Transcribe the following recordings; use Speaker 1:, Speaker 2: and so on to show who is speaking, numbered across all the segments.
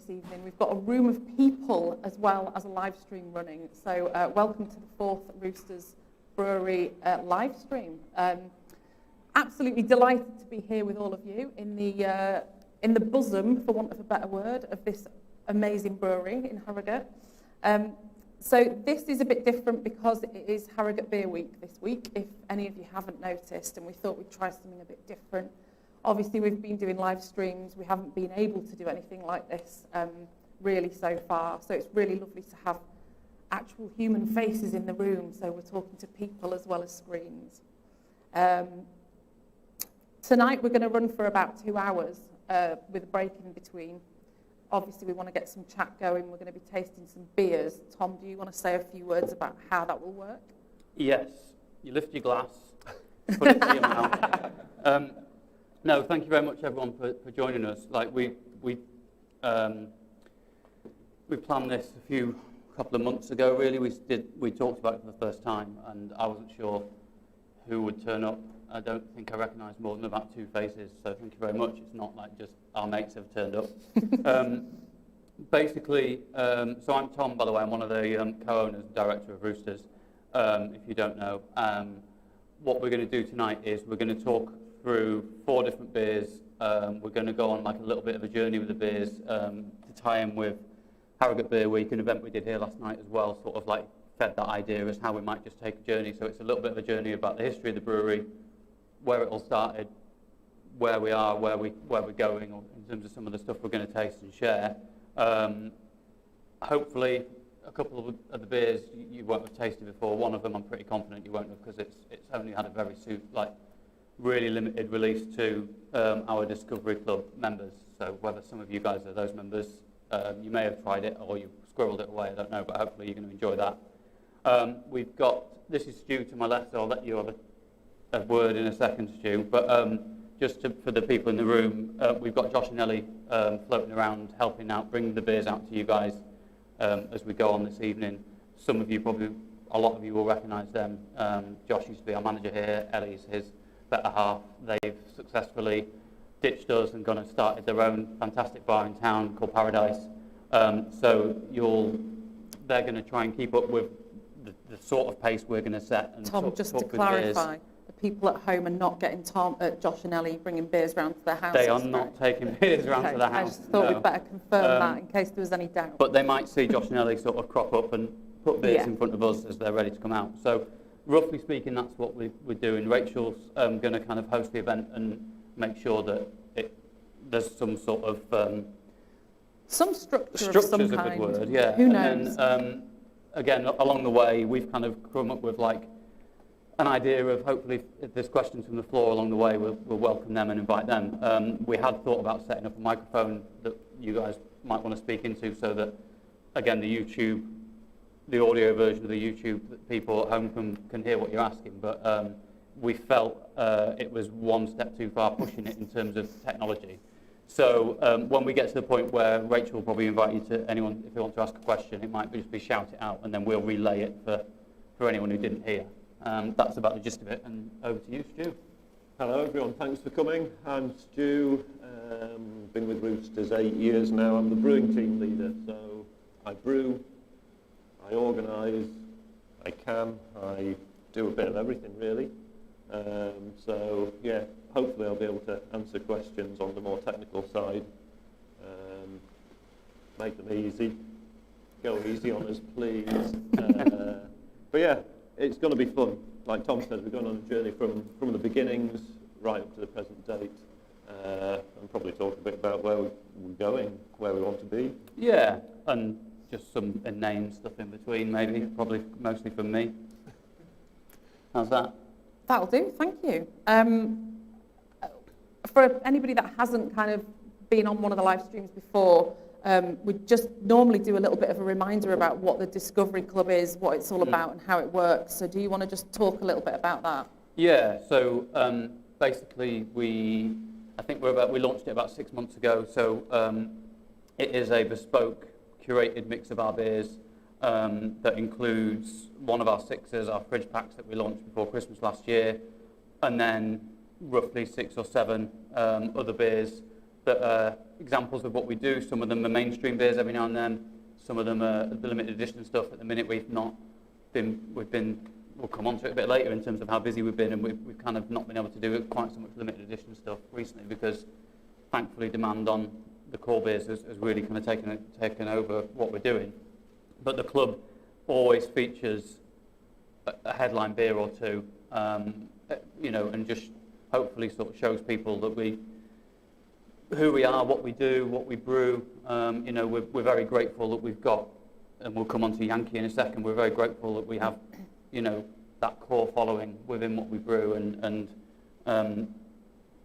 Speaker 1: this evening. We've got a room of people as well as a live stream running. So welcome to the fourth Roosters Brewery live stream. Absolutely delighted to be here with all of you in the bosom, for want of a better word, of this amazing brewery in Harrogate. So this is a bit different because it is Harrogate Beer Week this week, if any of you haven't noticed, and we thought we'd try something a bit different. Obviously, we've been doing live streams. We haven't been able to do anything like this really so far. So it's really lovely to have actual human faces in the room. So we're talking to people as well as screens. Tonight, we're going to run for about 2 hours with a break in between. Obviously, we want to get some chat going. We're going to be tasting some beers. Tom, do you want to say a few words about how that will work?
Speaker 2: Yes. You lift your glass, put it to your mouth. No, thank you very much, everyone, for joining us. Like we planned this a couple of months ago. Really, we talked about it for the first time, and I wasn't sure who would turn up. I don't think I recognised more than about 2 faces. So thank you very much. It's not like just our mates have turned up. Basically, so I'm Tom, by the way. I'm one of the co-owners, director of Roosters. If you don't know, what we're going to do tonight is we're going to talk through 4 different beers. We're going to go on like a little bit of a journey with the beers to tie in with Harrogate Beer Week, an event we did here last night as well, sort of like fed that idea as how we might just take a journey. So it's a little bit of a journey about the history of the brewery, where it all started, where we are, where we're going, or in terms of some of the stuff we're going to taste and share. Hopefully, a couple of the beers you won't have tasted before. One of them I'm pretty confident you won't have, because it's only had a very really limited release to our Discovery Club members. So whether some of you guys are those members, you may have tried it or you've squirreled it away, I don't know, but hopefully you're going to enjoy that. We've got, this is Stu to my left, so I'll let you have a word in a second, Stu. But for the people in the room, we've got Josh and Ellie floating around, helping out, bringing the beers out to you guys as we go on this evening. Some of you probably, a lot of you will recognise them. Josh used to be our manager here, Ellie's his better half. They've successfully ditched us and gone and started their own fantastic bar in town called Paradise. So they're going to try and keep up with the sort of pace we're going to set. And
Speaker 1: Tom, just to clarify, the people at home are not getting Josh and Ellie bringing beers round to their house.
Speaker 2: They are not taking beers round to their house.
Speaker 1: I just thought we'd better confirm that in case there was any doubt.
Speaker 2: But they might see Josh and Ellie sort of crop up and put beers in front of us as they're ready to come out. So roughly speaking, that's what we're doing. Rachel's going to kind of host the event and make sure that there's some sort of
Speaker 1: some structure of some
Speaker 2: is a
Speaker 1: kind.
Speaker 2: good word, yeah.
Speaker 1: Who knows?
Speaker 2: And then, again, along the way, we've kind of come up with like an idea of, hopefully, if there's questions from the floor along the way, we'll welcome them and invite them. We had thought about setting up a microphone that you guys might want to speak into, so that, again, the audio version of the YouTube, that people at home can hear what you're asking. But we felt it was one step too far pushing it in terms of technology. So when we get to the point where Rachel will probably invite you to anyone, if you want to ask a question, it might just be shout it out, and then we'll relay it for anyone who didn't hear. That's about the gist of it, and over to you, Stu.
Speaker 3: Hello everyone, thanks for coming. I'm Stu, been with Roosters 8 years now. I'm the brewing team leader, so I brew, I organise, I do a bit of everything really. So yeah, hopefully I'll be able to answer questions on the more technical side, make them easy, go easy on us please. But yeah, it's going to be fun. Like Tom said, we're going on a journey from the beginnings right up to the present date, and probably talk a bit about where we're going, where we want to be.
Speaker 2: Yeah, and just some inane stuff in between, maybe, probably mostly from me. How's that?
Speaker 1: That'll do, thank you. For anybody that hasn't kind of been on one of the live streams before, we just normally do a little bit of a reminder about what the Discovery Club is, what it's all about and how it works. So do you want to just talk a little bit about that?
Speaker 2: Yeah, so basically we launched it about 6 months ago. So it is a bespoke, curated mix of our beers that includes one of our sixes, our fridge packs that we launched before Christmas last year, and then roughly 6 or 7 other beers that are examples of what we do. Some of them are mainstream beers every now and then. Some of them are the limited edition stuff. At the minute, we'll come on to it a bit later in terms of how busy we've been, and we've kind of not been able to do quite so much limited edition stuff recently because, thankfully, demand on the core beers has really kind of taken over what we're doing. But the club always features a headline beer or two, and just hopefully sort of shows people that who we are, what we do, what we brew. We're very grateful that we've got, and we'll come on to Yankee in a second, we're very grateful that we have, that core following within what we brew, and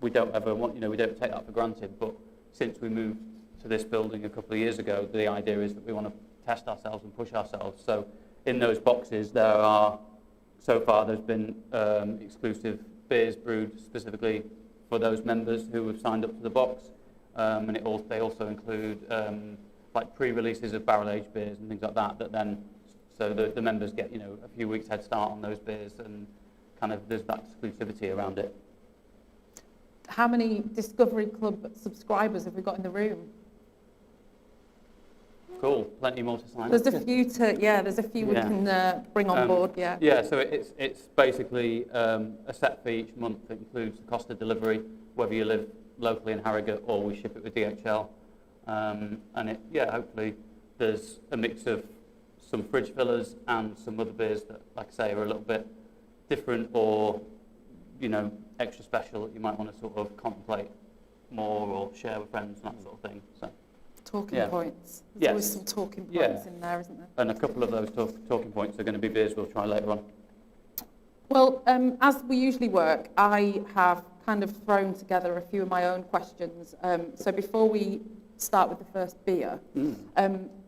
Speaker 2: we don't ever we don't take that for granted. But since we moved to this building a couple of years ago, the idea is that we want to test ourselves and push ourselves. So in those boxes so far there's been exclusive beers brewed specifically for those members who have signed up to the box, and they also include like pre-releases of barrel-aged beers and things like that then, so the members get a few weeks head start on those beers, and kind of there's that exclusivity around it.
Speaker 1: How many Discovery Club subscribers have we got in the room?
Speaker 2: Cool, plenty more to sign up.
Speaker 1: There's a few we can bring on board, yeah.
Speaker 2: Yeah, so it's basically a set fee each month that includes the cost of delivery, whether you live locally in Harrogate or we ship it with DHL. Hopefully there's a mix of some fridge fillers and some other beers that, like I say, are a little bit different or, extra special that you might want to sort of contemplate more or share with friends and that sort of thing. So.
Speaker 1: Talking points. There's always some talking points in there, isn't there?
Speaker 2: And a couple of those talking points are going to be beers we'll try later on.
Speaker 1: Well, as we usually work, I have kind of thrown together a few of my own questions. So before we start with the first beer,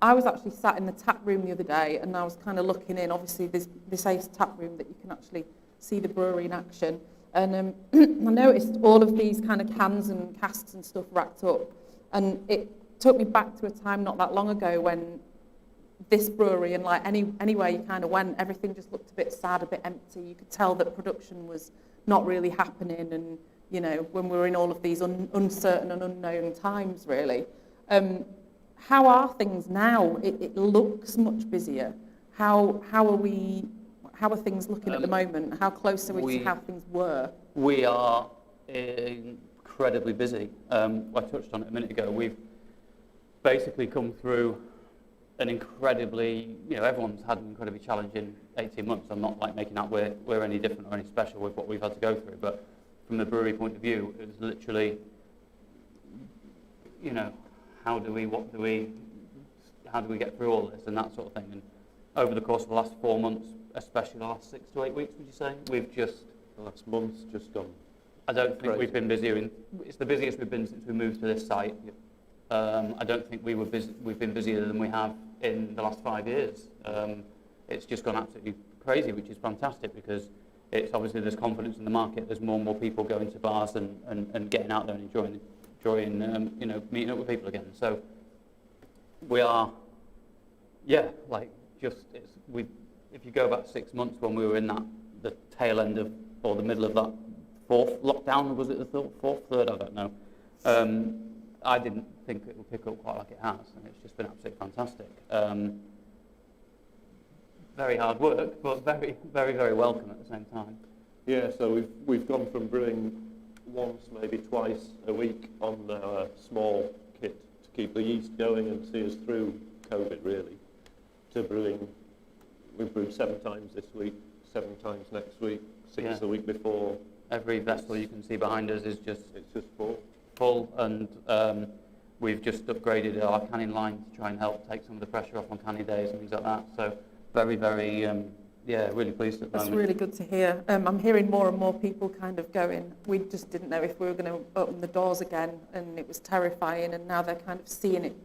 Speaker 1: I was actually sat in the tap room the other day, and I was kind of looking in. Obviously, there's this Ace tap room that you can actually see the brewery in action. And I noticed all of these kind of cans and casks and stuff racked up. And it took me back to a time not that long ago when this brewery and like anywhere you kind of went, everything just looked a bit sad, a bit empty. You could tell that production was not really happening, and when we were in all of these uncertain and unknown times, really. How are things now? It looks much busier. How are things looking at the moment? How close are we to how things were?
Speaker 2: We are incredibly busy. I touched on it a minute ago. We've basically come through an incredibly, everyone's had an incredibly challenging 18 months. I'm not like making out we're any different or any special with what we've had to go through, but from the brewery point of view, it was literally, how do we get through all this and that sort of thing. And over the course of the last 4 months, especially the last 6 to 8 weeks, would you say, we've just...
Speaker 3: The last month's just gone.
Speaker 2: I don't think we've been busier. It's the busiest we've been since we moved to this site. Yep. I don't think we've been busier than we have in the last 5 years. It's just gone absolutely crazy, which is fantastic because it's obviously there's confidence in the market. There's more and more people going to bars and getting out there and enjoying meeting up with people again. So we are, if you go back 6 months when we were in the tail end of, or the middle of that fourth lockdown, was it the fourth, third, I don't know. I didn't think it would pick up quite like it has, and it's just been absolutely fantastic. Very hard work, but very, very, very welcome at the same time.
Speaker 3: Yeah, so we've gone from brewing once, maybe twice a week on our small kit to keep the yeast going and see us through COVID, really, to brewing. We've brewed 7 times this week, 7 times next week, 6 the week before.
Speaker 2: Every vessel you can see behind us is just
Speaker 3: full,
Speaker 2: and we've just upgraded our canning line to try and help take some of the pressure off on canning days and things like that. So very, very, really pleased at the moment.
Speaker 1: That's really good to hear. I'm hearing more and more people kind of going, we just didn't know if we were going to open the doors again, and it was terrifying, and now they're kind of seeing it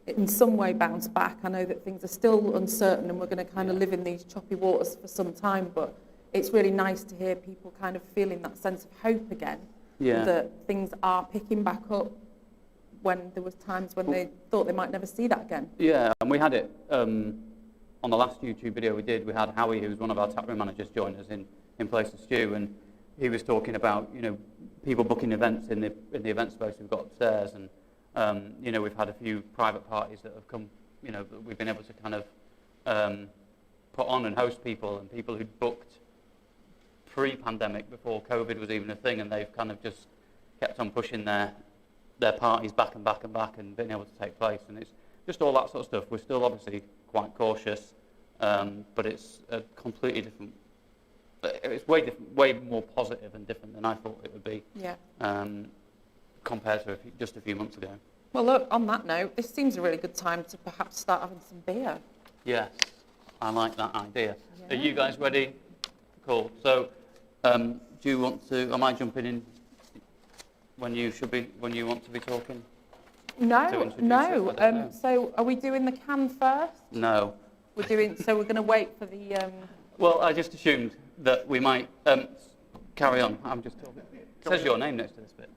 Speaker 1: in some way bounce back. I know that things are still uncertain and we're going to kind of live in these choppy waters for some time, but it's really nice to hear people kind of feeling that sense of hope again, that things are picking back up when there was times when they thought they might never see that again.
Speaker 2: Yeah, and we had it on the last YouTube video we did. We had Howie, who's one of our taproom managers, join us in place of Stu, and he was talking about, people booking events in the event space we've got upstairs, and you know, we've had a few private parties that have come, you know, that we've been able to kind of put on and host people, and people who'd booked pre-pandemic before COVID was even a thing, and they've kind of just kept on pushing their parties back and back and back and been able to take place, and it's just all that sort of stuff. We're still obviously quite cautious, but it's a completely different. It's way different, way more positive and different than I thought it would be.
Speaker 1: Yeah.
Speaker 2: Compared to just a few months ago.
Speaker 1: Well, look, on that note, this seems a really good time to perhaps start having some beer.
Speaker 2: Yes, I like that idea.
Speaker 1: Yeah.
Speaker 2: Are you guys ready? Cool. So, do you want to? Am I jumping in when you want to be talking? To
Speaker 1: No,
Speaker 2: introduce
Speaker 1: no.
Speaker 2: it? I don't know.
Speaker 1: So, are we doing the can first?
Speaker 2: No.
Speaker 1: We're doing. So we're going to wait for the.
Speaker 2: Well, I just assumed that we might carry on. I'm just talking. It says your name next to this bit.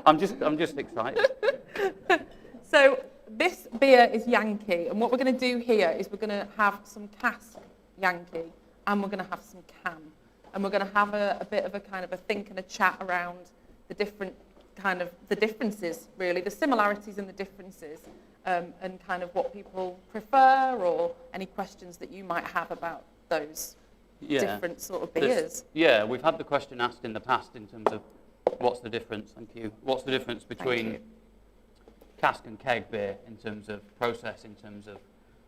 Speaker 2: I'm just excited.
Speaker 1: So this beer is Yankee, and what we're going to do here is we're going to have some cask Yankee, and we're going to have some can, and we're going to have a bit of a kind of a think and a chat around the different kind of the differences, really, the similarities and the differences, and kind of what people prefer or any questions that you might have about those different sort of beers.
Speaker 2: Yeah, we've had the question asked in the past in terms of what's the difference, thank you, what's the difference between cask and keg beer in terms of process, in terms of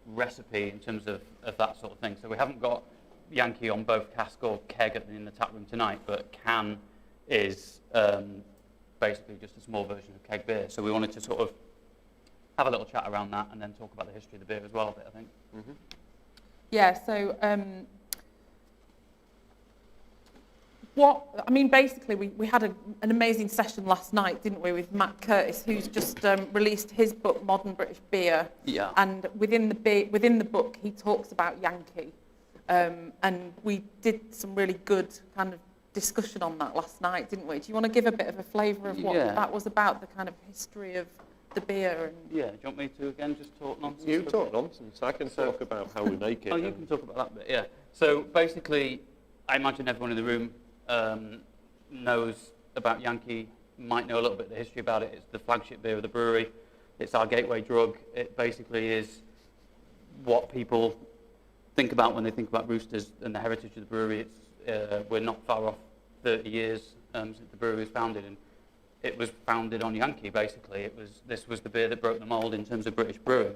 Speaker 2: recipe, in terms of that sort of thing. So we haven't got Yankee on both cask or keg in the tap room tonight, but can is basically just a small version of keg beer. So we wanted to sort of have a little chat around that and then talk about the history of the beer as well a bit, I think.
Speaker 3: Mm-hmm.
Speaker 1: Yeah, so basically we had an amazing session last night, didn't we, with Matt Curtis, who's just released his book, Modern British Beer.
Speaker 2: Yeah.
Speaker 1: And within the book, he talks about Yankee. And we did some really good kind of discussion on that last night, didn't we? Do you want to give a bit of a flavour of what that was about, the kind of history of the beer? And
Speaker 2: Yeah, do you want me to again just talk nonsense?
Speaker 3: You talk nonsense. I can talk about how we make it.
Speaker 2: Oh, you can talk about that bit, yeah. So basically, I imagine everyone in the room knows about Yankee, might know a little bit of the history about it. It's the flagship beer of the brewery. It's our gateway drug. It basically is what people think about when they think about Roosters and the heritage of the brewery. We're not far off 30 years since the brewery was founded, and it was founded on Yankee, basically. This was the beer that broke the mould in terms of British brewing.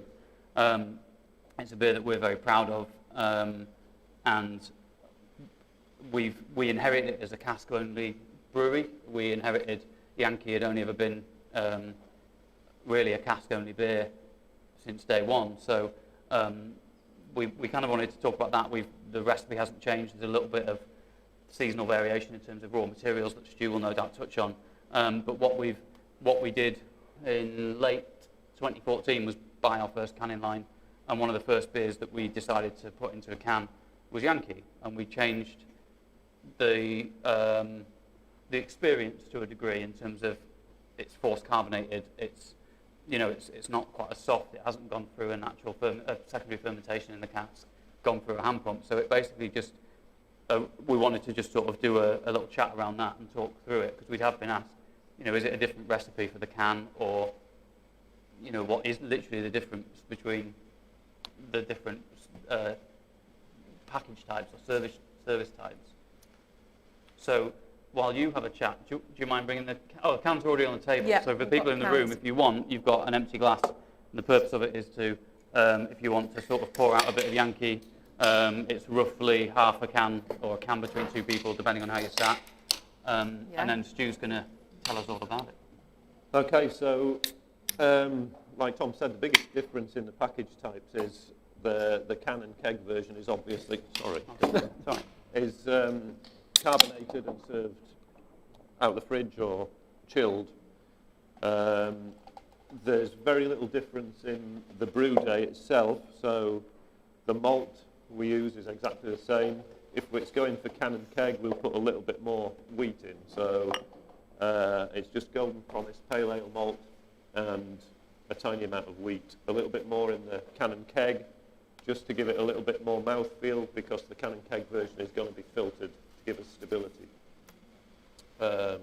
Speaker 2: It's a beer that we're very proud of, and we inherited it as a cask-only brewery. We inherited Yankee had only ever been really a cask-only beer since day one. So we kind of wanted to talk about that. The recipe hasn't changed. There's a little bit of seasonal variation in terms of raw materials that Stu will no doubt touch on. But what we did in late 2014 was buy our first canning line, and one of the first beers that we decided to put into a can was Yankee, and we changed the experience to a degree in terms of it's force carbonated. It's not quite as soft. It hasn't gone through a natural secondary fermentation in the cask, gone through a hand pump. So it basically just we wanted to just sort of do a little chat around that and talk through it, because we'd have been asked, is it a different recipe for the can, or what is literally the difference between the different package types or service types. So while you have a chat, do you mind bringing the cans are already on the table.
Speaker 1: Yeah,
Speaker 2: so for people in the room, if you want, you've got an empty glass, and the purpose of it is to, if you want to sort of pour out a bit of Yankee, it's roughly half a can or a can between two people, depending on how you sat. And then Stu's going to tell us all about it.
Speaker 3: Okay, so like Tom said, the biggest difference in the package types is the can and keg version is obviously carbonated and served out the fridge or chilled. There's very little difference in the brew day itself, so the malt we use is exactly the same. If it's going for can and keg, we'll put a little bit more wheat in. So it's just Golden Promise Pale Ale malt and a tiny amount of wheat. A little bit more in the can and keg, just to give it a little bit more mouthfeel, because the can and keg version is going to be filtered give us stability. The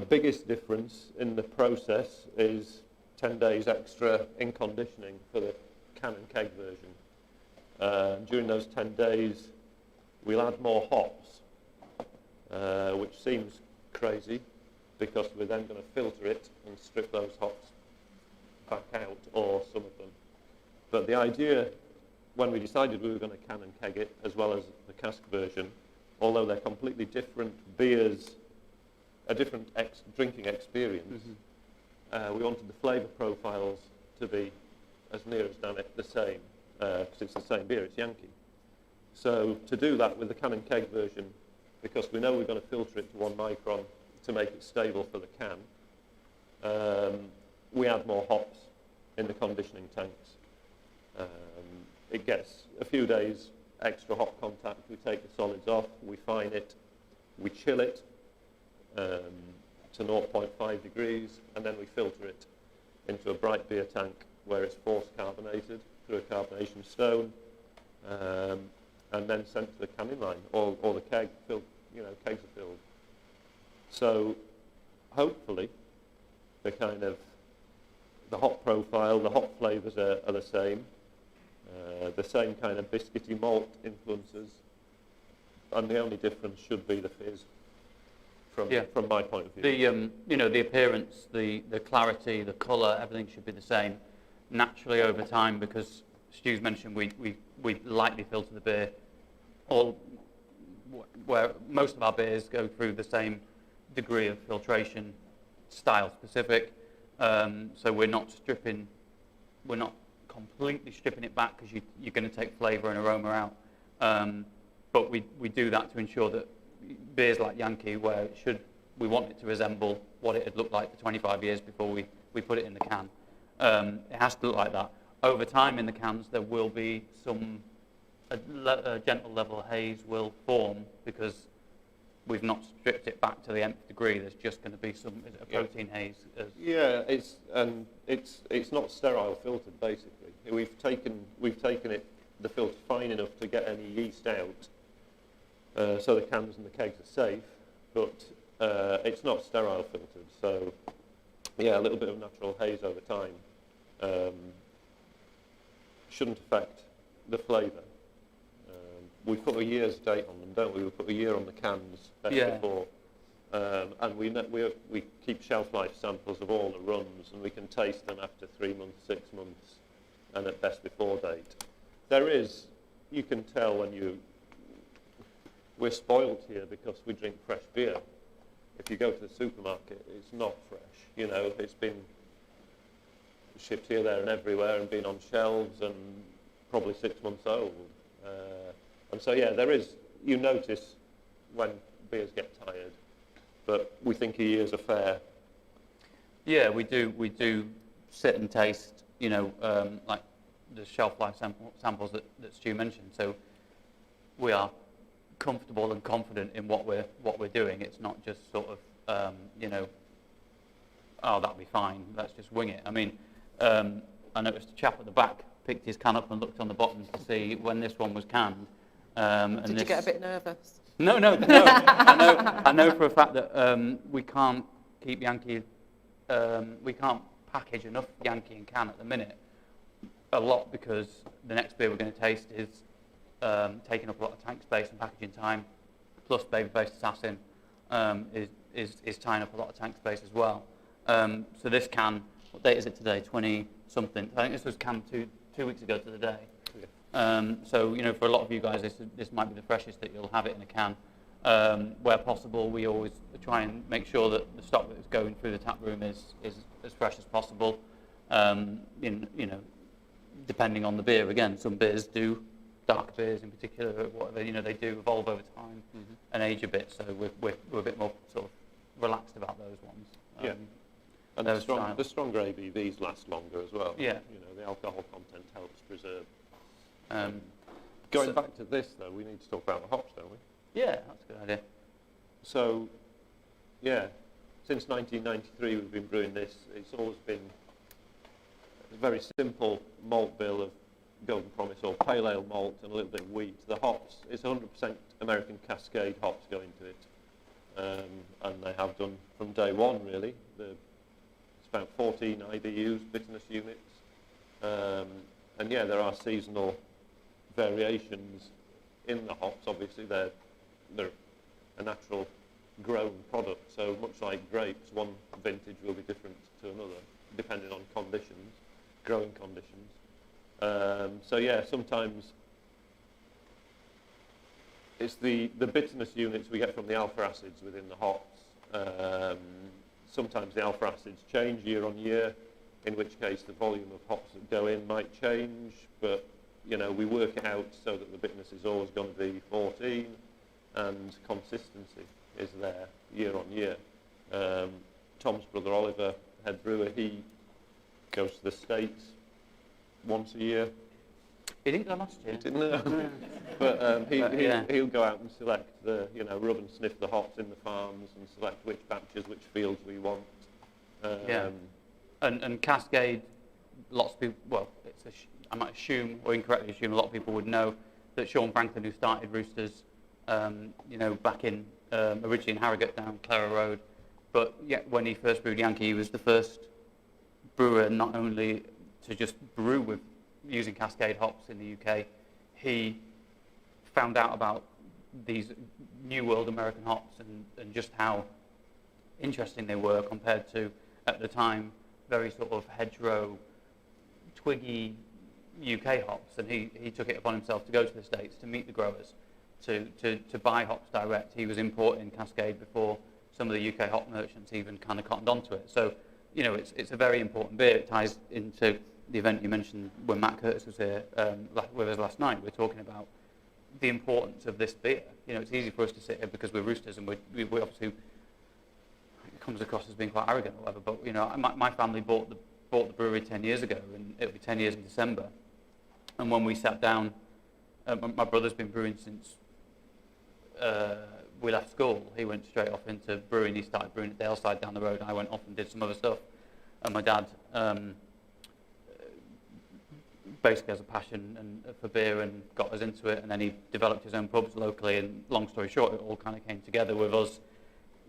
Speaker 3: biggest difference in the process is 10 days extra in conditioning for the can and keg version. During those 10 days, we'll add more hops, which seems crazy because we're then going to filter it and strip those hops back out, or some of them. But the idea, when we decided we were going to can and keg it, as well as the cask version, although they're completely different beers, a different drinking experience, we wanted the flavour profiles to be as near as damn it the same, because it's the same beer, it's Yankee. So to do that with the can and keg version, because we know we're going to filter it to 1 micron to make it stable for the can, we add more hops in the conditioning tanks. It gets a few days extra hop contact. We take the solids off, we fine it, we chill it to 0.5 degrees, and then we filter it into a bright beer tank where it's force carbonated through a carbonation stone, and then sent to the canning line, or the keg, kegs are filled. So hopefully the hop profile, the hop flavours are the same kind of biscuity malt influences, and the only difference should be the fizz from my point of view.
Speaker 2: The appearance, the clarity, the colour, everything should be the same. Naturally over time, because Stu's mentioned we lightly filter the beer, where most of our beers go through the same degree of filtration, style specific. So we're not completely stripping it back, because you're going to take flavour and aroma out. But we do that to ensure that beers like Yankee, where we want it to resemble what it had looked like for 25 years before we put it in the can. It has to look like that. Over time in the cans, there will be a gentle level of haze will form, because we've not stripped it back to the nth degree. There's just going to be a protein haze.
Speaker 3: It's not sterile filtered, basically. We've taken the filter fine enough to get any yeast out, so the cans and the kegs are safe, but it's not sterile filtered. So a little bit of natural haze over time shouldn't affect the flavour. We put a year's date on them, don't we? We put a year on the cans before, and we keep shelf life samples of all the runs, and we can taste them after 3 months, 6 months, and at best before date. You can tell we're spoiled here because we drink fresh beer. If you go to the supermarket, it's not fresh. It's been shipped here, there, and everywhere, and been on shelves, and probably 6 months old. And so, you notice when beers get tired, but we think a year's a fair.
Speaker 2: Yeah, we do sit and taste, like the shelf life samples that Stu mentioned. So we are comfortable and confident in what we're doing. It's not just sort of, oh, that'll be fine, let's just wing it. I mean, I noticed a chap at the back picked his can up and looked on the bottom to see when this one was canned.
Speaker 1: Did you get a bit nervous?
Speaker 2: No. I know for a fact that we can't keep Yankee. We can't package enough Yankee in can at the minute. A lot, because the next beer we're going to taste is taking up a lot of tank space and packaging time. Plus, Baby-Faced Assassin is tying up a lot of tank space as well. So this can, what date is it today? 20-something. I think this was canned two weeks ago to the day. So, for a lot of you guys, this might be the freshest that you'll have it in a can. Where possible, we always try and make sure that the stock that's going through the tap room is as fresh as possible. Depending on the beer, again, some beers do, dark beers in particular, whatever, they do evolve over time and age a bit. So we're a bit more sort of relaxed about those ones.
Speaker 3: And the stronger ABVs last longer as well.
Speaker 2: Yeah.
Speaker 3: The alcohol content helps preserve. Going back to this, though, we need to talk about the hops, don't we?
Speaker 2: Yeah, that's a good idea.
Speaker 3: So, since 1993 we've been brewing this. It's always been a very simple malt bill of Golden Promise or pale ale malt and a little bit of wheat. The hops, it's 100% American Cascade hops go into it, and they have done from day one really. It's about 14 IBUs, bitterness units, and yeah, there are seasonal variations in the hops. Obviously, they're a natural grown product, so much like grapes, one vintage will be different to another depending on conditions, growing conditions. So yeah, sometimes it's the bitterness units we get from the alpha acids within the hops. Sometimes the alpha acids change year on year, in which case the volume of hops that go in might change, but you know, we work it out so that the bitterness is always going to be 14 and consistency is there year on year. Tom's brother Oliver, head brewer, he goes to the States once a year.
Speaker 2: He didn't go last year.
Speaker 3: He didn't know. But he'll go out and select rub and sniff the hops in the farms and select which batches, which fields we want.
Speaker 2: And Cascade, lots of people, well, I might assume, or incorrectly assume, a lot of people would know that Sean Franklin, who started Roosters, back in, originally in Harrogate down Clara Road, but yeah, when he first brewed Yankee, he was the first brewer not only to just brew with using Cascade hops in the UK, he found out about these New World American hops and just how interesting they were compared to, at the time, very sort of hedgerow, twiggy UK hops, and he took it upon himself to go to the States to meet the growers, to buy hops direct. He was importing Cascade before some of the UK hop merchants even kind of cottoned onto it. So, you know, it's a very important beer. It ties into the event you mentioned when Matt Curtis was here with us last night. We're talking about the importance of this beer. You know, it's easy for us to sit here because we're Roosters and we obviously, it comes across as being quite arrogant or whatever, but, you know, my family bought the brewery 10 years ago, and it'll be 10 years in December. And when we sat down, my brother's been brewing since we left school. He went straight off into brewing. He started brewing at Daleside down the road. I went off and did some other stuff. And my dad basically has a passion for beer and got us into it. And then he developed his own pubs locally. And long story short, it all kind of came together with us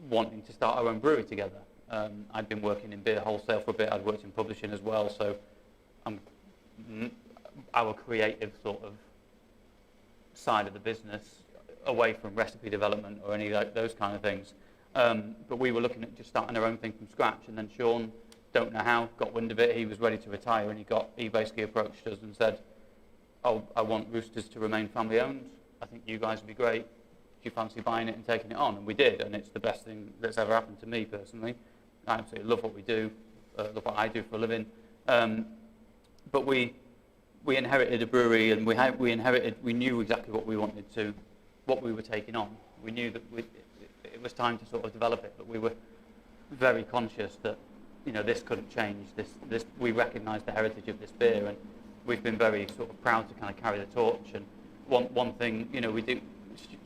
Speaker 2: wanting to start our own brewery together. I'd been working in beer wholesale for a bit. I'd worked in publishing as well. So our creative sort of side of the business, away from recipe development or any of those kind of things. But we were looking at just starting our own thing from scratch, and then Sean, don't know how, got wind of it. He was ready to retire, and he basically approached us and said, "Oh, I want Roosters to remain family owned. I think you guys would be great. Do you fancy buying it and taking it on?" And we did, and it's the best thing that's ever happened to me personally. I absolutely love what we do, love what I do for a living. But we inherited a brewery, and we knew exactly what we wanted to, what we were taking on. We knew that it was time to sort of develop it, but we were very conscious that, you know, this couldn't change. We recognised the heritage of this beer, and we've been very sort of proud to kind of carry the torch. And one thing, you know, we do.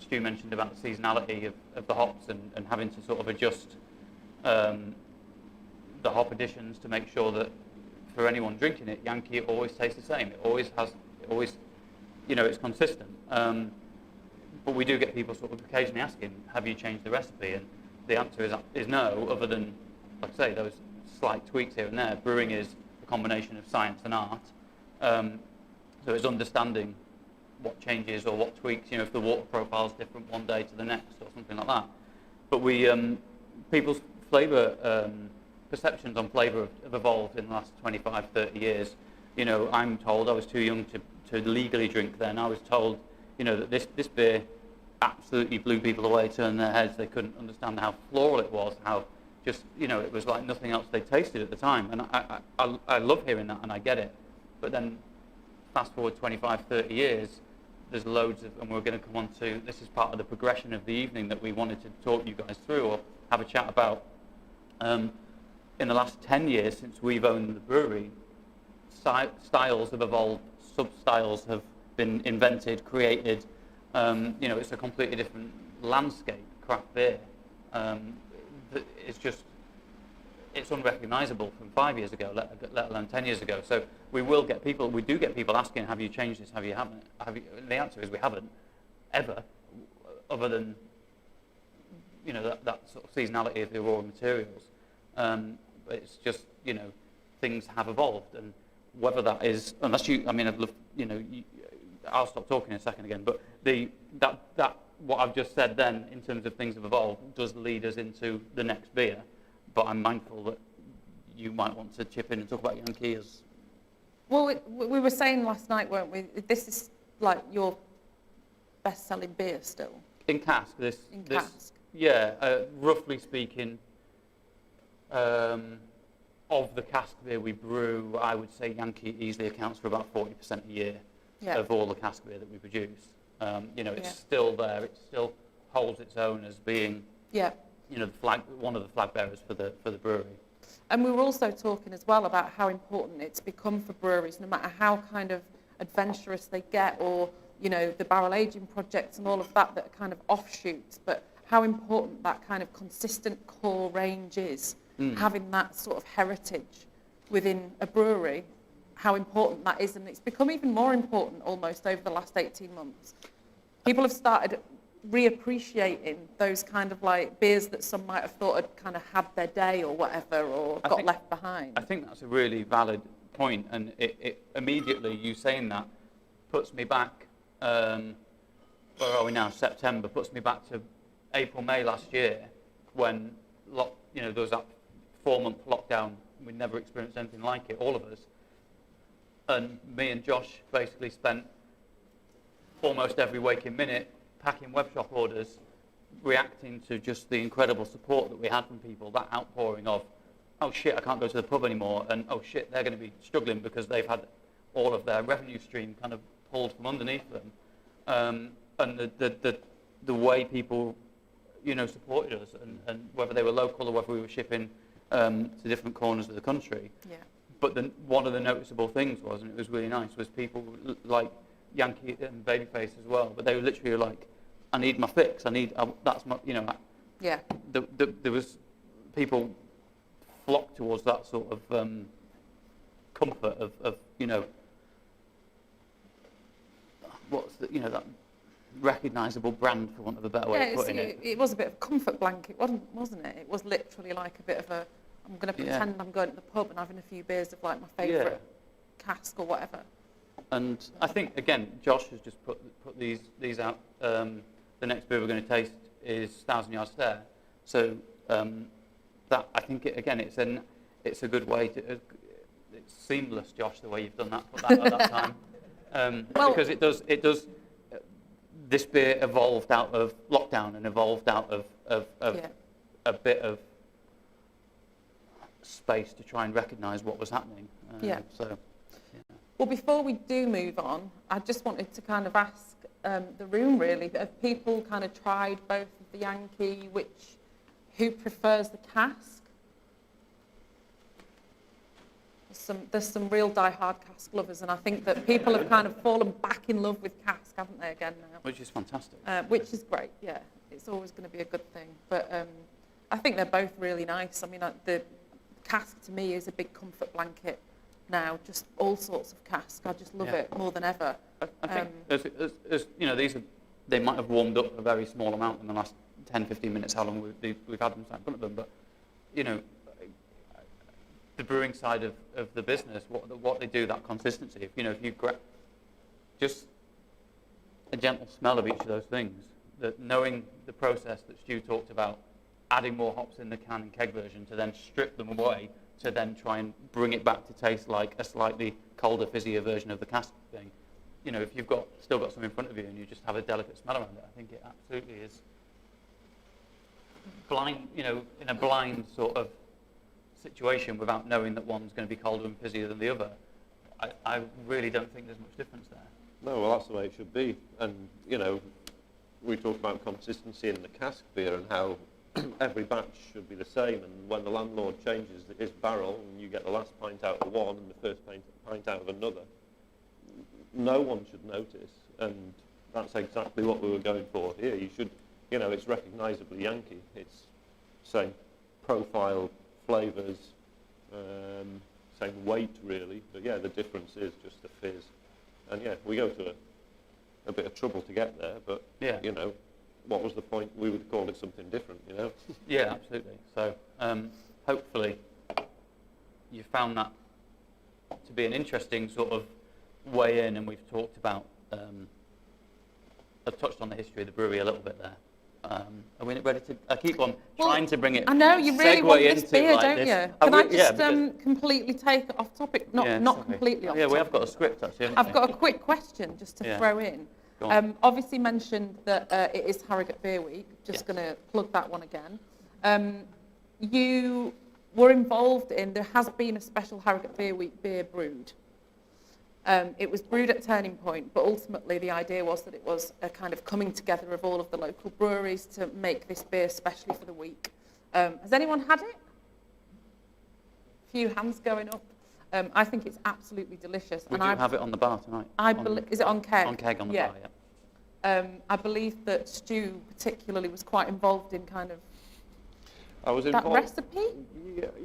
Speaker 2: Stu mentioned about the seasonality of the hops and having to sort of adjust the hop additions to make sure that for anyone drinking it, Yankee, it always tastes the same. It always, you know, it's consistent. But we do get people sort of occasionally asking, have you changed the recipe? And the answer is no, other than, like I say, those slight tweaks here and there. Brewing is a combination of science and art. So it's understanding what changes or what tweaks, you know, if the water profile is different one day to the next or something like that. But people's flavour, perceptions on flavour have evolved in the last 25, 30 years. You know, I'm told, I was too young to legally drink then, I was told, you know, that this beer absolutely blew people away, turned their heads. They couldn't understand how floral it was, how just, you know, it was like nothing else they tasted at the time. And I love hearing that, and I get it. But then fast forward 25, 30 years, there's loads of, and we're going to come on to, this is part of the progression of the evening that we wanted to talk you guys through or have a chat about. In the last 10 years since we've owned the brewery, styles have evolved, sub-styles have been invented, created. You know, it's a completely different landscape, craft beer. It's just, it's unrecognisable from 5 years ago, let alone 10 years ago. So we will get people, we do get people asking, have you changed this, have you haven't? The answer is we haven't, ever, other than, you know, that sort of seasonality of the raw materials. But it's just, you know, things have evolved, and whether that is, unless you, I mean, I'd love, you know, I'll stop talking in a second again, but that what I've just said then, in terms of things have evolved, does lead us into the next beer. But I'm mindful that you might want to chip in and talk about Yankee as...
Speaker 1: Well, we were saying last night, weren't we, this is like your best-selling beer still?
Speaker 2: In cask,
Speaker 1: Cask?
Speaker 2: Yeah, roughly speaking, of the cask beer we brew, I would say Yankee easily accounts for about 40% a year of all the cask beer that we produce. You know, it's still there, it still holds its own as being... you know, one of the flag bearers for the brewery.
Speaker 1: And we were also talking as well about how important it's become for breweries, no matter how kind of adventurous they get, or, you know, the barrel aging projects and all of that are kind of offshoots, but how important that kind of consistent core range is, having that sort of heritage within a brewery, how important that is. And it's become even more important almost over the last 18 months. People have started reappreciating those kind of like beers that some might have thought had kind of had their day or whatever, or got left behind.
Speaker 2: I think that's a really valid point, and it immediately, you saying that, puts me back, where are we now, September, puts me back to April, May last year, when you know, there was that 4-month lockdown. We'd never experienced anything like it, all of us. And me and Josh basically spent almost every waking minute packing web shop orders, reacting to just the incredible support that we had from people, that outpouring of, oh shit, I can't go to the pub anymore, and oh shit, they're going to be struggling because they've had all of their revenue stream kind of pulled from underneath them. And the way people, you know, supported us, and whether they were local or whether we were shipping to different corners of the country. Yeah. But one of the noticeable things was, and it was really nice, was people like Yankee and Babyface as well, but they were literally like, I need my fix, that's my, you know. Yeah. There was, people flocked towards that sort of comfort of, you know, what's the, you know, that recognisable brand, for want of a better way of putting it.
Speaker 1: It was a bit of a comfort blanket, wasn't it? It was literally like a bit of a, I'm going to pretend I'm going to the pub and having a few beers of like my favourite cask or whatever.
Speaker 2: And I think, again, Josh has just put these out. The next beer we're going to taste is 1,000 Yard Stare. So that, I think, it's a good way to... it's seamless, Josh, the way you've done that, put that at that time. Because it does... this beer evolved out of lockdown and evolved out of a bit of space to try and recognise what was happening. Well,
Speaker 1: before we do move on, I just wanted to kind of ask the room, really, have people kind of tried both of the Yankee, who prefers the cask? There's some real die-hard cask lovers, and I think that people have kind of fallen back in love with cask, haven't they, again now?
Speaker 2: Which is fantastic.
Speaker 1: Which is great, yeah. It's always going to be a good thing. But I think they're both really nice. I mean, the cask to me is a big comfort blanket now, just all sorts of cask. I just love it more than ever.
Speaker 2: I think, as you know, they might have warmed up a very small amount in the last 10, 15 minutes, how long we've had them sat in front of them, but, you know, the brewing side of the business, what they do, that consistency, if you grab just a gentle smell of each of those things, that knowing the process that Stu talked about, adding more hops in the can and keg version to then strip them away, to then try and bring it back to taste like a slightly colder, fizzier version of the cask thing. You know, if you've still got some in front of you and you just have a delicate smell around it, I think it absolutely is blind, in a blind sort of situation without knowing that one's going to be colder and fizzier than the other. I really don't think there's much difference there.
Speaker 3: No, well, that's the way it should be. And, we talked about consistency in the cask beer and how every batch should be the same, and when the landlord changes his barrel and you get the last pint out of one and the first pint out of another, no one should notice, and that's exactly what we were going for here. You should, it's recognisably Yankee. It's same profile, flavours, same weight really, but yeah, the difference is just the fizz. And yeah, we go to a bit of trouble to get there, but
Speaker 2: Yeah.
Speaker 3: you know, what was the point? We would have called it something different, you know?
Speaker 2: Yeah, absolutely. So hopefully you found that to be an interesting sort of way in, and we've talked about, I've touched on the history of the brewery a little bit there. Are we ready to, I keep on trying to bring it,
Speaker 1: I know, you really
Speaker 2: segue
Speaker 1: want this
Speaker 2: into
Speaker 1: beer,
Speaker 2: like
Speaker 1: don't
Speaker 2: this.
Speaker 1: you?
Speaker 2: Oh,
Speaker 1: Can I
Speaker 2: we- yeah,
Speaker 1: just
Speaker 2: because-
Speaker 1: completely take it off topic? Not,
Speaker 2: Yeah,
Speaker 1: not
Speaker 2: sorry.
Speaker 1: completely off
Speaker 2: Yeah,
Speaker 1: topic.
Speaker 2: we have got a script actually, haven't
Speaker 1: I've
Speaker 2: we?
Speaker 1: got a quick question just to
Speaker 2: Yeah.
Speaker 1: throw in.
Speaker 2: Go on.
Speaker 1: Obviously mentioned that it is Harrogate Beer Week. Just
Speaker 2: Yes.
Speaker 1: going to plug that one again. You were involved in, there has been a special Harrogate Beer Week beer brewed. It was brewed at Turning Point, but ultimately the idea was that it was a kind of coming together of all of the local breweries to make this beer specially for the week. Has anyone had it? A few hands going up. I think it's absolutely delicious.
Speaker 2: We do have it on the bar tonight.
Speaker 1: Is it on keg?
Speaker 2: On keg on the
Speaker 1: Yeah.
Speaker 2: bar, yeah.
Speaker 1: I believe that Stu particularly was quite involved in kind of
Speaker 3: I was
Speaker 1: that
Speaker 3: involved.
Speaker 1: recipe.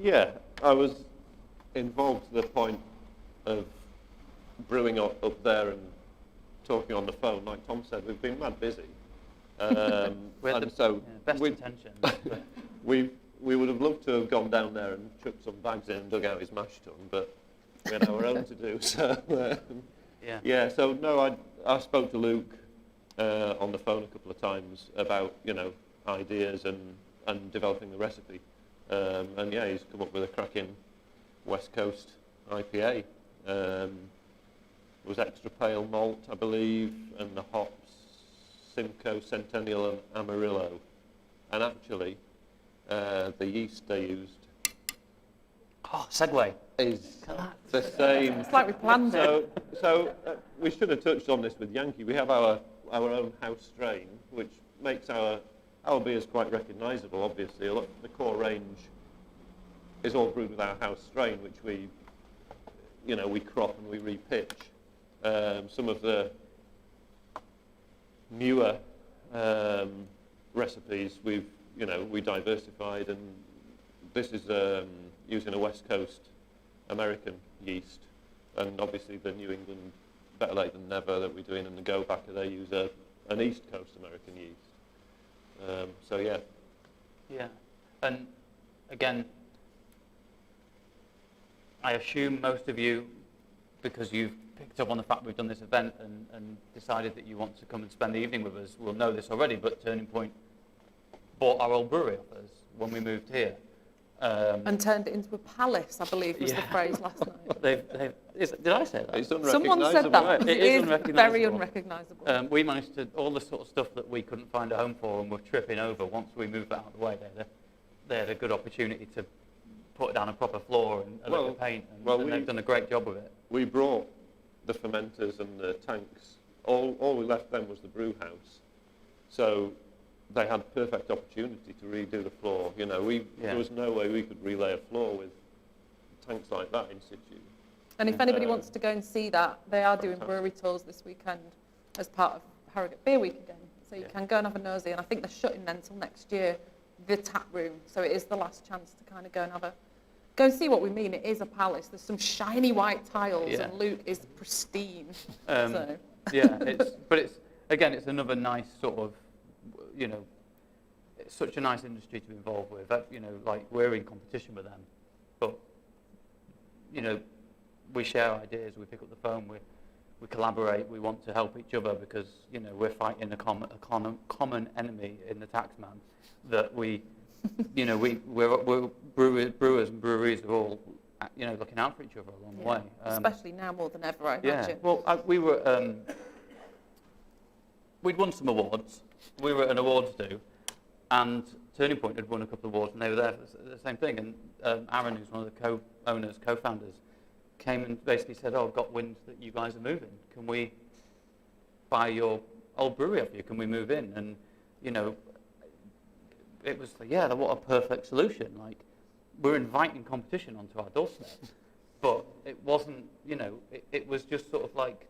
Speaker 3: Yeah, I was involved to the point of brewing up there and talking on the phone. Like Tom said, we've been mad busy.
Speaker 2: We had
Speaker 3: And
Speaker 2: the
Speaker 3: so
Speaker 2: best
Speaker 3: we-
Speaker 2: intentions. but-
Speaker 3: we would have loved to have gone down there and chucked some bags in and dug out his mash tun, but we had our own to do. So
Speaker 2: yeah.
Speaker 3: yeah, so no, I spoke to Luke on the phone a couple of times about, you know, ideas and developing the recipe. And yeah, he's come up with a cracking West Coast IPA. It was extra pale malt, I believe, and the hops, Simcoe, Centennial and Amarillo. And actually, the yeast they used
Speaker 2: Oh, segue.
Speaker 3: is the same.
Speaker 1: It's like we planned it.
Speaker 3: So we should have touched on this with Yankee. We have our own house strain, which makes our beers quite recognisable. Obviously, the core range is all brewed with our house strain, which we crop and we repitch. Some of the newer recipes we diversified, and this is using a West Coast American yeast, and obviously the New England Better Late Than Never that we're doing in the Go Backer, they use an East Coast American yeast. So yeah.
Speaker 2: Yeah. And again, I assume most of you, because you've picked up on the fact we've done this event and decided that you want to come and spend the evening with us, will know this already, but Turning Point bought our old brewery off us when we moved here.
Speaker 1: And turned it into a palace, I believe was the
Speaker 2: Yeah.
Speaker 1: phrase last night.
Speaker 2: Did I say that?
Speaker 3: It's
Speaker 1: Someone said that.
Speaker 2: Right,
Speaker 1: It
Speaker 2: it is
Speaker 1: is very
Speaker 2: unrecognisable.
Speaker 1: unrecognisable.
Speaker 2: We managed to, all the sort of stuff that we couldn't find a home for and were tripping over, once we moved that out of the way, they had a good opportunity to put down a proper floor and a lick of paint, and they've done a great job with it.
Speaker 3: We brought the fermenters and the tanks. All we left then was the brew house. So they had perfect opportunity to redo the floor. You know, there was no way we could relay a floor with tanks like that in situ.
Speaker 1: And if anybody wants to go and see that, they are doing brewery tours this weekend as part of Harrogate Beer Week again. So you can go and have a nosy, and I think they're shutting then until next year, the tap room. So it is the last chance to kind of go and see what we mean. It is a palace. There's some shiny white tiles,
Speaker 2: Yeah.
Speaker 1: and Luke is pristine.
Speaker 2: Yeah, it's another nice sort of, you know, it's such a nice industry to be involved with. You know, like we're in competition with them, but you know, we share ideas. We pick up the phone. We collaborate. We want to help each other because you know we're fighting a common enemy in the taxman. That we, you know, we're brewers and breweries are all, you know, looking out for each other along the way.
Speaker 1: Especially now more than ever, I
Speaker 2: Yeah.
Speaker 1: imagine.
Speaker 2: Well, we'd won some awards. We were at an awards do, and Turning Point had won a couple of awards, and they were there for the same thing. And Aaron, who's one of the co-owners, co-founders, came and basically said, "Oh, I've got wind that you guys are moving. Can we buy your old brewery off you? Can we move in?" And you know, it was like, yeah, what a perfect solution. Like, we're inviting competition onto our doorstep, but it wasn't. You know, it was just sort of like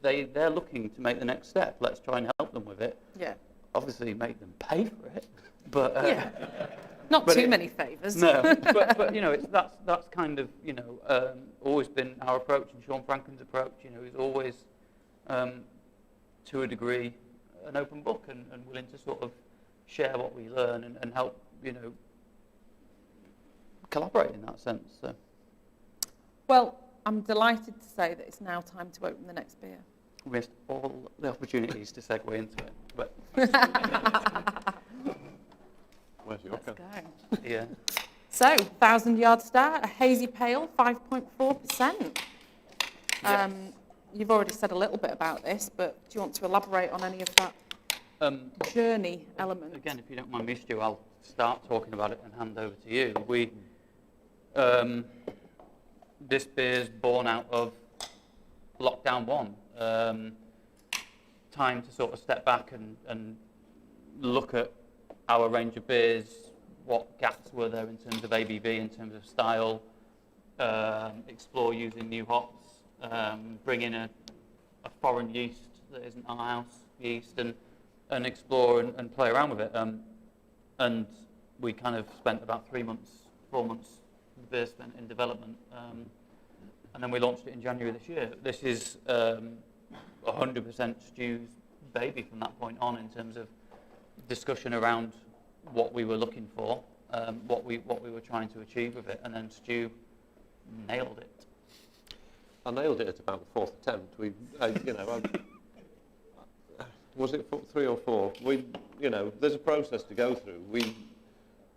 Speaker 2: they're looking to make the next step. Let's try and help them with it.
Speaker 1: Yeah.
Speaker 2: Obviously, make them pay for it, but
Speaker 1: Yeah. Not
Speaker 2: But
Speaker 1: too
Speaker 2: it-
Speaker 1: many favours.
Speaker 2: No, but you know, that's kind of, you know, always been our approach, and Sean Franklin's approach. You know, is always, to a degree, an open book and willing to sort of share what we learn and help, you know, collaborate in that sense. So.
Speaker 1: Well, I'm delighted to say that it's now time to open the next beer.
Speaker 2: We missed all the opportunities to segue into it, but
Speaker 3: Where's your
Speaker 1: Let's
Speaker 3: can?
Speaker 1: go.
Speaker 2: yeah.
Speaker 1: So, 1,000 Yard Star, a hazy pale, 5.4%.
Speaker 2: Yeah.
Speaker 1: You've already said a little bit about this, but do you want to elaborate on any of that journey element?
Speaker 2: Again, if you don't mind me, Stu, I'll start talking about it and hand over to you. This beer's born out of lockdown 1. Time to sort of step back and look at our range of beers, what gaps were there in terms of ABV, in terms of style, explore using new hops, bring in a foreign yeast that isn't our house yeast, and explore and play around with it. And we kind of spent about 3 months, 4 months, the beer spent in development, and then we launched it in January this year. This is 100% Stu's baby from that point on, in terms of discussion around what we were looking for, what we were trying to achieve with it, and then Stu nailed it.
Speaker 3: I nailed it at about the 4th attempt. Was it 3 or 4? There's a process to go through.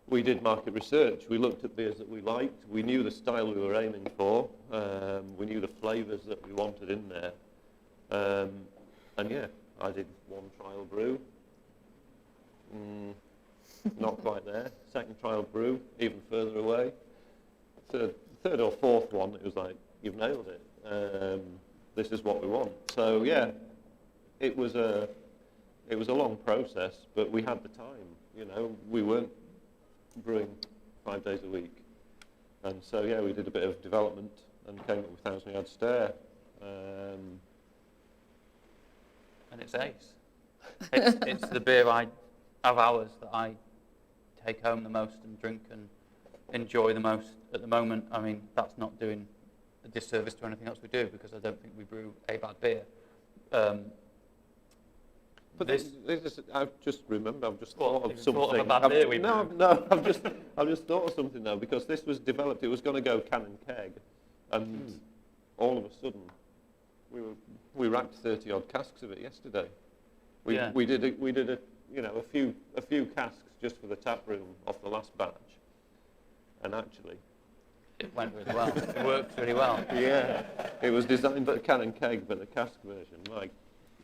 Speaker 3: We did market research. We looked at beers that we liked. We knew the style we were aiming for. We knew the flavours that we wanted in there. And yeah, I did 1 trial brew. Not quite there. 2nd trial brew, even further away. Third or 4th one, it was like, you've nailed it. This is what we want. So yeah, it was a long process, but we had the time. You know, we weren't brewing 5 days a week, and so yeah, we did a bit of development and came up with 1,000 Yard Stare.
Speaker 2: And it's ace. It's the beer of ours that I take home the most and drink and enjoy the most at the moment. I mean, that's not doing a disservice to anything else we do, because I don't think we brew a bad beer.
Speaker 3: But I've just thought of
Speaker 2: You've
Speaker 3: something.
Speaker 2: thought of a bad beer we
Speaker 3: no, I've just thought of something now, because this was developed. It was going to go can and keg, and all of a sudden, we racked 30 odd casks of it yesterday. We did a few casks just for the tap room off the last batch, and actually,
Speaker 2: It went really well. It worked really well.
Speaker 3: yeah, it was designed for can and keg, but the cask version, like.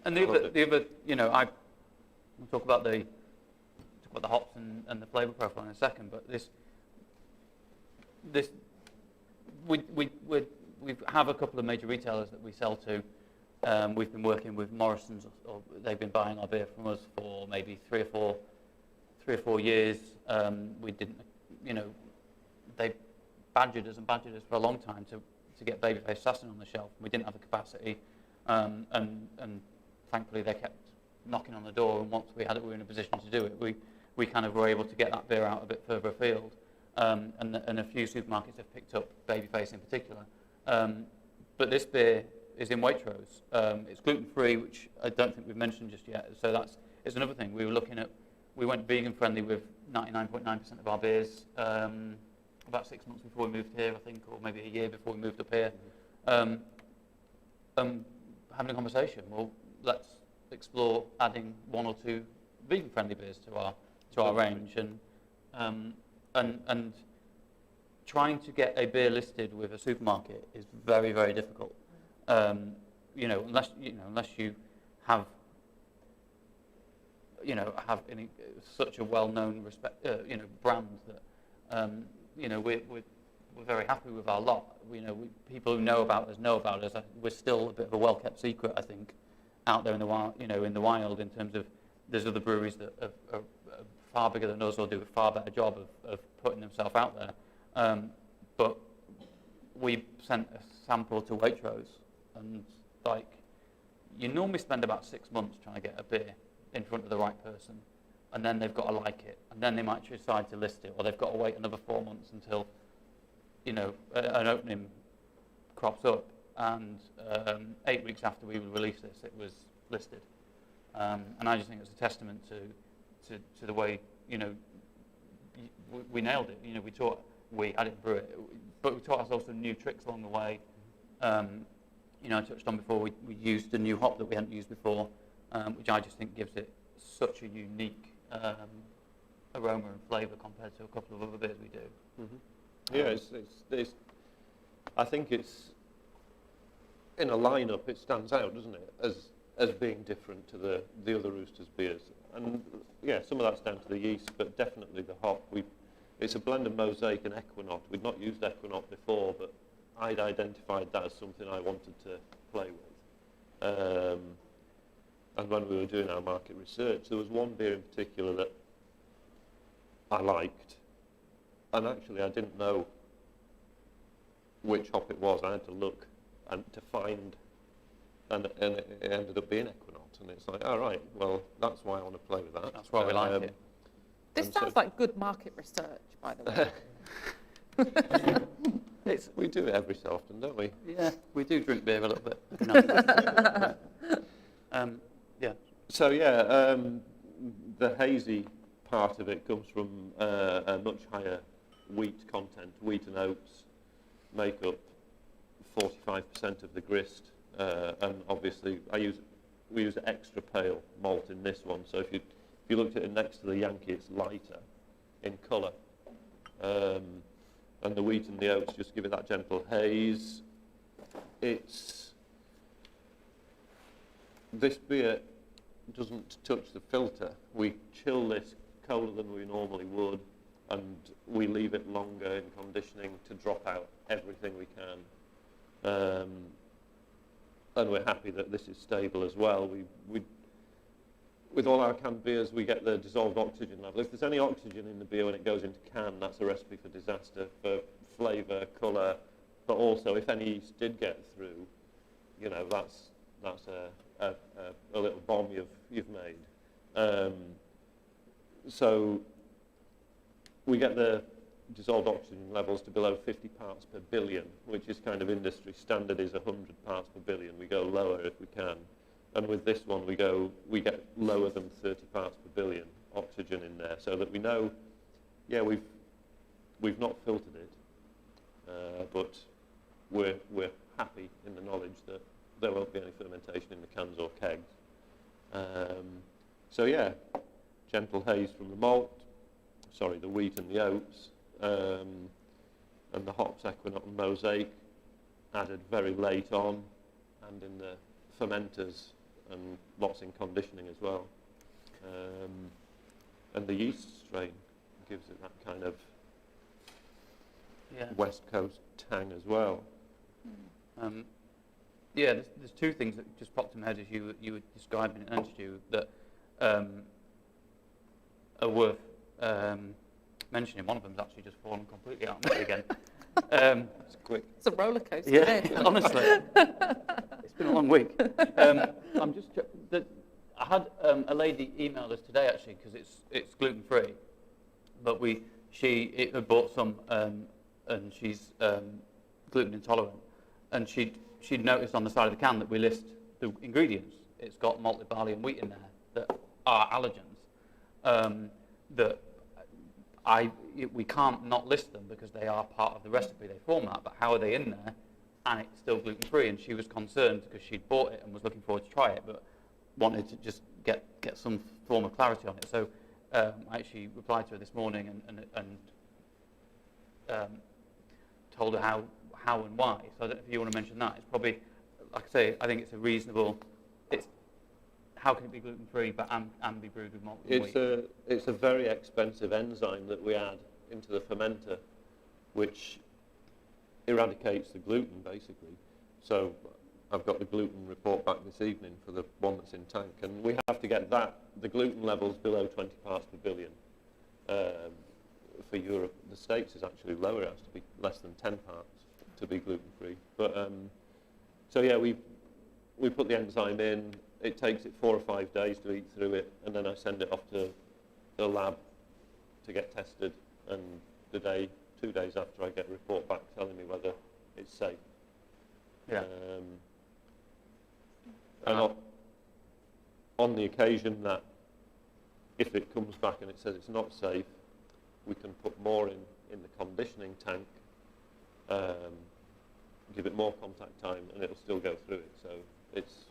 Speaker 2: And the other, you know, we'll talk about the hops and the flavour profile in a second, but we have a couple of major retailers that we sell to. We've been working with Morrison's, or they've been buying our beer from us for maybe 3 or 4 years. We didn't, you know, they badgered us for a long time to get Babyface Assassin on the shelf. We didn't have the capacity, and thankfully they kept knocking on the door, and once we were in a position to do it, we kind of were able to get that beer out a bit further afield, and a few supermarkets have picked up Babyface in particular. But this beer is in Waitrose. It's gluten-free, which I don't think we've mentioned just yet, so it's another thing. We went vegan friendly with 99.9% of our beers about 6 months before we moved here, I think, or maybe a year before we moved up here. Having a conversation, well, let's explore adding 1 or 2 vegan-friendly beers to our range, and trying to get a beer listed with a supermarket is very, very difficult. Unless you have such a well-known brand that we're very happy with our lot. People who know about us. We're still a bit of a well-kept secret, I think, out there in the wild. In terms of there's other breweries that are far bigger than us or do a far better job of putting themselves out there. But we sent a sample to Waitrose, and you normally spend about 6 months trying to get a beer in front of the right person. and then they've got to like it, and then they might decide to list it, or they've got to wait another 4 months until, you know, an opening crops up, and 8 weeks after we would release this, it was listed. And I just think it's a testament to the way, you know, we nailed it. You know, I didn't brew it, but we taught ourselves some new tricks along the way. You know, I touched on before, we used a new hop that we hadn't used before, which I just think gives it such a unique aroma and flavour compared to a couple of other beers we do.
Speaker 3: Mm-hmm. Yeah, it's I think it's, in a lineup, it stands out, doesn't it, as being different to the other Roosters beers. And yeah, some of that's down to the yeast, but definitely the hop. It's a blend of Mosaic and Equinox. We'd not used Equinox before, but I'd identified that as something I wanted to play with. And when we were doing our market research, there was one beer in particular that I liked, and actually I didn't know which hop it was. I had to look and to find, and it ended up being Equinox, and it's like, all right, well, that's why I want to play with that.
Speaker 2: That's why we like it.
Speaker 1: This sounds like good market research, by the way.
Speaker 3: We do it every so often, don't we?
Speaker 2: Yeah, we do drink beer a little bit. No. Yeah.
Speaker 3: So yeah, the hazy part of it comes from a much higher wheat content. Wheat and oats make up 45% of the grist, and obviously we use extra pale malt in this one. So if you looked at it next to the Yankee, it's lighter in colour, and the wheat and the oats just give it that gentle haze. This beer doesn't touch the filter. We chill this colder than we normally would, and we leave it longer in conditioning to drop out everything we can. And we're happy that this is stable as well. With all our canned beers, we get the dissolved oxygen level. If there's any oxygen in the beer when it goes into can, that's a recipe for disaster, for flavour, colour, but also if any yeast did get through, you know, that's a little bomb you've made. So we get the dissolved oxygen levels to below 50 parts per billion, which is kind of industry standard is 100 parts per billion. We go lower if we can. And with this one, we get lower than 30 parts per billion oxygen in there, so that we know, yeah, we've not filtered it, but we're happy in the knowledge that there won't be any fermentation in the cans or kegs. So yeah, gentle haze from the wheat and the oats, and the hops, Equinox and Mosaic, added very late on, and in the fermenters, and lots in conditioning as well. And the yeast strain gives it that kind of West Coast tang as well.
Speaker 2: Yeah, there's two things that just popped in my head as you were describing it, and Stu, that are worth mentioning. One of them's actually just fallen completely out of my head again.
Speaker 3: It's quick.
Speaker 1: It's a roller coaster.
Speaker 2: Yeah, honestly. It's been a long week. I had a lady email us today actually, because it's gluten free, but she had bought some, and she's gluten intolerant, and she'd noticed on the side of the can that we list the ingredients. It's got malted barley and wheat in there that are allergens. We can't not list them because they are part of the recipe. They form that, but how are they in there? And it's still gluten free. And she was concerned because she'd bought it and was looking forward to try it, but wanted to just get some form of clarity on it. So I actually replied to her this morning and told her how and why. So I don't know if you want to mention that. It's probably, like I say, I think it's a reasonable. How can it be gluten free and be brewed with malt and wheat?
Speaker 3: It's a very expensive enzyme that we add into the fermenter, which eradicates the gluten basically. So I've got the gluten report back this evening for the one that's in tank, and we have to get the gluten levels below 20 parts per billion. For Europe, the States is actually lower. It has to be less than 10 parts to be gluten free. But so yeah, we put the enzyme in. It takes it 4 or 5 days to eat through it, and then I send it off to the lab to get tested, and 2 days after I get a report back telling me whether it's safe.
Speaker 2: Yeah.
Speaker 3: And on the occasion that if it comes back and it says it's not safe, we can put more in the conditioning tank, give it more contact time, and it'll still go through it. So it's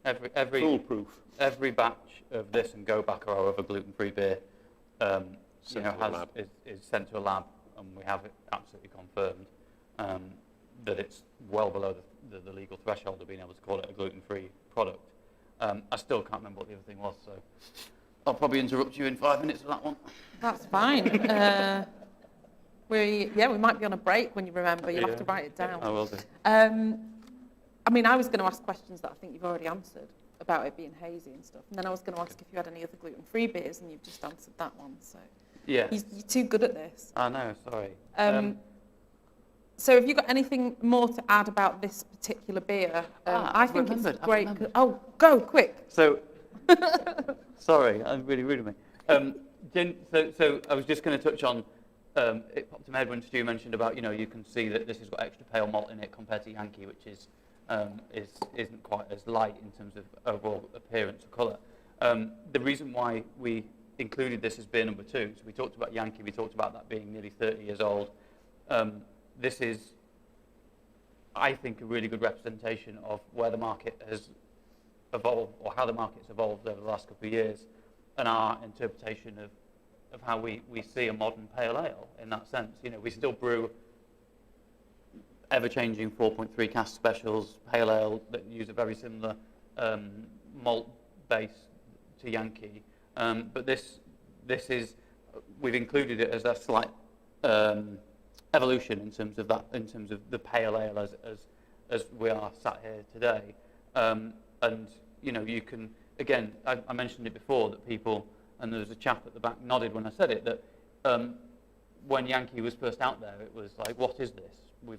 Speaker 2: every
Speaker 3: foolproof.
Speaker 2: Every batch of this and Go Back or our other gluten-free beer is sent to a lab, and we have it absolutely confirmed that it's well below the legal threshold of being able to call it a gluten-free product. I still can't remember what the other thing was, so I'll probably interrupt you in 5 minutes for that one.
Speaker 1: That's fine. We might be on a break when you remember. You'll have to write it down.
Speaker 2: I will do.
Speaker 1: I mean, I was going to ask questions that I think you've already answered about it being hazy and stuff. And then I was going to ask if you had any other gluten-free beers, and you've just answered that one. So
Speaker 2: Yeah.
Speaker 1: you're too good at this.
Speaker 2: I know, sorry.
Speaker 1: So have you got anything more to add about this particular beer? I think it's great. Oh, go, quick.
Speaker 2: So, sorry, I'm really rude of me. So I was just going to touch on, it popped in my head when Stu mentioned about, you can see that this has got extra pale malt in it compared to Yankee, which isn't quite as light in terms of overall appearance or colour. The reason why we included this as beer number 2, so we talked about Yankee, we talked about that being nearly 30 years old. This is, I think, a really good representation of where the market has evolved, or how the market's evolved over the last couple of years, and our interpretation of how we see a modern pale ale in that sense. We still brew ever-changing 4.3 cask specials, pale ale that use a very similar malt base to Yankee. But this is, we've included it as a slight evolution in terms of that, in terms of the pale ale as we are sat here today. And you can, again, I mentioned it before that people, and there was a chap at the back nodded when I said it, that when Yankee was first out there, it was like, what is this?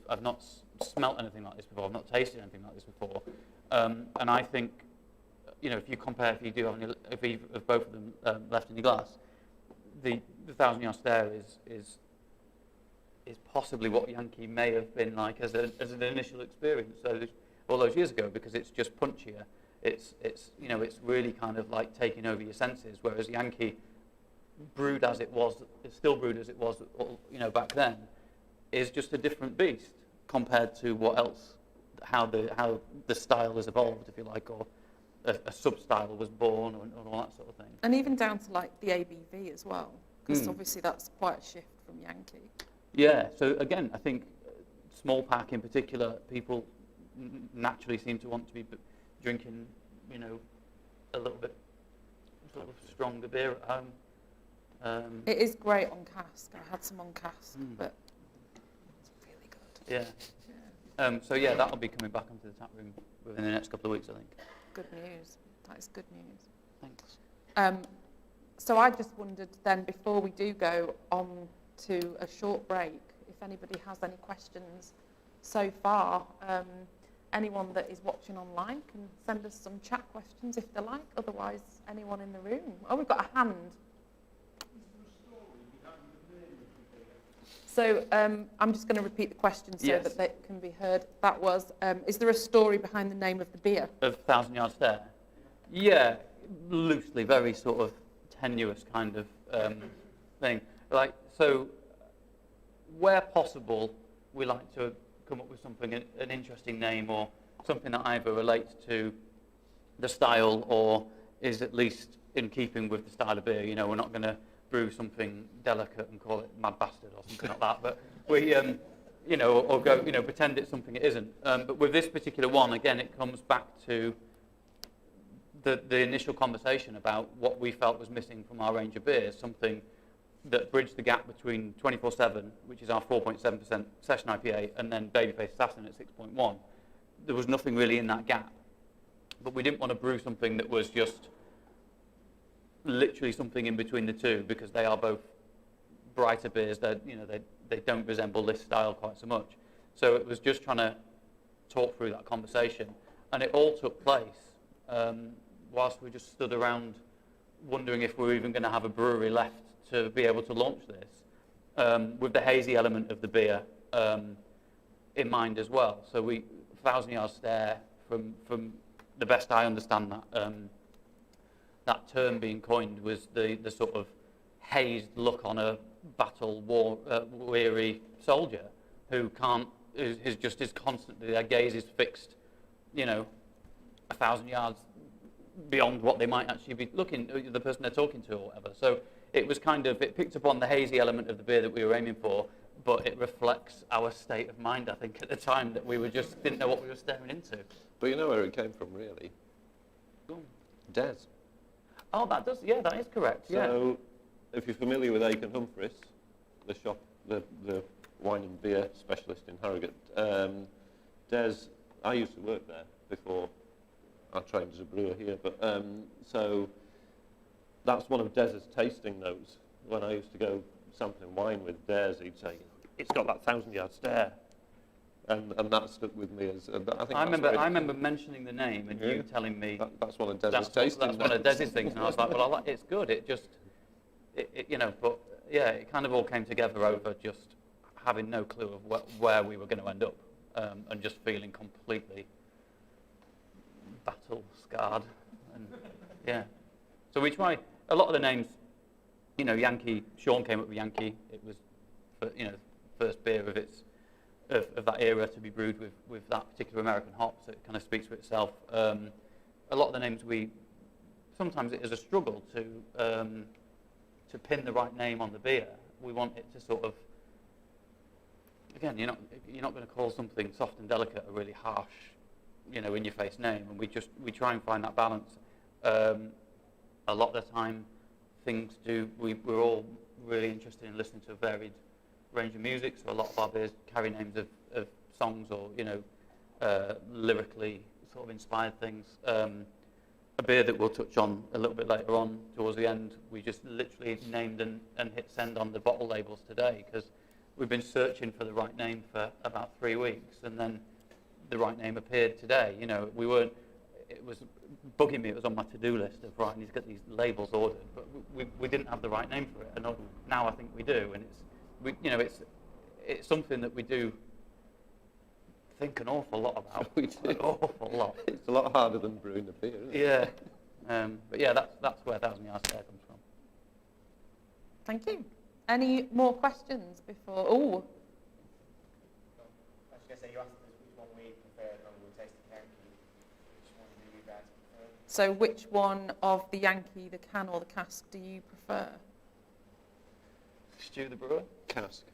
Speaker 2: I've not smelt anything like this before. I've not tasted anything like this before. And I think, if you do have any, if either of both of them left in your glass, the 1,000 Yard Stare is possibly what Yankee may have been like as an initial experience all those years ago, because it's just punchier. It's really kind of like taking over your senses, whereas Yankee, brewed as it was, still brewed as it was, back then, is just a different beast compared to how the style has evolved, if you like, or a sub-style was born, and all that sort of thing.
Speaker 1: And even down to like the ABV as well, because obviously that's quite a shift from Yankee.
Speaker 2: Yeah, so again, I think small pack in particular, people naturally seem to want to be drinking, a little bit sort of stronger beer at home.
Speaker 1: It is great on cask. I had some on cask, but it's really good.
Speaker 2: Yeah. So yeah, that'll be coming back into the tap room within the next couple of weeks, I think.
Speaker 1: Good news. That is good news.
Speaker 2: Thanks.
Speaker 1: So I just wondered then, before we do go on to a short break, if anybody has any questions so far. Anyone that is watching online can send us some chat questions if they like. Otherwise, anyone in the room. Oh, we've got a hand. So I'm just going to repeat the question so that they can be heard. That was, is there a story behind the name of the beer?
Speaker 2: Of 1,000 Yard Stare? Yeah, loosely, very sort of tenuous kind of thing. So where possible, we like to come up with something, an interesting name, or something that either relates to the style or is at least in keeping with the style of beer. We're not going to brew something delicate and call it Mad Bastard or something like that, but we, or go, pretend it's something it isn't. But with this particular one, again, it comes back to the initial conversation about what we felt was missing from our range of beers, something that bridged the gap between 24/7, which is our 4.7% session IPA, and then Babyface Assassin at 6.1. There was nothing really in that gap. But we didn't want to brew something that was just literally something in between the two, because they are both brighter beers. They don't resemble this style quite so much. So it was just trying to talk through that conversation. And it all took place whilst we just stood around wondering if we're even going to have a brewery left to be able to launch this, with the hazy element of the beer in mind as well. So 1,000 Yard Stare, from the best I understand that term being coined, was the sort of hazed look on a weary soldier who is constantly, their gaze is fixed, 1,000 yards beyond what they might actually be looking, the person they're talking to or whatever. So it was it picked up on the hazy element of the beer that we were aiming for, but it reflects our state of mind, I think, at the time, that we didn't know what we were staring into.
Speaker 3: But you know where it came from, really? Des.
Speaker 2: Oh, that is correct.
Speaker 3: So, if you're familiar with Aiken Humphreys, the shop, the wine and beer specialist in Harrogate, Des, I used to work there before I trained as a brewer here, but so that's one of Des's tasting notes. When I used to go sampling wine with Des, he'd say, "It's got that 1,000 Yard Stare," and that stuck with me as. I
Speaker 2: remember mentioning the name and you telling me
Speaker 3: that's one of Des's tasting notes.
Speaker 2: That's one of Des's things, and I was like, "Well, it's good." It just, but yeah, it kind of all came together over just having no clue of where we were going to end up, and just feeling completely battle scarred, and yeah. So we tried a lot of the names. Yankee. Sean came up with Yankee. It was, first beer of that era to be brewed with that particular American hop. So it kind of speaks for itself. A lot of the names sometimes it is a struggle to pin the right name on the beer. We want it to sort of, again, you're not going to call something soft and delicate a really harsh, in your face name, and we try and find that balance. A lot of the time, we're all really interested in listening to a varied range of music, so a lot of our beers carry names of songs or, lyrically sort of inspired things. A beer that we'll touch on a little bit later on towards the end, we just literally named and hit send on the bottle labels today, because we've been searching for the right name for about 3 weeks, and then the right name appeared today. It was bugging me. It was on my to-do list of, right, I need to get these labels ordered, but we didn't have the right name for it, and now I think we do, and it's something that we do think an awful lot about.
Speaker 3: We do.
Speaker 2: An awful lot.
Speaker 3: It's a lot harder than brewing a beer, isn't it?
Speaker 2: Yeah. But yeah, that's where 1,000 Yard Stare comes from.
Speaker 1: Thank you. Any more questions before? Oh.
Speaker 4: I was going to say, you asked us which one we preferred when we were tasting Yankee. Which one do you guys prefer?
Speaker 1: So which one of the Yankee, the can or the cask, do you prefer?
Speaker 2: Stu the brewer?
Speaker 3: Cask.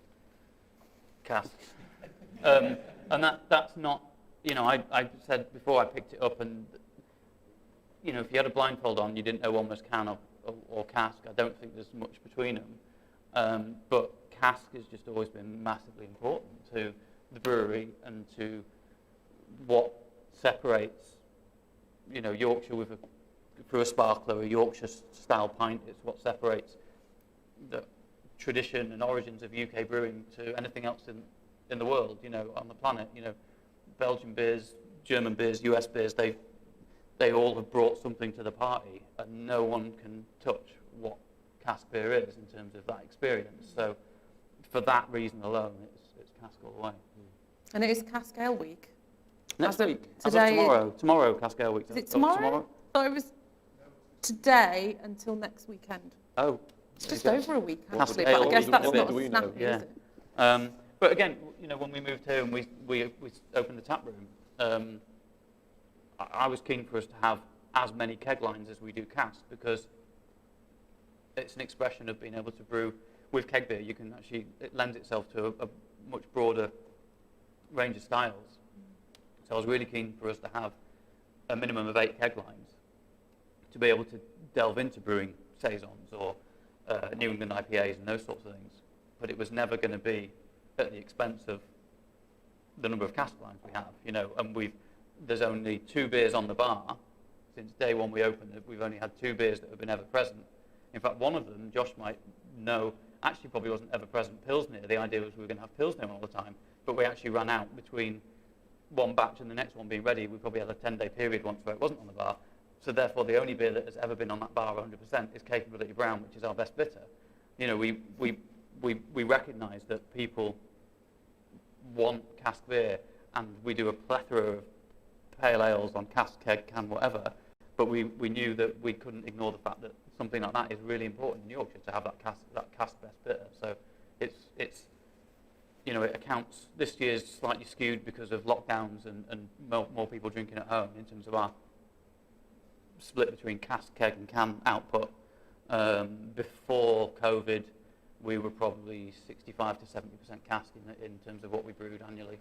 Speaker 2: And that's not, I said before I picked it up, and, if you had a blindfold on, you didn't know one was can or cask. I don't think there's much between them. But cask has just always been massively important to the brewery and to what separates, Yorkshire through a sparkler, a Yorkshire style pint. It's what separates the tradition and origins of UK brewing to anything else in the world, on the planet. Belgian beers, German beers, US beers, they all have brought something to the party, and no one can touch what cask beer is in terms of that experience. So for that reason alone, it's cask all the way.
Speaker 1: And it is Cask Ale Week.
Speaker 2: Next week,
Speaker 1: today,
Speaker 2: tomorrow Cask Ale Week.
Speaker 1: Is it tomorrow? I thought it was today until next weekend.
Speaker 2: Oh.
Speaker 1: It's just over a week, actually,
Speaker 2: Ale
Speaker 1: but I guess
Speaker 2: Week,
Speaker 1: that's
Speaker 2: isn't it?
Speaker 1: not snappy, is it?
Speaker 2: But again, when we moved here and we opened the tap room, I was keen for us to have as many keg lines as we do cask, because it's an expression of being able to brew with keg beer. You can actually, it lends itself to a much broader range of styles. So I was really keen for us to have a minimum of 8 keg lines to be able to delve into brewing saisons or New England IPAs and those sorts of things. But it was never going to be at the expense of the number of cask lines we have, and there's only 2 beers on the bar. Since day one we opened it, we've only had 2 beers that have been ever present. In fact, one of them, Josh might know, actually probably wasn't ever present, Pilsner. The idea was we were going to have Pilsner all the time, but we actually ran out between one batch and the next one being ready. We probably had a 10-day period once where it wasn't on the bar, So therefore, the only beer that has ever been on that bar 100% is Capability Brown, which is our best bitter. You know, we recognise that people want cask beer, and we do a plethora of pale ales on cask, keg, can, whatever. But we knew that we couldn't ignore the fact that something like that is really important in Yorkshire, to have that cask best bitter. So it's you know, it accounts. This year's slightly skewed because of lockdowns and more people drinking at home in terms of our split between cask, keg and can output. Before COVID, we were probably 65 to 70% cask in terms of what we brewed annually.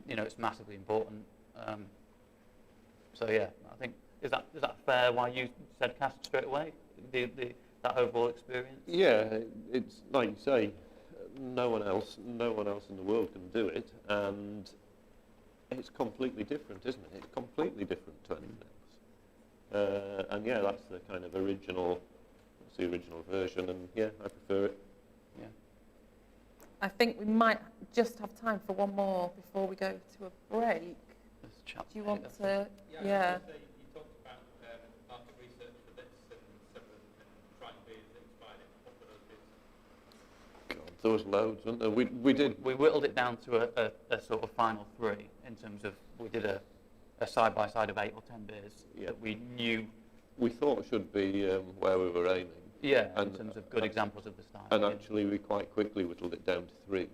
Speaker 2: You know, it's massively important. So yeah, I think, is that fair why you said cask straight away? That overall experience?
Speaker 3: Yeah, it's like you say, no one else in the world can do it, and it's completely different, isn't it? It's completely different to anything else. And yeah, that's the kind of original version, and yeah, I prefer it.
Speaker 2: Yeah.
Speaker 1: I think we might just have time for one more before we go to a break.
Speaker 2: Let's chat
Speaker 1: Do you want
Speaker 2: later.
Speaker 1: to? Yeah.
Speaker 5: You talked about market research for this and trying beers that inspired it. What were those beers?
Speaker 3: God, there was loads, weren't there? We did.
Speaker 2: We whittled it down to a sort of final three in terms of, we did a side by side of 8 or 10 beers that we knew.
Speaker 3: We thought should be where we were aiming.
Speaker 2: Yeah,
Speaker 3: and,
Speaker 2: in terms of good examples of the style.
Speaker 3: And actually, we quite quickly whittled it down to 3.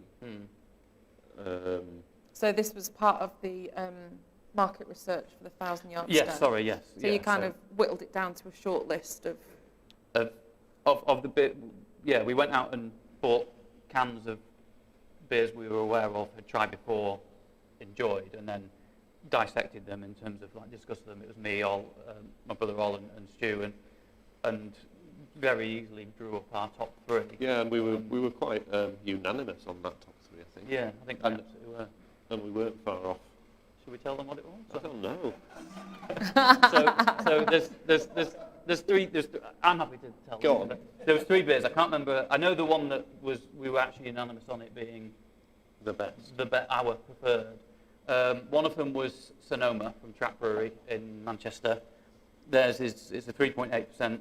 Speaker 1: So this was part of the market research for the 1,000-yard
Speaker 2: Yes,
Speaker 1: stand.
Speaker 2: sorry, yes.
Speaker 1: So you kind of whittled it down to a short list
Speaker 2: of the bit. Yeah, we went out and bought cans of beers we were aware of, had tried before, enjoyed, and then dissected them in terms of like discussed them. It was me, my brother Ol, and Stu, and very easily drew up our top 3.
Speaker 3: Yeah, and we were quite unanimous on that top 3, I think.
Speaker 2: Yeah, I think we absolutely were.
Speaker 3: And we weren't far off.
Speaker 2: Should we tell them what it was?
Speaker 3: I don't know.
Speaker 2: So there's 3. I'm happy to tell.
Speaker 3: Go
Speaker 2: them.
Speaker 3: on.
Speaker 2: There was 3 beers. I can't remember. I know the one that we were actually unanimous on it being
Speaker 3: The best.
Speaker 2: our preferred. One of them was Sonoma from Track Brewery in Manchester. Theirs is a 3.8%,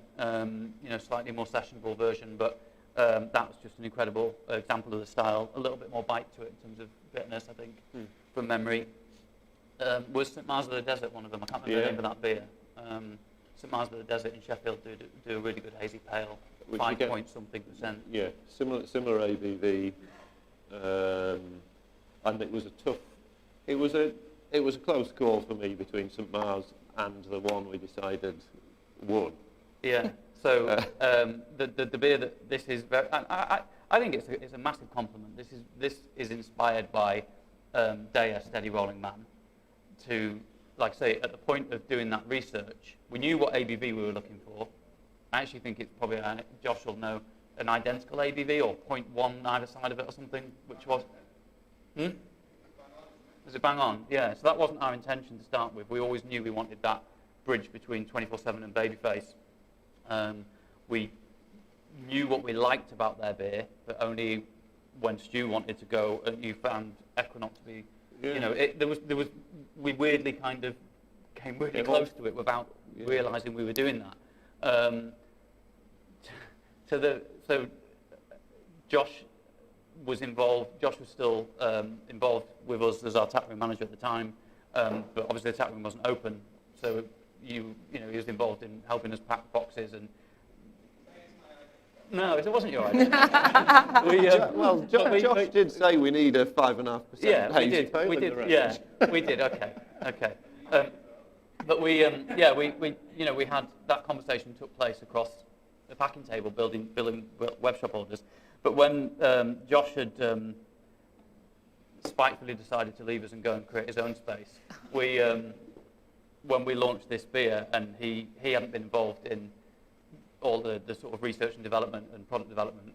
Speaker 2: you know, slightly more sessionable version, but that was just an incredible example of the style. A little bit more bite to it in terms of bitterness, I think, from memory. Was St Mars of the Desert one of them? I can't remember the name of that beer. St Mars of the Desert in Sheffield do a really good hazy pale, 5 point something %.
Speaker 3: Yeah, similar ABV, and it was a tough. It was a close call for me between St Mars and the one we decided won.
Speaker 2: Yeah. So the beer that this is very, I think it's a massive compliment. This is inspired by Daya Steady Rolling Man. To, like I say, at the point of doing that research, we knew what ABV we were looking for. I actually think it's probably, Josh will know, an identical ABV or 0.1 either side of it or something, which was. Was it bang on? Yeah, so that wasn't our intention to start with. We always knew we wanted that bridge between 24/7 and Babyface. We knew what we liked about their beer, but only when Stu wanted to go, and you found Equinox to be, you know, we weirdly kind of came really close to it without realising we were doing that. So Josh was involved. Josh was still involved with us as our taproom manager at the time, but obviously the taproom wasn't open. So he was involved in helping us pack boxes and. No, it wasn't your idea.
Speaker 3: Josh did say we need a 5.5%.
Speaker 2: Yeah, we
Speaker 3: hazy
Speaker 2: did.
Speaker 3: pale
Speaker 2: We
Speaker 3: in
Speaker 2: did.
Speaker 3: the range.
Speaker 2: Yeah, we did. Okay. But we had that conversation took place across the packing table, building web shop orders. But when Josh had spitefully decided to leave us and go and create his own space, when we launched this beer, and he hadn't been involved in all the sort of research and development and product development.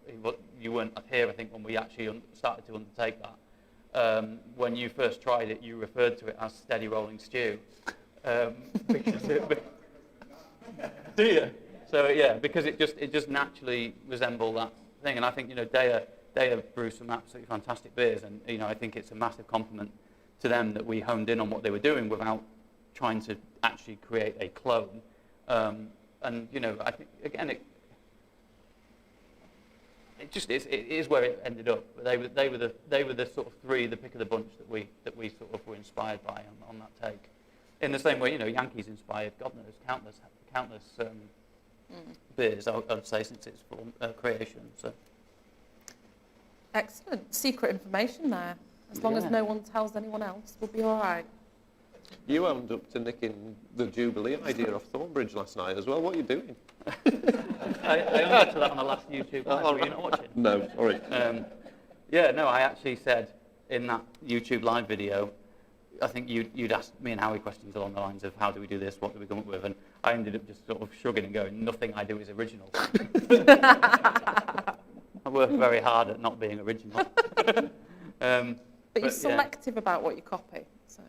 Speaker 2: You weren't here, I think, when we actually started to undertake that. When you first tried it, you referred to it as Steady Rolling Stew. Because do you? So yeah, because it just naturally resembled that thing. And I think, Daya brew some absolutely fantastic beers, and I think it's a massive compliment to them that we honed in on what they were doing without trying to actually create a clone. And you know, I think again it is where it ended up. But they were the sort of three, the pick of the bunch that we sort of were inspired by on that take. In the same way, you know, Yankees inspired God knows countless beers, I'd say, since its creation. So
Speaker 1: Excellent. Secret information there. As long as
Speaker 2: Yeah.
Speaker 1: no one tells anyone else, we'll be all right.
Speaker 3: You wound up to nicking the Jubilee idea off Thornbridge last night as well. What are you doing?
Speaker 2: I answered to that on the last YouTube live. Were you not watching?
Speaker 3: No, sorry.
Speaker 2: Yeah, no, I actually said in that YouTube live video, I think you'd asked me and Howie questions along the lines of how do we do this, what do we come up with, and I ended up just sort of shrugging and going, nothing I do is original. I work very hard at not being original.
Speaker 1: But you're
Speaker 2: yeah.
Speaker 1: selective about what you copy, so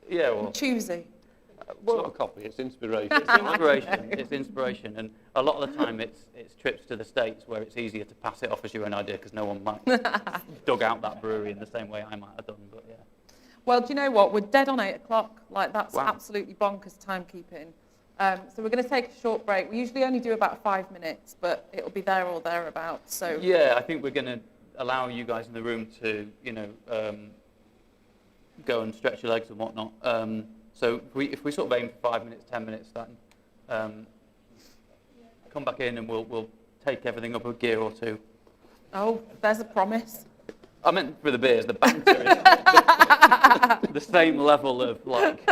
Speaker 2: Yeah, well,
Speaker 1: you're choosy.
Speaker 3: It's not a copy, it's inspiration.
Speaker 2: it's inspiration, and a lot of the time it's trips to the States where it's easier to pass it off as your own idea because no one might dug out that brewery in the same way I might have done, but yeah.
Speaker 1: Well, do you know what? We're dead on 8 o'clock. Like, that's
Speaker 2: Wow.
Speaker 1: absolutely bonkers timekeeping. So we're going to take a short break. We usually only do about 5 minutes, but it'll be there or thereabouts. So
Speaker 2: Yeah, I think we're going to allow you guys in the room to, you know, go and stretch your legs and whatnot. So if we sort of aim for 5 minutes, 10 minutes, then come back in and we'll take everything up a gear or two.
Speaker 1: Oh, there's a promise.
Speaker 2: I meant for the beers, the banter is the same level of like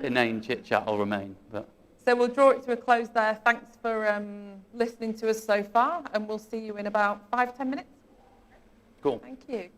Speaker 2: inane chit chat will remain. But
Speaker 1: So we'll draw it to a close there. Thanks for listening to us so far, and we'll see you in about 5-10 minutes.
Speaker 2: cool.
Speaker 1: Thank you.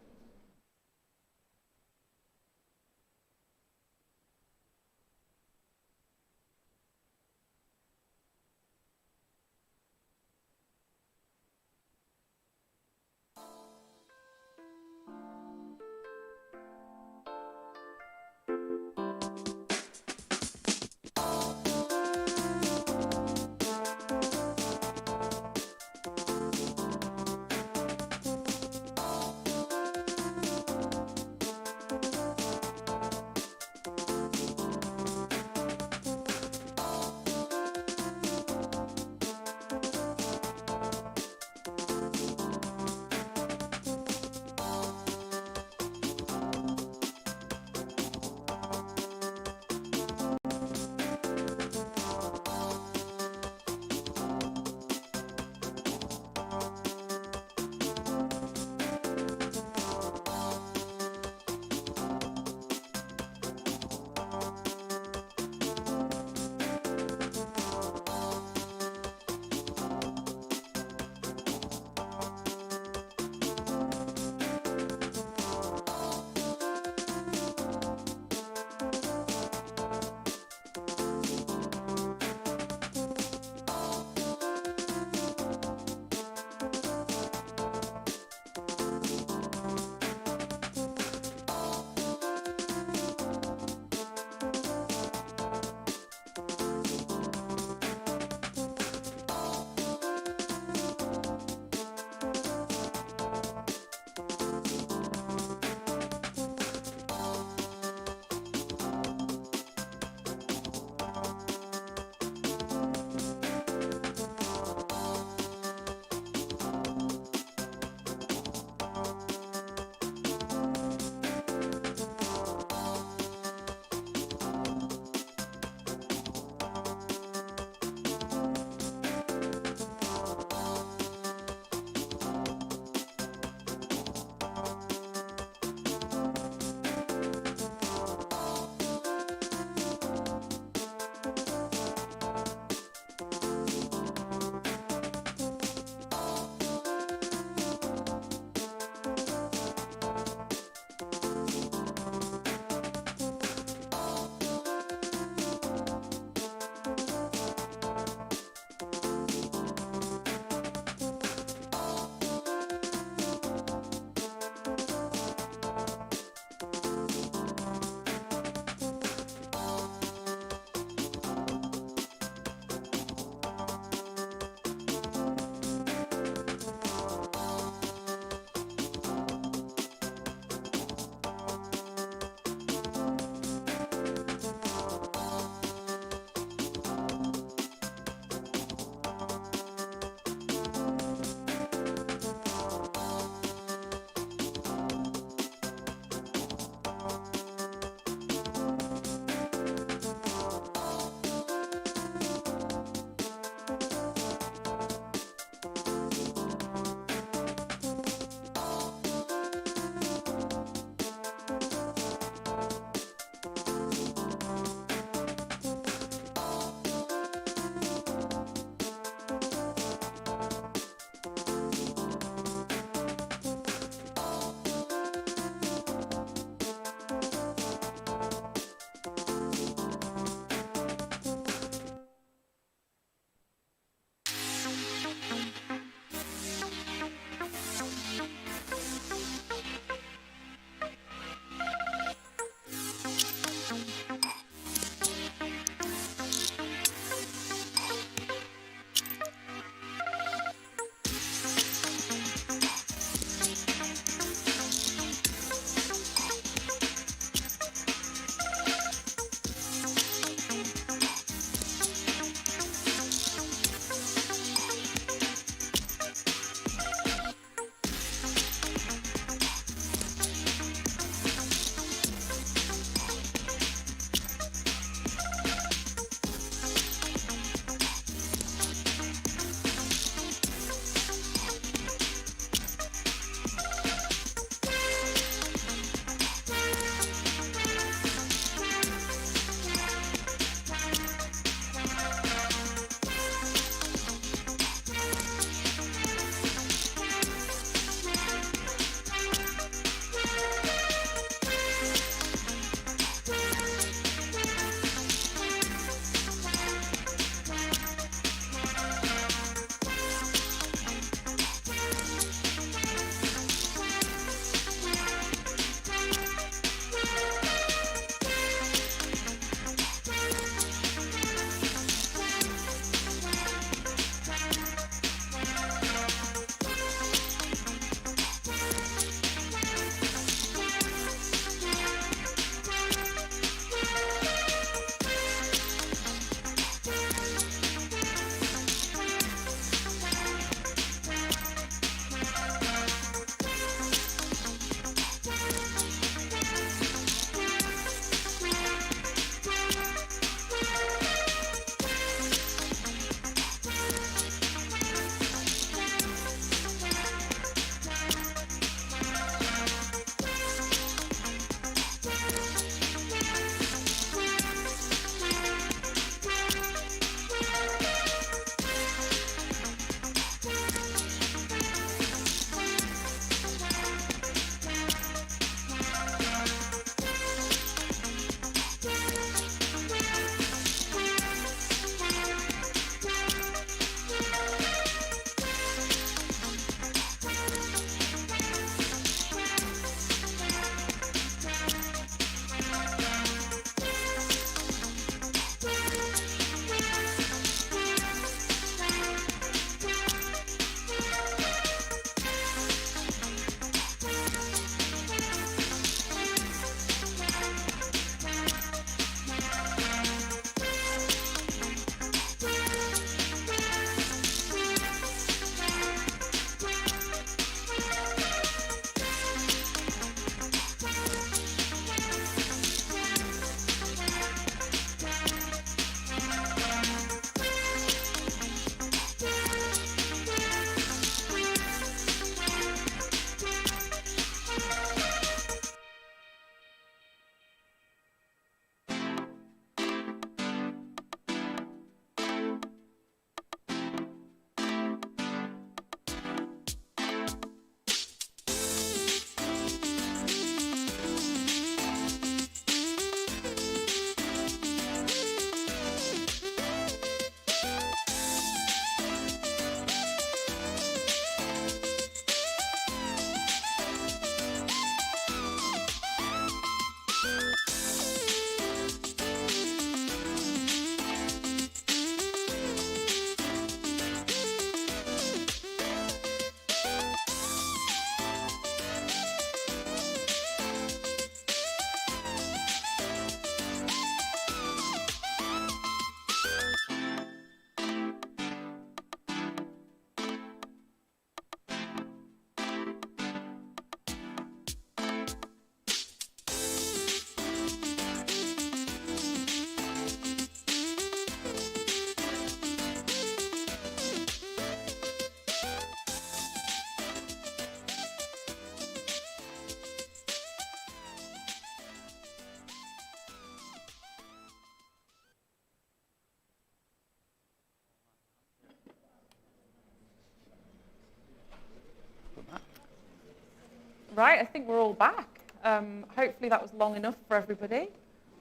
Speaker 1: Right, I think we're all back. Hopefully that was long enough for everybody.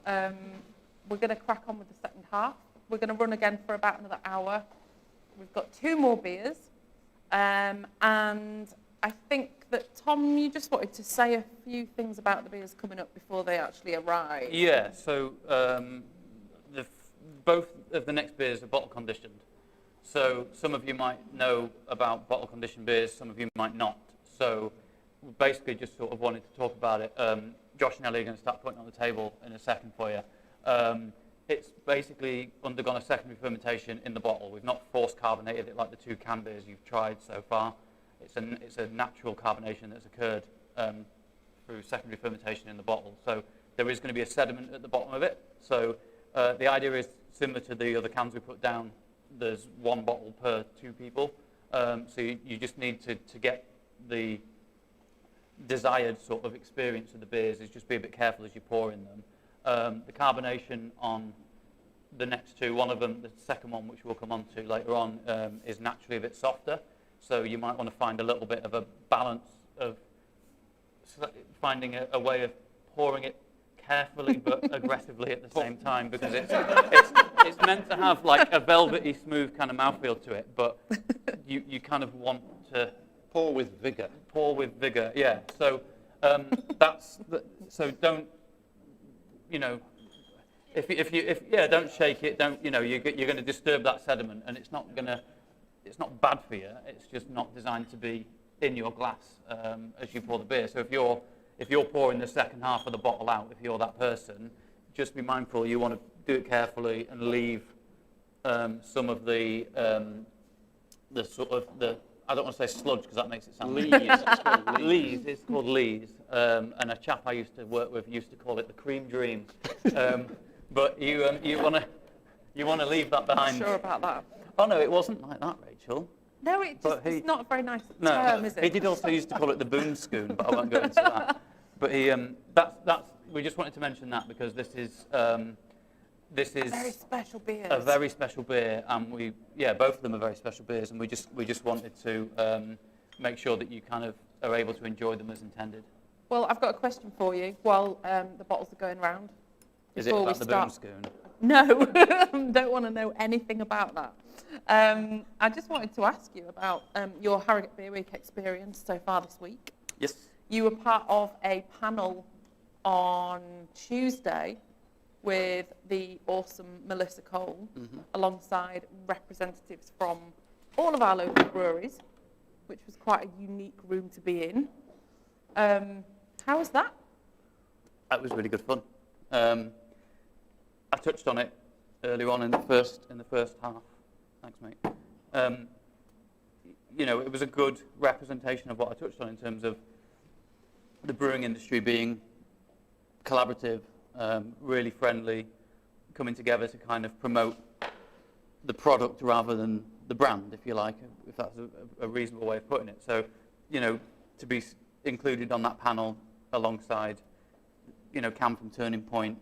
Speaker 1: We're going to crack on with the second half. We're going to run again for about another hour. We've got 2 more beers. And I think that, Tom, you just wanted to say a few things about the beers coming up before they actually arrive.
Speaker 2: Yeah, so both of the next beers are bottle conditioned. So some of you might know about bottle conditioned beers, some of you might not. So we basically just sort of wanted to talk about it. Josh and Ellie are going to start putting it on the table in a second for you. It's basically undergone a secondary fermentation in the bottle. We've not force carbonated it like the 2 can beers you've tried so far. It's a natural carbonation that's occurred through secondary fermentation in the bottle. So there is going to be a sediment at the bottom of it. So the idea is similar to the other cans we put down. There's 1 bottle per 2 people. So you just need to get the desired sort of experience of the beers is just be a bit careful as you pour in them. The carbonation on the next 2, one of them, the second one, which we'll come on to later on, is naturally a bit softer. So you might want to find a little bit of a balance of finding a way of pouring it carefully but aggressively at the same time, because it's meant to have like a velvety, smooth kind of mouthfeel to it, but you kind of want to
Speaker 3: Pour with vigour.
Speaker 2: pour with vigor. Yeah. So so don't, you know, if don't shake it. Don't, you know, you're going to disturb that sediment, and it's not bad for you. It's just not designed to be in your glass as you pour the beer. So if you're pouring the second half of the bottle out, if you're that person, just be mindful. You want to do it carefully and leave some of the sort of the, I don't want to say sludge because that makes it sound
Speaker 3: Lees.
Speaker 2: lees. It's called lees. And a chap I used to work with used to call it the cream dream. But you want to leave that behind.
Speaker 1: Not sure about that.
Speaker 2: Oh no, it wasn't like that, Rachel.
Speaker 1: No, it's
Speaker 2: He-
Speaker 1: not a very nice
Speaker 2: No,
Speaker 1: term, is it?
Speaker 2: he did also used to call it the boom spoon, but I won't go into that. But that's we just wanted to mention that because this is
Speaker 1: Very special beers.
Speaker 2: a very special beer, and both of them are very special beers, and we just wanted to make sure that you kind of are able to enjoy them as intended.
Speaker 1: Well, I've got a question for you while the bottles are going round.
Speaker 2: Is it
Speaker 1: Before we
Speaker 2: about the boom
Speaker 1: start.
Speaker 2: spoon?
Speaker 1: No, don't want to know anything about that. I just wanted to ask you about your Harrogate Beer Week experience so far this week.
Speaker 2: Yes.
Speaker 1: You were part of a panel on Tuesday with the awesome Melissa Cole, alongside representatives from all of our local breweries, which was quite a unique room to be in. How was that?
Speaker 2: That was really good fun. I touched on it earlier on in the first half. Thanks, mate. You know, it was a good representation of what I touched on in terms of the brewing industry being collaborative, really friendly, coming together to kind of promote the product rather than the brand, if you like, if that's a reasonable way of putting it. So, you know, to be included on that panel alongside, you know, Cam from Turning Point,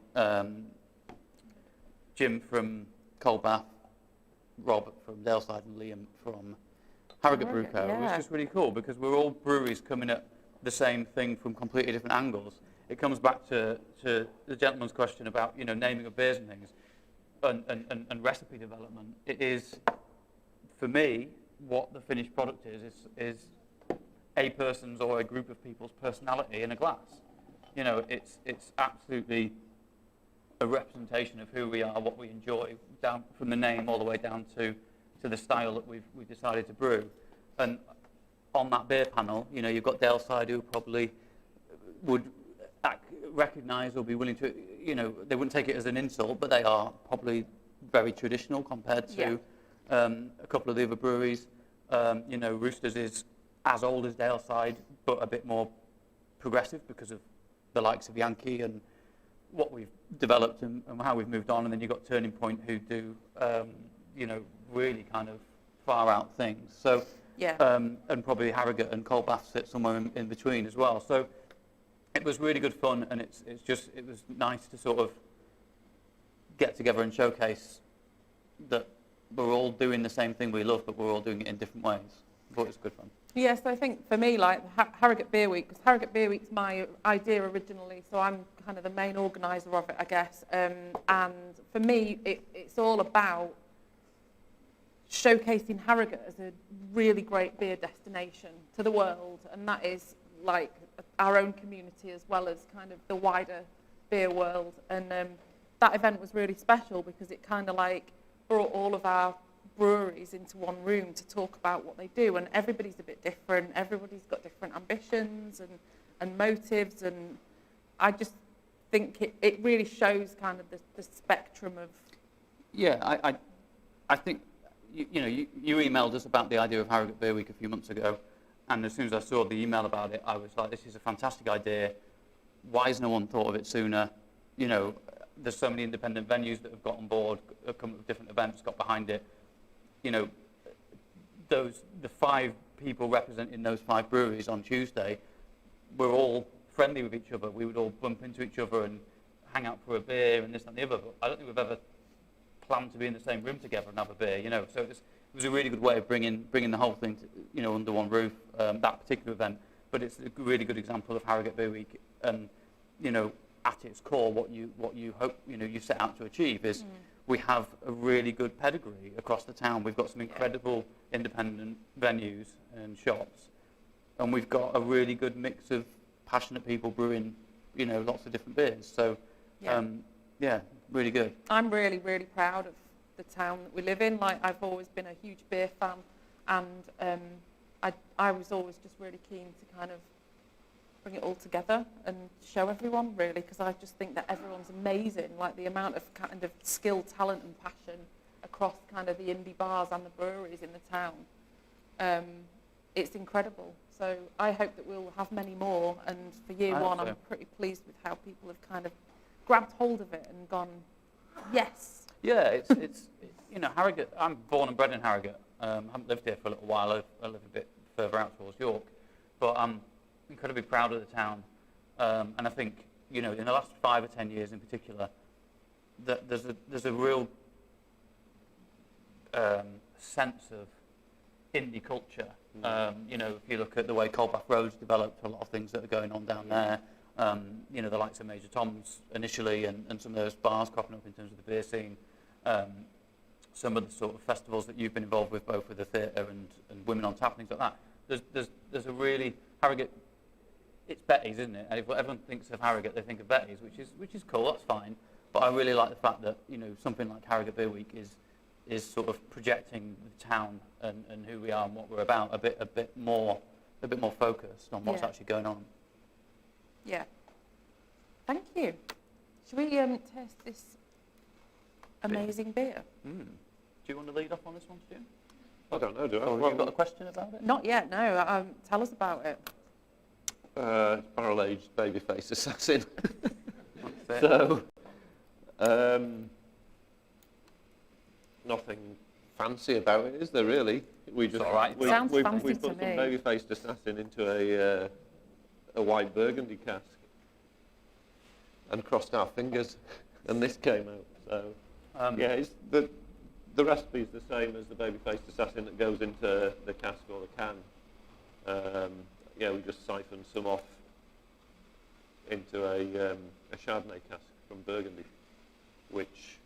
Speaker 2: Jim from Coldbath, Rob from Daleside, and Liam from Harrogate Brew Co. It was just really cool because we're all breweries coming at the same thing from completely different angles. It comes back to the gentleman's question about, you know, naming of beers and things and recipe development. It is, for me, what the finished product is a person's or a group of people's personality in a glass. You know, it's absolutely a representation of who we are, what we enjoy, down from the name all the way down to the style that we've decided to brew. And on that beer panel, you know, you've got Daleside who probably would recognise or be willing to, you know, they wouldn't take it as an insult, but they are probably very traditional compared to a couple of the other breweries. You know, Roosters is as old as Daleside, but a bit more progressive because of the likes of Yankee and what we've developed and how we've moved on. And then you've got Turning Point who do, you know, really kind of far out things. So, and probably Harrogate and Coldbath sit somewhere in between as well. So it was really good fun, and it was nice to sort of get together and showcase that we're all doing the same thing we love, but we're all doing it in different ways. thought it was good fun.
Speaker 1: Yes, I think for me, like Harrogate Beer Week, because Harrogate Beer Week's my idea originally, so I'm kind of the main organiser of it, I guess. And for me, it's all about showcasing Harrogate as a really great beer destination to the world, and that is like our own community as well as kind of the wider beer world. And that event was really special because it kind of like brought all of our breweries into one room to talk about what they do, and everybody's a bit different, everybody's got different ambitions and motives, and I just think it really shows kind of the spectrum of...
Speaker 2: Yeah, I think, you emailed us about the idea of Harrogate Beer Week a few months ago, and as soon as I saw the email about it, I was like, this is a fantastic idea. Why has no one thought of it sooner? You know, there's so many independent venues that have got on board, have come up with different events, got behind it. You know, the 5 people representing those 5 breweries on Tuesday were all friendly with each other. We would all bump into each other and hang out for a beer and this and the other. But I don't think we've ever planned to be in the same room together and have a beer. You know, so it was a really good way of bringing the whole thing to, under one roof. That particular event, but it's a really good example of Harrogate Beer Week. And at its core, what you hope you set out to achieve is. We have a really good pedigree across the town. We've got some incredible independent venues and shops, and we've got a really good mix of passionate people brewing, lots of different beers. So, really good.
Speaker 1: I'm really, really proud of the town that we live in. Like, I've always been a huge beer fan, and I was always just really keen to kind of bring it all together and show everyone, really, because I just think that everyone's amazing. Like, the amount of kind of skill, talent and passion across kind of the indie bars and the breweries in the town, it's incredible. So I hope that we'll have many more, and for year one I'm pretty pleased with how people have kind of grabbed hold of it and gone, yes.
Speaker 2: Yeah, it's Harrogate, I'm born and bred in Harrogate. Haven't lived here for a little while. I live a bit further out towards York, but incredibly proud of the town, and I think in the last 5 or 10 years in particular, that there's a real sense of indie culture. If you look at the way Coldbath Road's developed, a lot of things that are going on down there. The likes of Major Tom's initially, and some of those bars cropping up in terms of the beer scene. Some of the sort of festivals that you've been involved with, both with the theatre and Women on Tap, things like that. There's a really Harrogate. It's Betty's, isn't it? And if everyone thinks of Harrogate, they think of Betty's, which is cool. That's fine. But I really like the fact that something like Harrogate Beer Week is sort of projecting the town and who we are and what we're about a bit more focused on what's actually going on.
Speaker 1: Yeah. Thank you. Should we test this amazing beer?
Speaker 2: Do you want to lead off on this one, Stu?
Speaker 3: I don't know, do I?
Speaker 2: Have you got a question about it?
Speaker 1: Not yet, no. Tell us about it.
Speaker 3: Barrel-aged Babyface Assassin.
Speaker 2: So,
Speaker 3: nothing fancy about it, is there really? We just
Speaker 2: all right.
Speaker 1: Sounds fancy
Speaker 3: we
Speaker 1: to
Speaker 3: put some
Speaker 1: me.
Speaker 3: Babyface Assassin into a white Burgundy cask and crossed our fingers, and this came out. So it's the recipe is the same as the Babyface Assassin that goes into the cask or the can. We just siphoned some off into a Chardonnay cask from Burgundy, which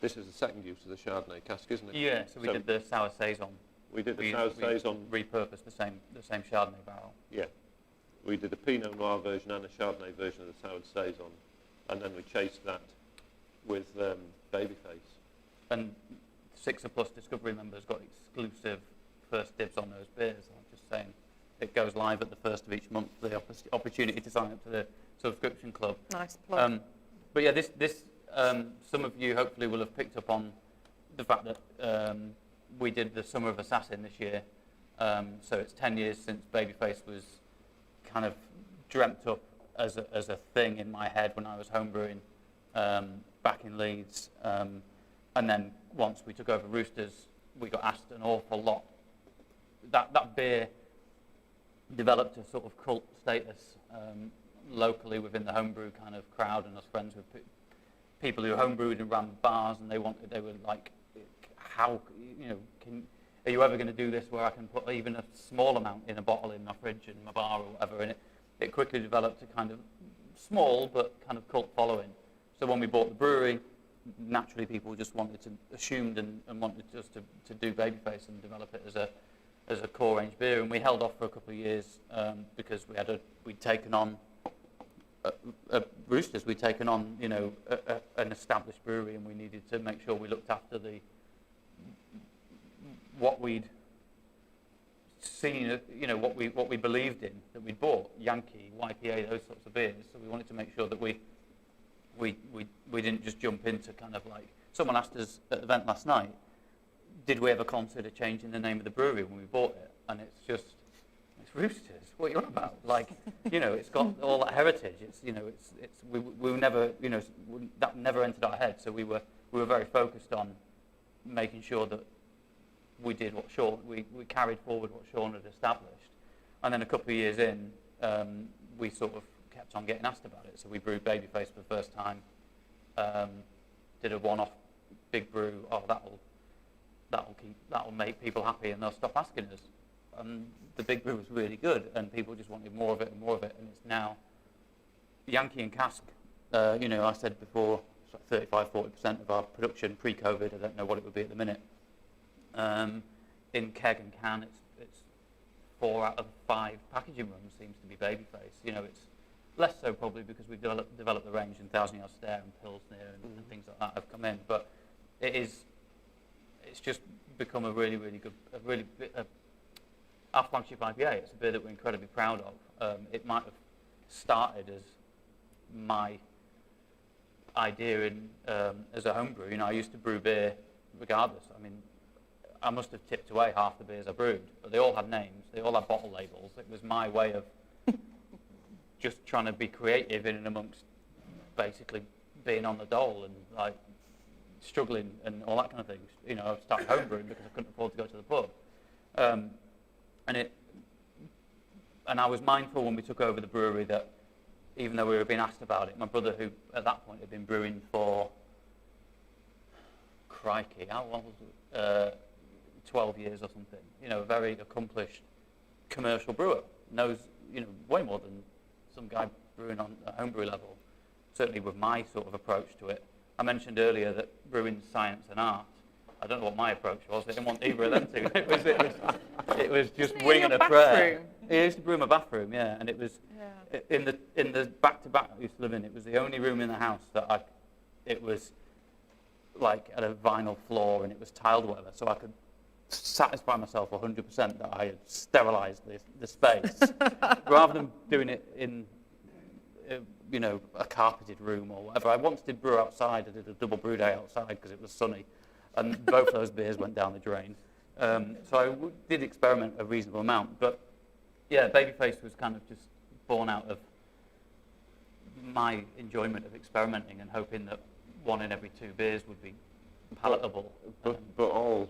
Speaker 3: this is the second use of the Chardonnay cask, isn't it?
Speaker 2: Yeah, so we did the sour saison.
Speaker 3: We did the sour saison.
Speaker 2: Repurposed the same Chardonnay barrel.
Speaker 3: Yeah, we did a Pinot Noir version and a Chardonnay version of the soured saison, and then we chased that with Babyface.
Speaker 2: And 6er+ Discovery members got exclusive first dibs on those beers. I'm just saying, it goes live at the first of each month. The opportunity to sign up to the subscription club.
Speaker 1: Nice plug.
Speaker 2: But yeah, this some of you hopefully will have picked up on the fact that we did the Summer of Assassin this year. So it's 10 years since Babyface was kind of dreamt up as a thing in my head when I was homebrewing back in Leeds. And then once we took over Roosters, we got asked an awful lot. That beer developed a sort of cult status locally within the homebrew kind of crowd, and us friends with people who homebrewed and ran bars, and they were like, how are you ever going to do this where I can put even a small amount in a bottle in my fridge in my bar or whatever? And it quickly developed a kind of small but kind of cult following. So when we bought the brewery, naturally people just assumed and wanted just to do Babyface and develop it as a core range beer. And we held off for a couple of years because we'd taken on Roosters. We'd taken on an established brewery, and we needed to make sure we looked after what we'd seen, what we believed in, that we'd bought, Yankee, YPA, those sorts of beers. So we wanted to make sure that we didn't just jump into kind of like, someone asked us at the event last night, did we ever consider changing the name of the brewery when we bought it? And it's Roosters. What are you on about? Like, it's got all that heritage. We were never, that never entered our head. So we were very focused on making sure that we did what we carried forward what Sean had established. And then a couple of years in, we sort of kept on getting asked about it. So we brewed Babyface for the first time, did a one-off big brew. Oh, that'll make people happy, and they'll stop asking us. And the big brew was really good, and people just wanted more of it and more of it. And it's now Yankee and cask. I said before, it's like 35-40% of our production pre-COVID. I don't know what it would be at the minute. In keg and can, it's 4 out of 5 packaging runs seems to be Babyface. It's less so probably because we've developed the range in 1000 Yard Stare and Pilsner and things like that have come in. But it's just become a really, really good, our flagship IPA. It's a beer that we're incredibly proud of. It might have started as my idea as a home brew. I used to brew beer regardless. I mean, I must have tipped away half the beers I brewed, but they all had names, they all had bottle labels. It was my way of just trying to be creative in and amongst basically being on the dole and like struggling and all that kind of things. I started home brewing because I couldn't afford to go to the pub. And I was mindful when we took over the brewery that even though we were being asked about it, my brother, who at that point had been brewing for, crikey, how long was it? 12 years or something. A very accomplished commercial brewer, knows way more than some guy brewing on a homebrew level. Certainly with my sort of approach to it. I mentioned earlier that brewing science and art. I don't know what my approach was. I didn't want either of them to. It was just winging a prayer. I used to brew in my bathroom, yeah, and it was in the back-to-back I used to live in. It was the only room in the house that it was like at a vinyl floor and it was tiled or whatever, so I could satisfy myself 100% that I had sterilised the space, rather than doing it in a carpeted room or whatever. I once did brew outside. I did a double brew day outside because it was sunny, and both of those beers went down the drain. So I did experiment a reasonable amount, but yeah, Babyface was kind of just born out of my enjoyment of experimenting and hoping that 1 in every 2 beers would be palatable.
Speaker 3: But all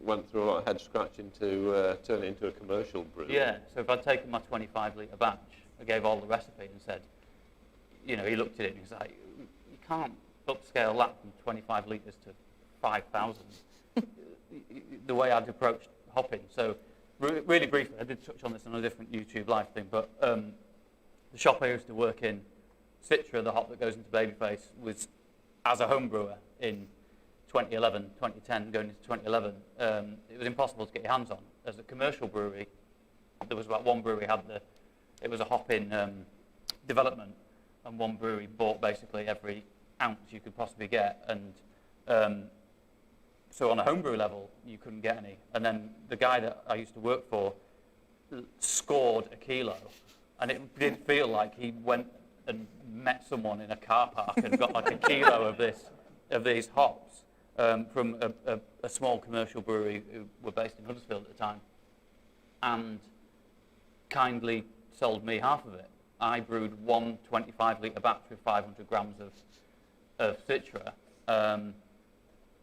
Speaker 3: went through a lot of head scratching to turn it into a commercial brew.
Speaker 2: Yeah, so if I'd taken my 25-litre batch, I gave all the recipe and said, he looked at it and he was like, you can't upscale that from 25 litres to 5,000. The way I'd approached hopping. So really briefly, I did touch on this on a different YouTube live thing, but the shop I used to work in, Citra, the hop that goes into Babyface, was as a home brewer in 2011, 2010, going into 2011, it was impossible to get your hands on. As a commercial brewery, there was about one brewery it was a hop in development, and one brewery bought basically every ounce you could possibly get, and so on a homebrew level, you couldn't get any. And then the guy that I used to work for scored a kilo, and it did feel like he went and met someone in a car park and got like a kilo of these hops from a small commercial brewery who were based in Huddersfield at the time, and kindly sold me half of it. I brewed one 25-litre batch with 500 grams of Citra,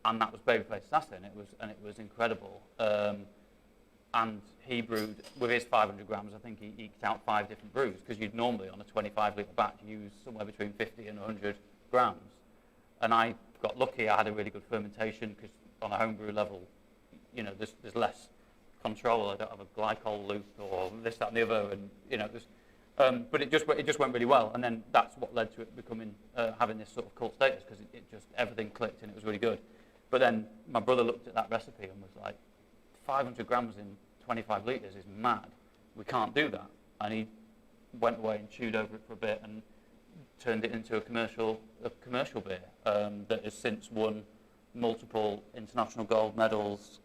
Speaker 2: and that was Babyface Assassin. It was incredible. And he brewed, with his 500 grams, I think he eked out 5 different brews, because you'd normally, on a 25-litre batch, use somewhere between 50 and 100 grams. And I got lucky. I had a really good fermentation, because on a homebrew level, you know, there's less control. I don't have a glycol loop or this, that, and the other, and you know, but it just went really well, and then that's what led to it becoming having this sort of cult status, because it just everything clicked and it was really good. But then my brother looked at that recipe and was like, 500 grams in 25 litres is mad. We can't do that. And he went away and chewed over it for a bit and turned it into a commercial beer that has since won multiple international gold medals.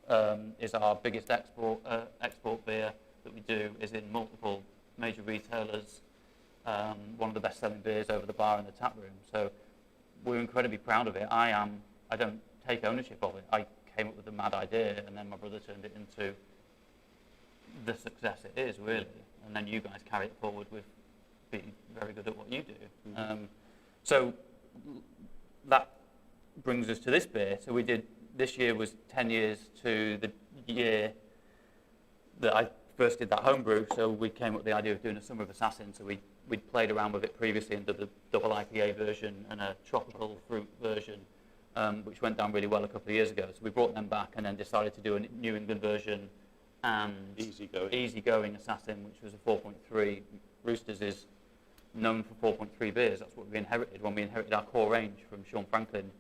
Speaker 2: Is our biggest export beer that we do. Is in multiple major retailers. One of the best-selling beers over the bar in the tap room. So we're incredibly proud of it. I don't take ownership of it. I came up with a mad idea, and then my brother turned it into the success it is, really. And then you guys carry it forward with being very good at what you do. So that brings us to this beer. So this year was 10 years to the year that I first did that homebrew. So we came up with the idea of doing a Summer of Assassin. So we'd played around with it previously and did the double IPA version and a tropical fruit version, which went down really well a couple of years ago. So we brought them back and then decided to do a New England version and easygoing Assassin, which was a 4.3. Roosters is known for 4.3 beers. That's what we inherited when we inherited our core range from Sean Franklin.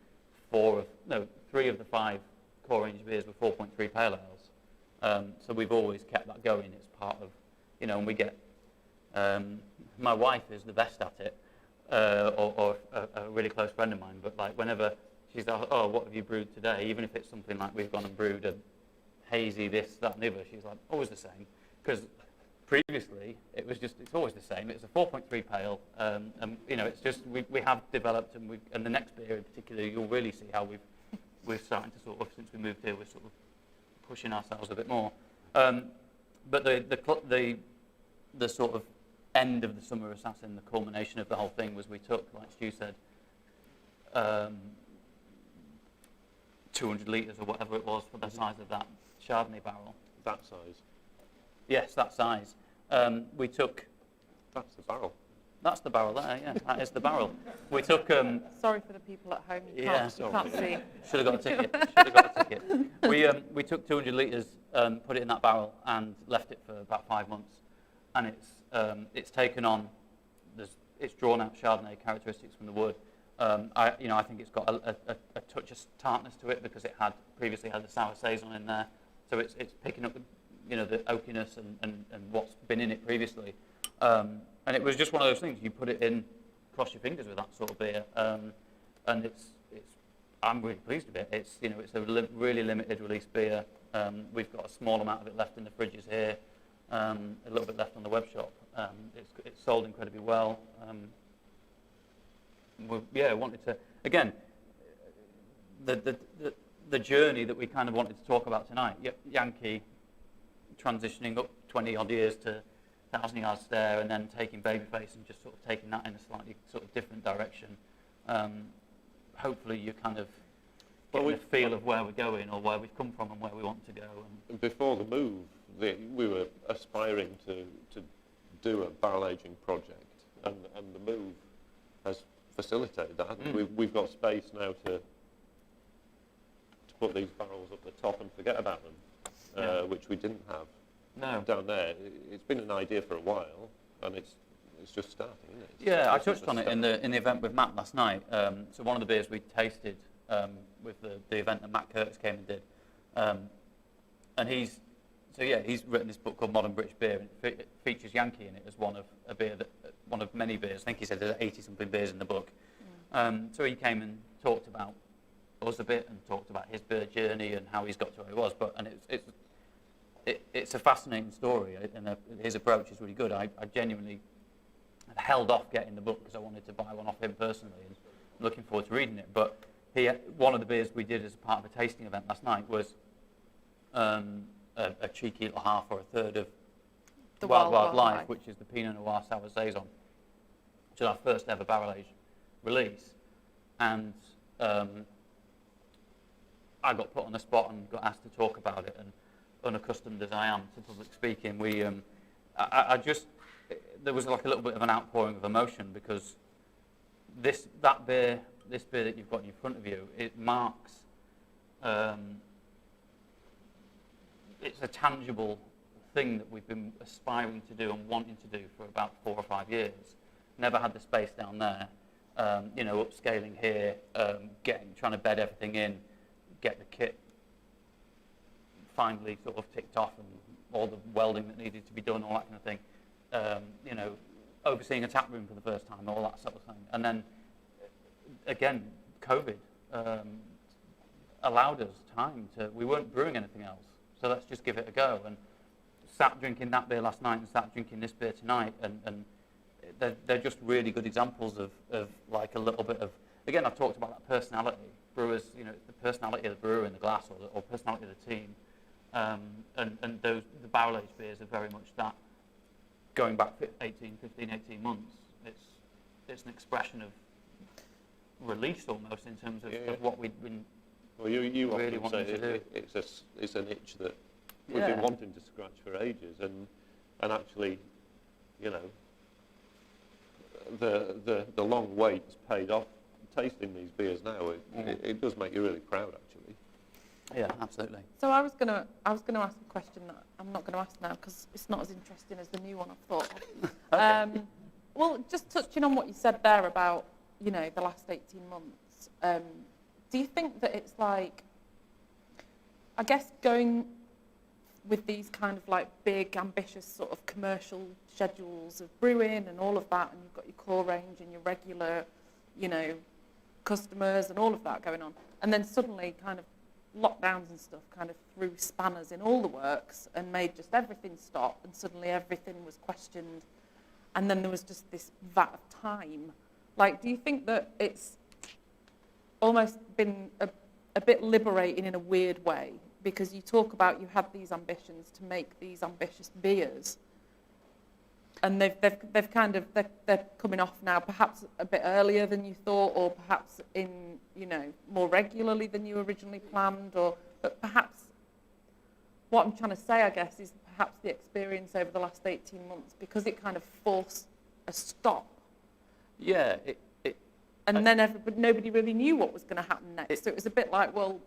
Speaker 2: 3 of the 5 core range beers were 4.3 pale ales. So we've always kept that going. It's part of, you know, and we get, my wife is the best at it, or a really close friend of mine, but like whenever she's like, oh, what have you brewed today? Even if it's something like we've gone and brewed a hazy this, that, and the other, she's like, always the same. Because previously, it's always the same. It's a 4.3 pale, and you know, it's just, we have developed, and the next beer in particular, you'll really see how we're starting to sort of, since we moved here, we're sort of pushing ourselves a bit more. But the sort of end of the Summer Assassin, the culmination of the whole thing was we took, like Stu said, 200 litres or whatever it was for the size of that Chardonnay barrel.
Speaker 3: That size?
Speaker 2: Yes, that size. We took...
Speaker 3: That's the barrel.
Speaker 2: That's the barrel there, yeah. That is the barrel. We took...
Speaker 1: Sorry for the people at home, you
Speaker 2: Yeah.
Speaker 1: can't see.
Speaker 2: Should have got a ticket. We took 200 litres, put it in that barrel, and left it for about 5 months. And it's taken on... It's drawn out Chardonnay characteristics from the wood. I think it's got a touch of tartness to it because it had previously had the sour saison in there. So it's picking up the oakiness and what's been in it previously. And it was just one of those things, you put it in, cross your fingers with that sort of beer. And I'm really pleased with it. It's a really limited release beer. We've got a small amount of it left in the fridges here, a little bit left on the web shop. It's sold incredibly well. Wanted to, again, the journey that we kind of wanted to talk about tonight. Yankee transitioning up 20 odd years to 1,000 Yard Stare, and then taking Babyface and just sort of taking that in a slightly sort of different direction. Hopefully you kind of get a feel of where we're going or where we've come from and where we want to go.
Speaker 3: And before the move, we were aspiring to do a barrel aging project, and the move has facilitated that. We've got space now to put these barrels up the top and forget about them, which we didn't have down there. It's been an idea for a while, and it's just starting, isn't it? I touched on it in the event with Matt last night. So one of the beers we tasted with the event that Matt Curtis came and did, and he's written this book called Modern British Beer, and it features Yankee in it as one of many beers. I think he said there's 80-something beers in the book. So he came and talked about us a bit and talked about his beer journey and how he's got to where he was. It's a fascinating story, and his approach is really good. I genuinely held off getting the book because I wanted to buy one off him personally, and I'm looking forward to reading it. But one of the beers we did as a part of a tasting event last night was a cheeky little half or a third of
Speaker 1: The
Speaker 2: Wild Life, which is the Pinot Noir Sour Saison, which is our first ever barrel aged release. And I got put on the spot and got asked to talk about it, and unaccustomed as I am to public speaking, there was like a little bit of an outpouring of emotion because this beer that you've got in front of you, it marks it's a tangible thing that we've been aspiring to do and wanting to do for about 4 or 5 years. Never had the space down there. Upscaling here, trying to bed everything in, get the kit finally sort of ticked off, and all the welding that needed to be done, all that kind of thing. Overseeing a tap room for the first time, all that sort of thing. And then, again, COVID allowed us time to, we weren't brewing anything else, so let's just give it a go. And sat drinking that beer last night and sat drinking this beer tonight, and they're just really good examples of like a little bit of, again, I've talked about that personality. Brewers, the personality of the brewer in the glass, or personality of the team. And the barrel-aged beers are very much that. Going back 18 months, it's an expression of release almost in terms of what we've been
Speaker 3: you
Speaker 2: really
Speaker 3: often
Speaker 2: wanting
Speaker 3: say
Speaker 2: to do.
Speaker 3: It's an itch that we've been wanting to scratch for ages, and actually, the long wait's paid off. Tasting these beers now, it does make you really proud, actually.
Speaker 2: Yeah, absolutely.
Speaker 1: So I was gonna ask a question that I'm not going to ask now because it's not as interesting as the new one I've thought of.
Speaker 2: Okay.
Speaker 1: Well, just touching on what you said there about the last 18 months. Do you think that it's like, I guess, going with these kind of like big, ambitious sort of commercial schedules of brewing and all of that, and you've got your core range and your regular, customers and all of that going on, and then suddenly kind of lockdowns and stuff kind of threw spanners in all the works and made just everything stop, and suddenly everything was questioned, and then there was just this vat of time. Like, do you think that it's almost been a bit liberating in a weird way? Because you talk about you had these ambitions to make these ambitious beers, and they've kind of they're coming off now, perhaps a bit earlier than you thought, or perhaps in more regularly than you originally planned, but perhaps what I'm trying to say, I guess, is perhaps the experience over the last 18 months, because it kind of forced a stop.
Speaker 2: Yeah.
Speaker 1: Then nobody really knew what was going to happen next. So it was a bit like, well,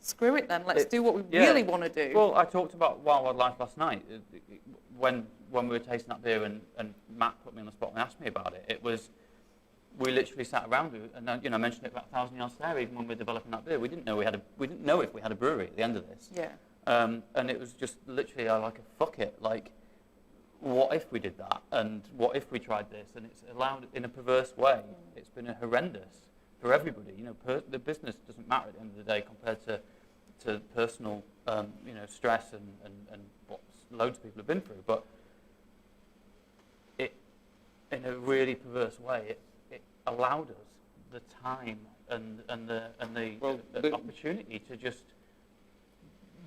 Speaker 1: screw it then. Let's do what we really want to do.
Speaker 2: Well, I talked about Wild Wildlife last night. When we were tasting that beer and Matt put me on the spot and asked me about it, it was, we literally sat around and I mentioned it about 1,000 Yards there, even when we were developing that beer. We didn't know if we had a brewery at the end of this.
Speaker 1: Yeah.
Speaker 2: And it was just literally fuck it. Like, what if we did that? And what if we tried this? And it's allowed in a perverse way. It's been horrendous for everybody. The business doesn't matter at the end of the day compared to personal, stress and what loads of people have been through. But it, in a really perverse way, it allowed us the time and the opportunity to just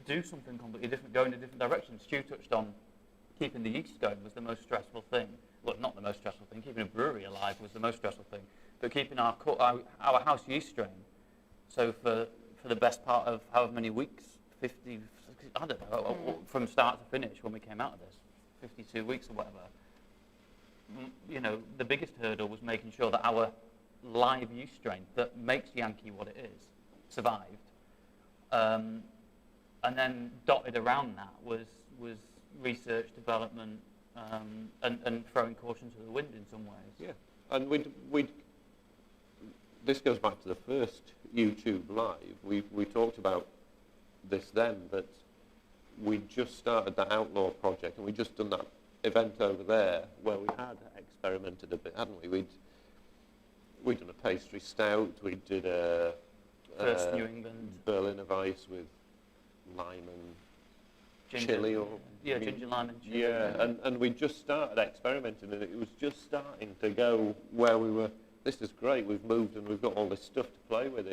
Speaker 2: do something completely different, go in a different direction. Stu touched on keeping the yeast going was the most stressful thing. Well, not the most stressful thing. Keeping a brewery alive was the most stressful thing. But keeping our house yeast strain, so for the best part of however many weeks, 50, I don't know, from start to finish when we came out of this, 52 weeks or whatever, the biggest hurdle was making sure that our live yeast strain that makes Yankee what it is survived. And then dotted around that was research, development, and throwing caution to the wind in some ways.
Speaker 3: Yeah, and this goes back to the first YouTube Live. We talked about this then, that we'd just started that Outlaw project, and we'd just done that event over there where we had experimented a bit, hadn't we? We'd done a pastry stout, we did a
Speaker 2: First New England
Speaker 3: Berliner Weiss with lime and
Speaker 2: ginger,
Speaker 3: chili, or
Speaker 2: ginger, lime and chili.
Speaker 3: Yeah, and we just started experimenting, and it was just starting to go where we were. This is great. We've moved and we've got all this stuff to play with.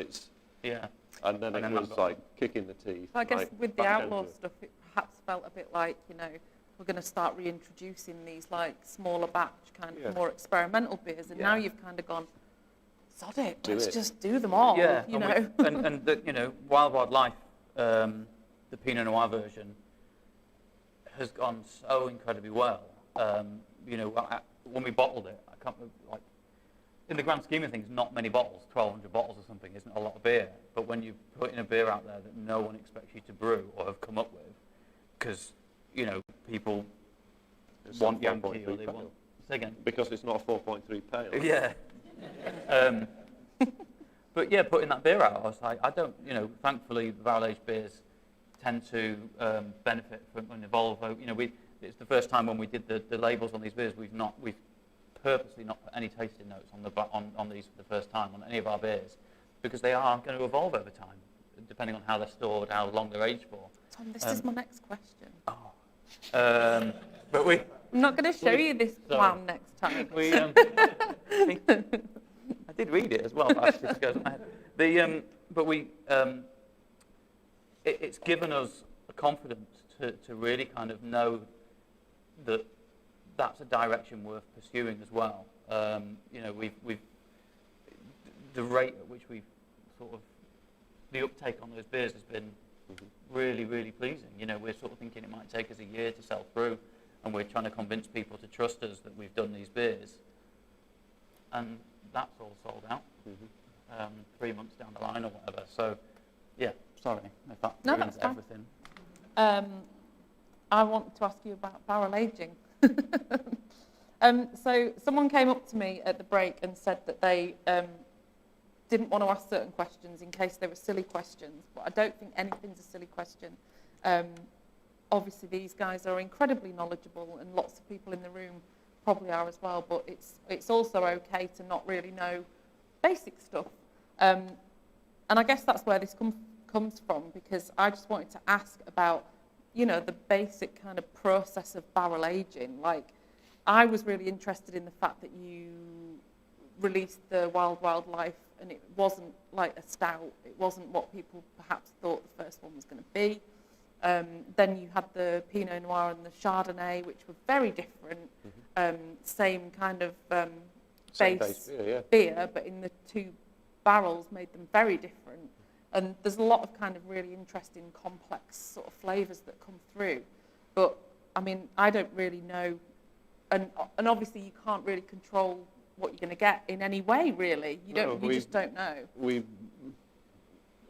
Speaker 3: And then it was like kicking the teeth.
Speaker 1: I guess
Speaker 3: right,
Speaker 1: with the
Speaker 3: back
Speaker 1: Outlaw
Speaker 3: into it.
Speaker 1: stuff, it perhaps felt a bit like, we're going to start reintroducing these like smaller batch kind of more experimental beers, and now you've kind of gone, sod it, let's just do them all.
Speaker 2: Yeah, and the, Wild Wildlife, the Pinot Noir version, has gone so incredibly well. When we bottled it, I can't remember, in the grand scheme of things, not many bottles, 1,200 bottles or something, isn't a lot of beer. But when you put in a beer out there that no one expects you to brew or have come up with, because, you know, people
Speaker 3: It's
Speaker 2: want
Speaker 3: not
Speaker 2: Yankee
Speaker 3: 4.3
Speaker 2: or they
Speaker 3: pale.
Speaker 2: want... Say again.
Speaker 3: Because it's not a 4.3 pale.
Speaker 2: Yeah. But yeah, putting that beer out, I was like, I don't, you know, thankfully the barrel-aged beers tend to benefit from and evolve. You know, it's the first time when we did the labels on these beers, we've purposely not put any tasting notes on these for the first time on any of our beers, because they are going to evolve over time, depending on how they're stored, how long they're aged for.
Speaker 1: Tom, this is my next question.
Speaker 2: But we...
Speaker 1: I'm not going to show you this
Speaker 2: Sorry.
Speaker 1: plan next time.
Speaker 2: I did read it as well. But actually, it goes in my head. It's given us a confidence to really kind of know that that's a direction worth pursuing as well. You know, we've the rate at which we've sort of the uptake on those beers has been really, really pleasing. You know, we're sort of thinking it might take us a year to sell through, and we're trying to convince people to trust us that we've done these beers, and that's all sold out 3 months down the line or whatever. So, yeah, sorry if that
Speaker 1: No,
Speaker 2: ruins
Speaker 1: that's fine.
Speaker 2: everything.
Speaker 1: I want to ask you about barrel aging. So someone came up to me at the break and said that they didn't want to ask certain questions in case they were silly questions, but I don't think anything's a silly question. Obviously, these guys are incredibly knowledgeable, and lots of people in the room probably are as well, but it's also okay to not really know basic stuff. And I guess that's where this comes from, because I just wanted to ask about, you know, the basic kind of process of barrel aging. Like, I was really interested in the fact that you released the Wild Wildlife, and it wasn't like a stout. It wasn't what people perhaps thought the first one was going to be. Then you had the Pinot Noir and the Chardonnay, which were very different. Same kind of base beer, but in the two barrels made them very different. And there's a lot of kind of really interesting, complex sort of flavours that come through. But, I mean, I don't really know. And obviously you can't really control what you're going to get in any way, really. You just don't know.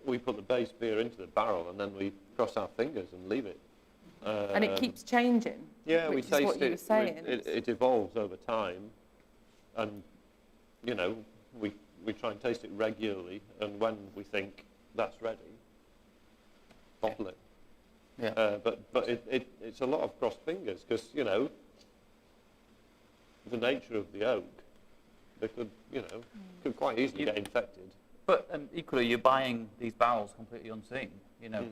Speaker 3: We put the base beer into the barrel, and then we cross our fingers and leave it.
Speaker 1: And it keeps changing.
Speaker 3: Yeah,
Speaker 1: which
Speaker 3: we
Speaker 1: is
Speaker 3: taste
Speaker 1: what you were saying.
Speaker 3: It evolves over time, and you know, we try and taste it regularly, and when we think that's ready, bottle it.
Speaker 2: Yeah.
Speaker 3: But it's a lot of crossed fingers, because you know, the nature of the oak, they could quite easily get infected.
Speaker 2: But equally, you're buying these barrels completely unseen. You know,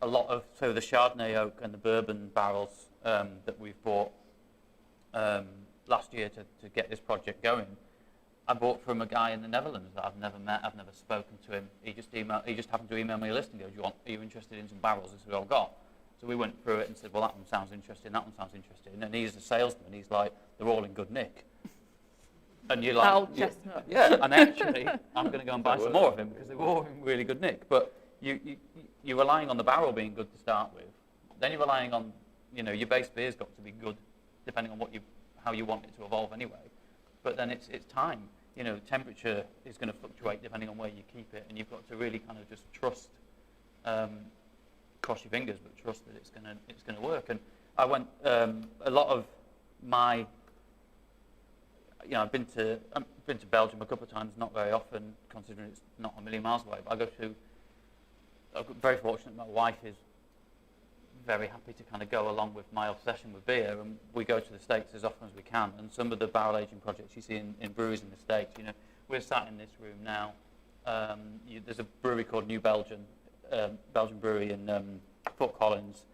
Speaker 2: a lot of the Chardonnay oak and the bourbon barrels that we've bought last year to get this project going, I bought from a guy in the Netherlands that I've never met, I've never spoken to him. He just happened to email me a list and go, are you interested in some barrels? This is what I've got. So we went through it and said, well, that one sounds interesting, that one sounds interesting. And he's a salesman. He's like, they're all in good nick. And you're like,
Speaker 1: old chestnut.
Speaker 2: yeah. And actually, I'm going to go and buy some more of him because they're all in really good nick. But you're relying on the barrel being good to start with. Then you're relying on, you know, your base beer's got to be good, depending on how you want it to evolve anyway. But then it's time. You know, temperature is going to fluctuate depending on where you keep it, and you've got to really kind of just trust, cross your fingers, but trust that it's going to work. And I went a lot of my, you know, I've been to Belgium a couple of times, not very often, considering it's not a million miles away. But I'm very fortunate. My wife is very happy to kind of go along with my obsession with beer, and we go to the States as often as we can. And some of the barrel aging projects you see in breweries in the States, you know, we're sat in this room now. There's a brewery called New Belgium, Belgian brewery in Fort Collins.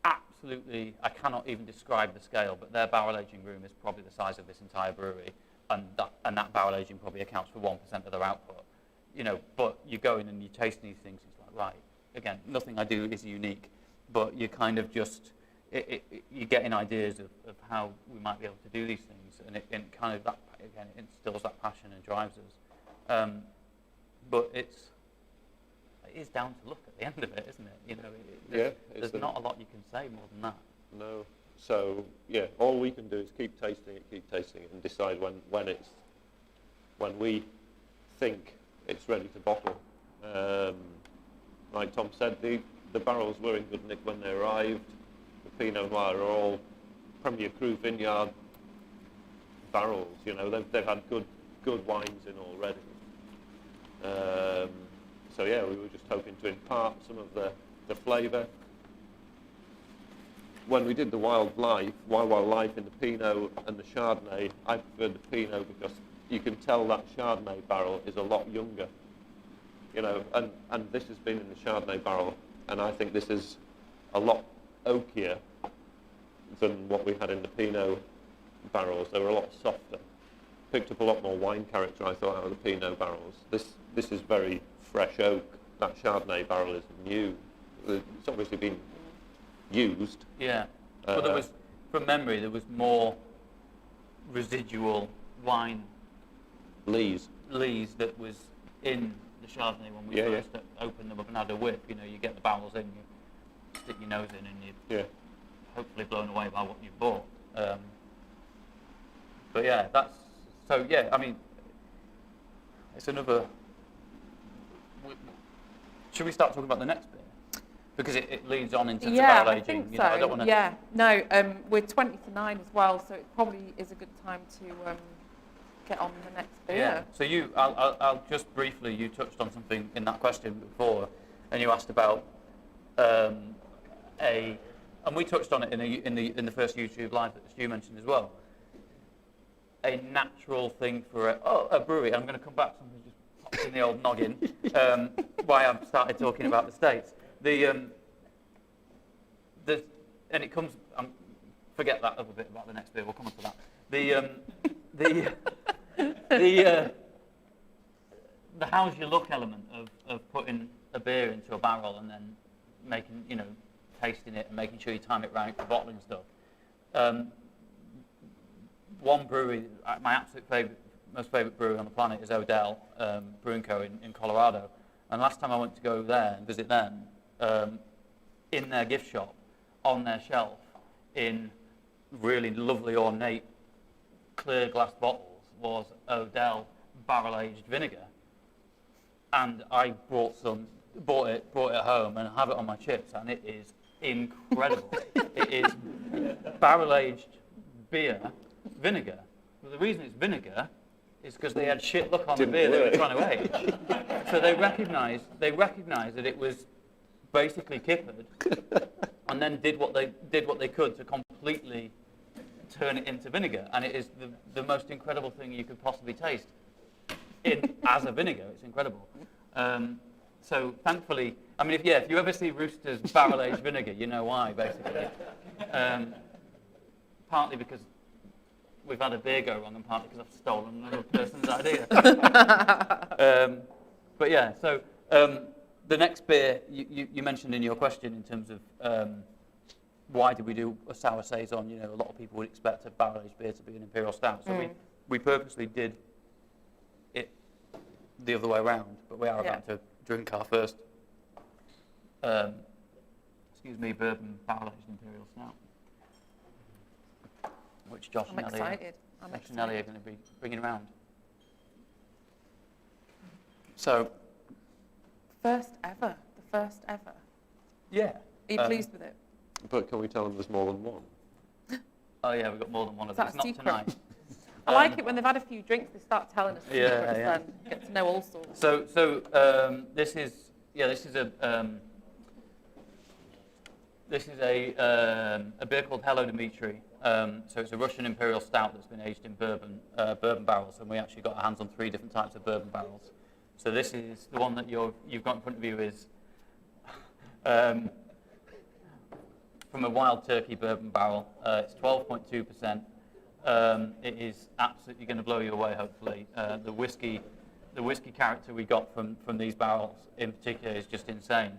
Speaker 2: Absolutely, I cannot even describe the scale, but their barrel aging room is probably the size of this entire brewery, and that barrel aging probably accounts for 1% of their output. You know, but you go in and you taste these things, it's like, right, again, nothing I do is unique, but you kind of just, you're getting ideas of how we might be able to do these things, and it kind of, that again, it instills that passion and drives us. But it is down to luck at the end of it, isn't it? You know, there's not a lot you can say more than that.
Speaker 3: No. So yeah, all we can do is keep tasting it, and decide when we think it's ready to bottle. Like Tom said, the the barrels were in good nick when they arrived. The Pinot Noir are all Premier Cru Vineyard barrels. You know, they've had good wines in already. So yeah, we were just hoping to impart some of the flavour. When we did the Wild Life in the Pinot and the Chardonnay, I preferred the Pinot because you can tell that Chardonnay barrel is a lot younger. You know, and this has been in the Chardonnay barrel, and I think this is a lot oakier than what we had in the Pinot barrels. They were a lot softer. Picked up a lot more wine character, I thought, out of the Pinot barrels. This is very fresh oak. That Chardonnay barrel is new. It's obviously been used.
Speaker 2: Yeah. But there was, from memory, there was more residual wine
Speaker 3: Lees.
Speaker 2: that was in the Chardonnay when we first opened them up and had a whip. You know, you get the barrels in, you stick your nose in, and you're hopefully blown away by what you've bought. But yeah, that's, so yeah, I mean, it's another, should we start talking about the next bit? Because it leads on into barrel aging.
Speaker 1: I think
Speaker 2: you
Speaker 1: so.
Speaker 2: know, I don't want to.
Speaker 1: Yeah, no, we're 20 to 9 as well, so it probably is a good time to get on the next beer.
Speaker 2: Yeah. So I'll just briefly, you touched on something in that question before, and you asked about and we touched on it in the first YouTube live that Stu mentioned as well. A natural thing for a brewery. I'm going to come back to something just popped in the old noggin. Why I've started talking about the States. And it comes. Forget that other bit about the next beer. We'll come on to that. The how's you look element of putting a beer into a barrel and then making, you know, tasting it and making sure you time it right for bottling stuff. One brewery, my absolute most favourite brewery on the planet is Odell Brewing Co. in Colorado. And last time I went to go there and visit them, in their gift shop, on their shelf, in really lovely ornate clear glass bottles, was Odell barrel-aged vinegar. And I bought it home and have it on my chips, and it is incredible. It is barrel-aged beer vinegar. Well, the reason it's vinegar is because they had shit luck on the beer they were trying to age. So they recognised that it was basically kippered, and then did what they could to completely turn it into vinegar, and it is the most incredible thing you could possibly taste as a vinegar. It's incredible. So thankfully, I mean, if you ever see Rooster's barrel-aged vinegar, you know why, basically. Partly because we've had a beer go wrong, and partly because I've stolen another person's idea. But yeah, so the next beer you mentioned in your question in terms of why did we do a sour saison? You know, a lot of people would expect a barrel-aged beer to be an imperial stout, so we purposely did it the other way around. But we are about to drink our first, bourbon barrel-aged imperial stout, which Josh and Ellie are going to be bringing around. So,
Speaker 1: the first ever.
Speaker 2: Yeah.
Speaker 1: Are you pleased with it?
Speaker 3: But can we tell them there's more than one?
Speaker 2: Oh yeah, we've got more than one of these. Not
Speaker 1: secret?
Speaker 2: tonight.
Speaker 1: I like it when they've had a few drinks, they start telling us secrets then. Get to know all sorts.
Speaker 2: So this is a beer called Hello Dimitri. So it's a Russian imperial stout that's been aged in bourbon barrels, and we actually got our hands on 3 different types of bourbon barrels. So this is the one that you've got in front of you is from a Wild Turkey bourbon barrel. It's 12.2%. It is absolutely going to blow you away, hopefully. The whiskey character we got from these barrels in particular is just insane.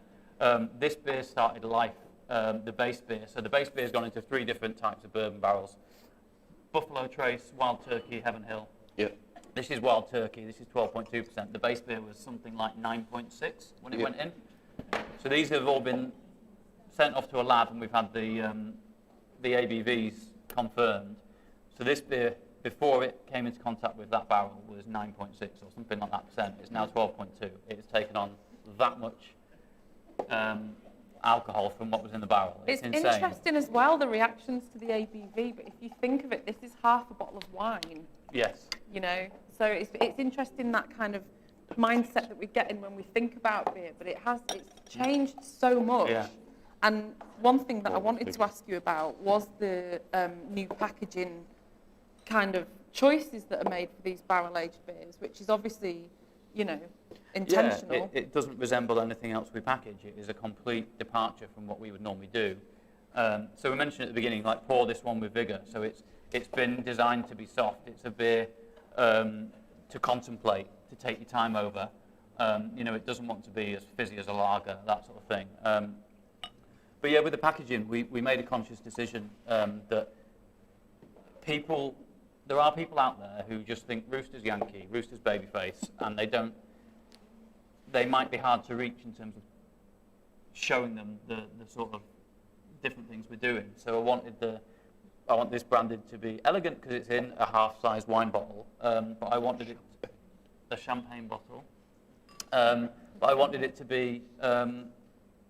Speaker 2: This beer started life, the base beer. So the base beer has gone into 3 different types of bourbon barrels. Buffalo Trace, Wild Turkey, Heaven Hill.
Speaker 3: Yeah.
Speaker 2: This is Wild Turkey. This is 12.2%. The base beer was something like 9.6 when it went in. So these have all been sent off to a lab, and we've had the ABVs confirmed. So this beer, before it came into contact with that barrel, was 9.6 or something like that percent. It's now 12.2. It has taken on that much alcohol from what was in the barrel. It's insane.
Speaker 1: interesting as well, the reactions to the ABV, but if you think of it, this is half a bottle of wine,
Speaker 2: Yes.
Speaker 1: you know, so it's interesting that kind of mindset that we get in when we think about beer, but it's changed so much.
Speaker 2: Yeah.
Speaker 1: And one thing that I wanted to ask you about was the new packaging kind of choices that are made for these barrel-aged beers, which is obviously, you know, intentional.
Speaker 2: Yeah, it doesn't resemble anything else we package. It is a complete departure from what we would normally do. So we mentioned at the beginning, like, pour this one with vigour. So it's been designed to be soft. It's a beer to contemplate, to take your time over. You know, it doesn't want to be as fizzy as a lager, that sort of thing. But yeah, with the packaging, we made a conscious decision that there are people out there who just think Rooster's Yankee, Rooster's Babyface, and they might be hard to reach in terms of showing them the sort of different things we're doing. So I want this branded to be elegant because it's in a half-size wine bottle, but I wanted it a champagne bottle, but I wanted it to be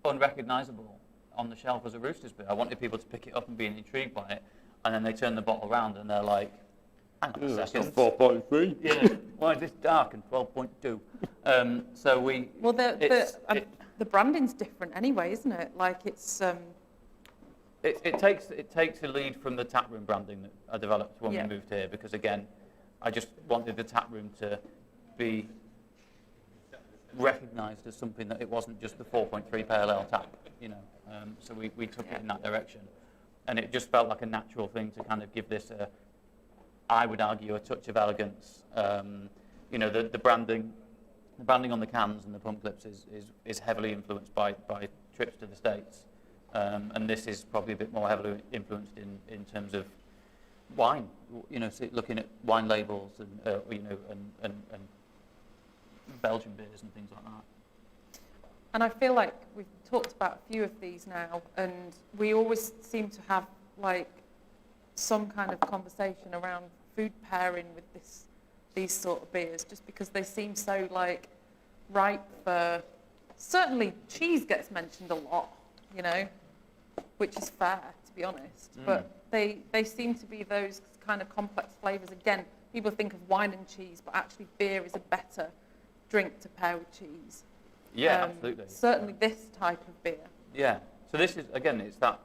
Speaker 2: unrecognisable on the shelf as a Roosters beer. I wanted people to pick it up and be intrigued by it, and then they turn the bottle around and they're like, hang on a
Speaker 3: That's
Speaker 2: second.
Speaker 3: not 4.3.
Speaker 2: Yeah, why is this dark and 12.2? So
Speaker 1: Well, the branding's different anyway, isn't it? Like
Speaker 2: it takes a lead from the taproom branding that I developed when
Speaker 1: Yeah.
Speaker 2: we moved here, because again, I just wanted the taproom to be recognised as something that it wasn't just the 4.3 pale ale tap, you know. So we took it in that direction, and it just felt like a natural thing to kind of give this I would argue, a touch of elegance. You know, the branding on the cans and the pump clips is heavily influenced by trips to the States, and this is probably a bit more heavily influenced in terms of wine. You know, so looking at wine labels and you know, and Belgian beers and things like that.
Speaker 1: And I feel like we've talked about a few of these now, and we always seem to have like some kind of conversation around food pairing with these sort of beers, just because they seem so like ripe for. Certainly, cheese gets mentioned a lot, you know, which is fair, to be honest. But they seem to be those kind of complex flavours. Again, people think of wine and cheese, but actually beer is a better drink to pair with cheese.
Speaker 2: Yeah, absolutely.
Speaker 1: Certainly this type of beer.
Speaker 2: Yeah. So this is, again, it's that.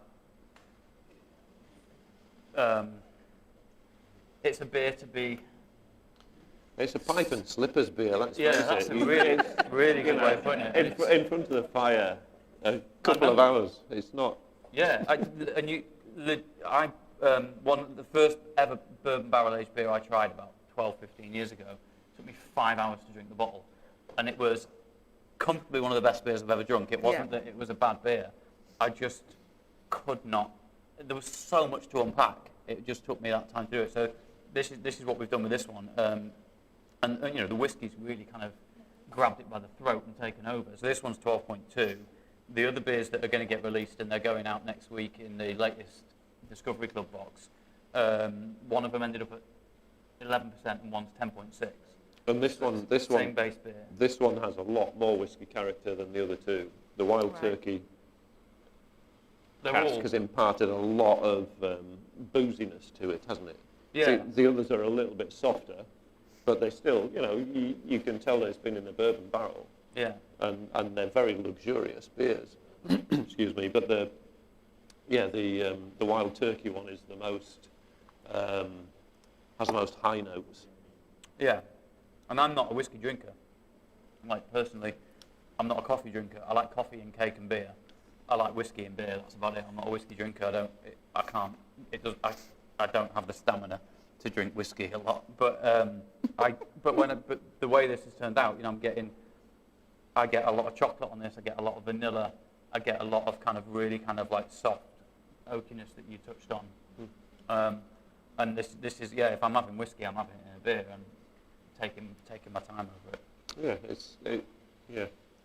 Speaker 2: It's a beer to be.
Speaker 3: It's a pipe and slippers beer, let's
Speaker 2: Yeah,
Speaker 3: face
Speaker 2: that's
Speaker 3: it.
Speaker 2: a really good way of putting it.
Speaker 3: In front of the fire, a couple of hours. It's not.
Speaker 2: Yeah, one of the first ever bourbon barrel aged beer I tried about 12, 15 years ago. It took me 5 hours to drink the bottle, and it was comfortably one of the best beers I've ever drunk. It wasn't that it was a bad beer. I just could not. There was so much to unpack. It just took me that time to do it. So this is what we've done with this one. And you know, the whiskey's really kind of grabbed it by the throat and taken over. So this one's 12.2. The other beers that are going to get released, and they're going out next week in the latest Discovery Club box, one of them ended up at 11% and one's 10.6.
Speaker 3: And this
Speaker 2: Same base beer.
Speaker 3: This one has a lot more whiskey character than the other two. The Wild Turkey cask has imparted a lot of booziness to it, hasn't it?
Speaker 2: Yeah.
Speaker 3: See, the others are a little bit softer, but they still, you know, you can tell that it's been in a bourbon barrel.
Speaker 2: Yeah.
Speaker 3: And they're very luxurious beers. Excuse me, but the Wild Turkey one is the most has the most high notes.
Speaker 2: Yeah. And I'm not a whiskey drinker. Like, personally, I'm not a coffee drinker. I like coffee and cake and beer. I like whiskey and beer. That's about it. I'm not a whiskey drinker. I don't have the stamina to drink whiskey a lot. But but the way this has turned out, you know, I get a lot of chocolate on this. I get a lot of vanilla. I get a lot of kind of really kind of like soft oakiness that you touched on. And this is, yeah, if I'm having whiskey, I'm having it in a beer and taking my time over it.
Speaker 3: Yeah,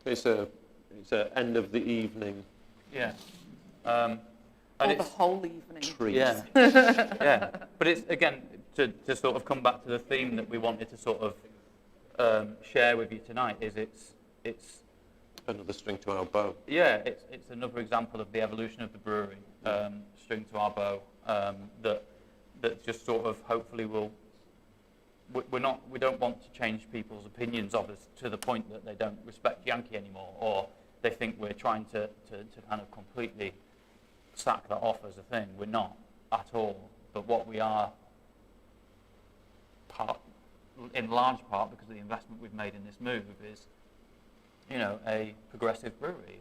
Speaker 3: it's a end of the evening.
Speaker 2: Yeah.
Speaker 1: Or the whole evening.
Speaker 3: Treat.
Speaker 2: Yeah. Yeah. But it's, again, to sort of come back to the theme that we wanted to sort of share with you tonight, is it's
Speaker 3: Another string to our bow.
Speaker 2: Yeah, it's another example of the evolution of the brewery, string to our bow, that just sort of hopefully will. We don't want to change people's opinions of us to the point that they don't respect Yankee anymore, or they think we're trying to kind of completely sack that off as a thing. We're not at all. But what we are, in large part because of the investment we've made in this move, is, a progressive brewery.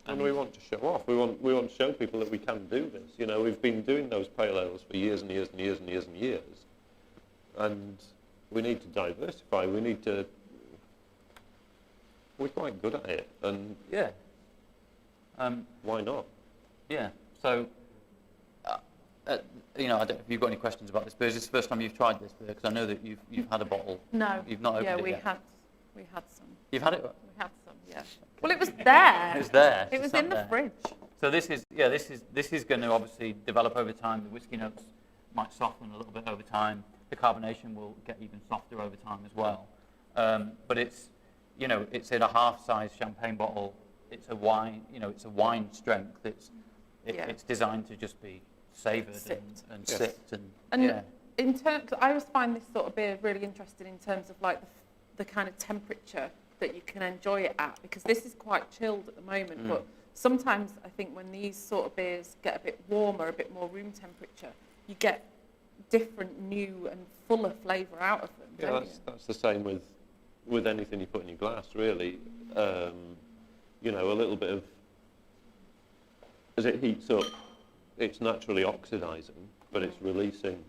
Speaker 3: And we want to show off. We want to show people that we can do this. We've been doing those pale ales for years and years and years and years and years. And we need to diversify. We're quite good at it. And
Speaker 2: Yeah.
Speaker 3: why not?
Speaker 2: Yeah. So, I don't know if you've got any questions about this beer. Is this the first time you've tried this beer? Because I know that you've had a bottle.
Speaker 1: No.
Speaker 2: You've not opened
Speaker 1: Yeah,
Speaker 2: it
Speaker 1: we
Speaker 2: yet.
Speaker 1: had some.
Speaker 2: You've had it?
Speaker 1: We had some, yeah. Well, it was there.
Speaker 2: It was there.
Speaker 1: It was
Speaker 2: sat
Speaker 1: in the
Speaker 2: there.
Speaker 1: fridge.
Speaker 2: So this is going to obviously develop over time. The whiskey notes might soften a little bit over time. The carbonation will get even softer over time as well. But it's in a half-size champagne bottle. It's a wine, it's a wine strength. It's designed to just be savoured and
Speaker 3: Yes.
Speaker 2: sipped
Speaker 1: And
Speaker 2: yeah.
Speaker 1: in terms, I always find this sort of beer really interesting in terms of like the kind of temperature that you can enjoy it at, because this is quite chilled at the moment, but sometimes I think when these sort of beers get a bit warmer, a bit more room temperature, you get different, new and fuller flavour out of them,
Speaker 3: Yeah,
Speaker 1: don't you?
Speaker 3: that's the same with anything you put in your glass, really. A little bit of, as it heats up, it's naturally oxidising, but it's releasing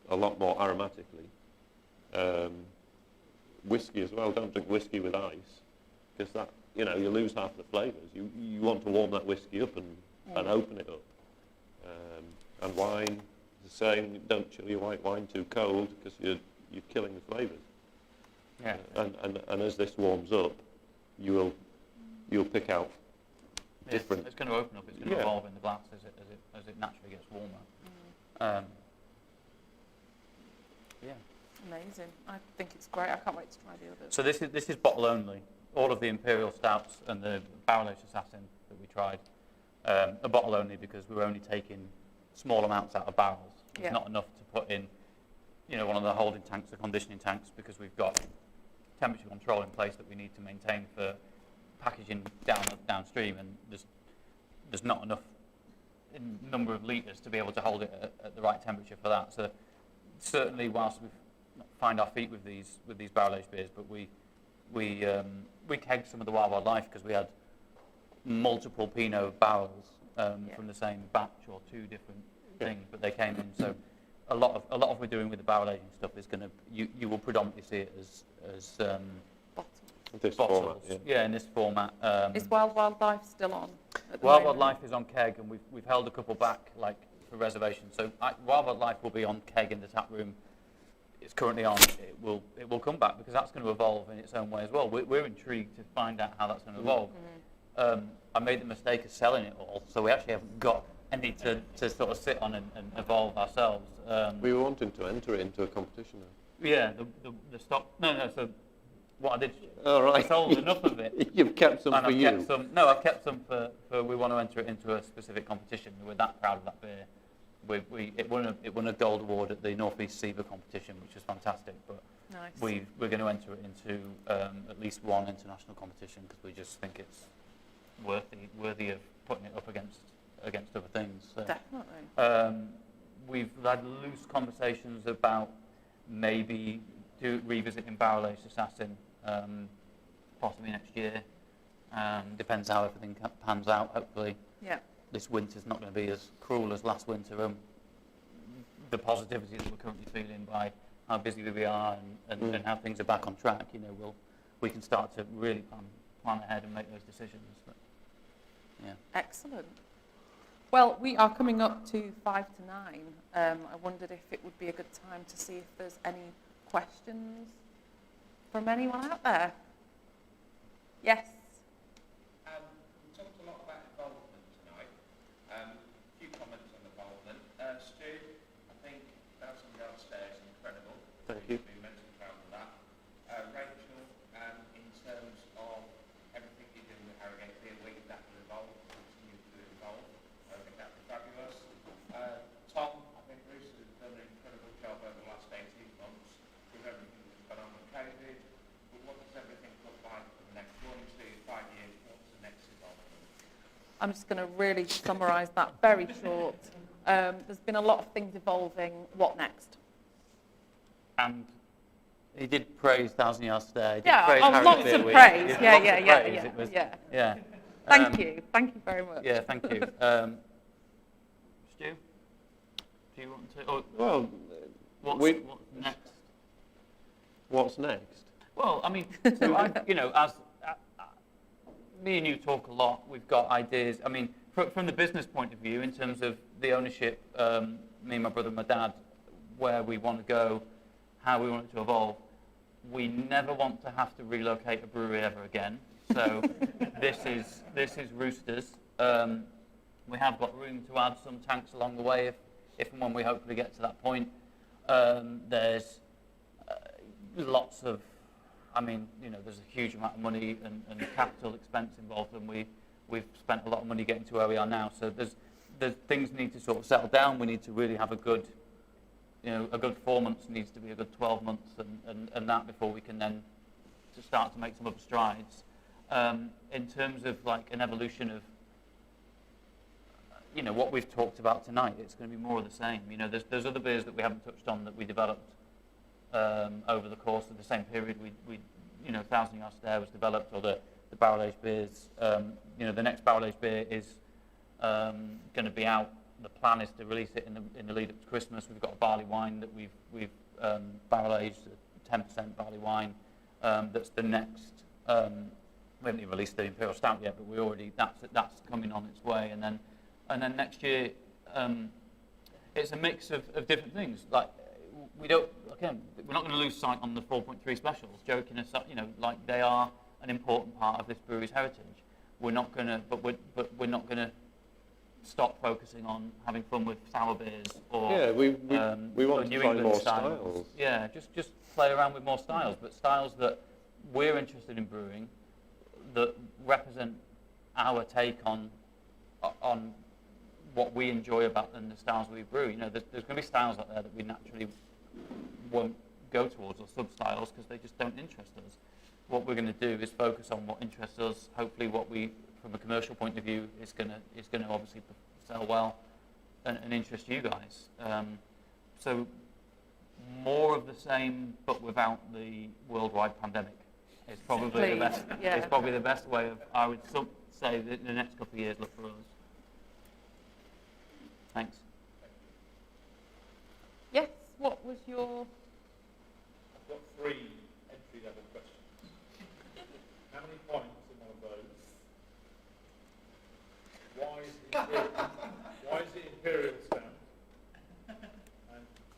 Speaker 3: a lot more aromatically. Whiskey as well, don't drink whiskey with ice, because that, you lose half the flavours. You want to warm that whiskey up and open it up. And wine, the same, don't chill your white wine too cold, because you're killing the flavours.
Speaker 2: Yeah.
Speaker 3: And as this warms up, you'll pick out different.
Speaker 2: It's going to open up. It's going to evolve in the glass as it naturally gets warmer. Yeah.
Speaker 1: Amazing. I think it's great. I can't wait to try the others.
Speaker 2: So this is bottle only. All of the Imperial Stouts and the Barrel Aged Assassin that we tried are bottle only because we were only taking small amounts out of barrels. It's not enough to put in, one of the holding tanks or conditioning tanks, because we've got temperature control in place that we need to maintain for packaging downstream, and there's not enough in number of litres to be able to hold it at the right temperature for that. So certainly, whilst we find our feet with these barrel aged beers, but we kegged some of the Wild Life because we had multiple Pinot barrels from the same batch or two different things, but they came in. So a lot of what we're doing with the barrel aging stuff is going to you will predominantly see it as
Speaker 1: Bottles.
Speaker 3: This
Speaker 2: bottles.
Speaker 3: format,
Speaker 2: Yeah, in this format.
Speaker 1: Is Wild Life still on? At the
Speaker 2: Wild
Speaker 1: moment?
Speaker 2: Life is on keg, and we've held a couple back for reservations. So Wild Life will be on keg in the tap room. It's currently on. It will come back because that's going to evolve in its own way as well. We're intrigued to find out how that's going to evolve. I made the mistake of selling it all, so we actually haven't got any to sort of sit on and evolve ourselves.
Speaker 3: We were wanting to enter it into a competition.
Speaker 2: Yeah, the stock. No. So what I did,
Speaker 3: All right.
Speaker 2: I sold enough of it.
Speaker 3: You've kept some
Speaker 2: And
Speaker 3: for
Speaker 2: I've
Speaker 3: you.
Speaker 2: kept some. No, I've kept some for we want to enter it into a specific competition. We're that proud of that beer. It won a gold award at the North East SIVA competition, which was fantastic. But
Speaker 1: Nice.
Speaker 2: we're going to enter it into at least one international competition because we just think it's worthy of putting it up against other things. So,
Speaker 1: Definitely.
Speaker 2: we've had loose conversations about maybe revisiting Barrel Aged Assassin, possibly next year. Depends how everything pans out. Hopefully,
Speaker 1: Yeah.
Speaker 2: this winter's not going to be as cruel as last winter. The positivity that we're currently feeling by how busy we are and how things are back on track, we can start to really plan ahead and make those decisions. But, yeah.
Speaker 1: Excellent. Well, we are coming up to 8:55. I wondered if it would be a good time to see if there's any questions from anyone out there. Yes.
Speaker 5: We talked a lot about involvement tonight. A few comments on involvement. Stu, I think bouncing downstairs is incredible.
Speaker 3: Thank you.
Speaker 5: We've been immensely proud of that. Rachel, in terms of everything you're doing with Harrogate
Speaker 1: I'm just going to really summarise that very short. There's been a lot of things evolving. What next?
Speaker 2: And he did praise Thousand Yard Stare. He did
Speaker 1: Yeah,
Speaker 2: praise
Speaker 1: oh,
Speaker 2: Harrogate
Speaker 1: lots
Speaker 2: Beer
Speaker 1: of
Speaker 2: Week.
Speaker 1: praise.
Speaker 2: He did
Speaker 1: Yeah,
Speaker 2: lots
Speaker 1: yeah,
Speaker 2: of
Speaker 1: yeah,
Speaker 2: praise.
Speaker 1: yeah,
Speaker 2: It was,
Speaker 1: yeah.
Speaker 2: yeah.
Speaker 1: Thank you very much.
Speaker 2: Yeah, thank you. Stu, do you want to? Oh,
Speaker 3: Well,
Speaker 2: what's next?
Speaker 3: what's next?
Speaker 2: Well, I mean, so as me and you talk a lot, we've got ideas. I mean, from the business point of view, in terms of the ownership, me and my brother and my dad, where we want to go, how we want it to evolve, we never want to have to relocate a brewery ever again. So this is Roosters. We have got room to add some tanks along the way if and when we hopefully get to that point. There's lots of, there's a huge amount of money and capital expense involved, and we've spent a lot of money getting to where we are now. So there's things need to sort of settle down. We need to really have a good 4 months needs to be a good 12 months and that before we can then to start to make some other strides. In terms of like an evolution of, what we've talked about tonight, it's going to be more of the same. There's other beers that we haven't touched on that we developed over the course of the same period. We Thousand Yard Stare was developed, or the barrel aged beers. The next barrel aged beer is going to be out. The plan is to release it in the lead up to Christmas. We've got a barley wine that we've barrel aged, 10% barley wine. That's the next. We haven't even released the Imperial Stout yet, but that's coming on its way. And then next year, it's a mix of different things. Like we're not going to lose sight on the 4.3 specials. Joking aside, like they are an important part of this brewery's heritage. We're not going to, but we're not going to stop focusing on having fun with sour beers or
Speaker 3: we want to
Speaker 2: New
Speaker 3: try
Speaker 2: England
Speaker 3: more
Speaker 2: styles.
Speaker 3: styles.
Speaker 2: Yeah, just play around with more styles, but styles that we're interested in brewing, that represent our take on what we enjoy about and the styles we brew. There's going to be styles out there that we naturally won't go towards, or sub-styles, because they just don't interest us. What we're going to do is focus on what interests us. Hopefully, what we, from a commercial point of view, is going to obviously sell well and interest you guys. So more of the same, but without the worldwide pandemic. It's probably the best.
Speaker 1: Yeah.
Speaker 2: It's probably the best way of. I would say that in the next couple of years, look for us. Thanks.
Speaker 1: Yes, what was your...
Speaker 6: I've got 3 entry-level questions. How many points in one of those? Why is it Imperial Stout? And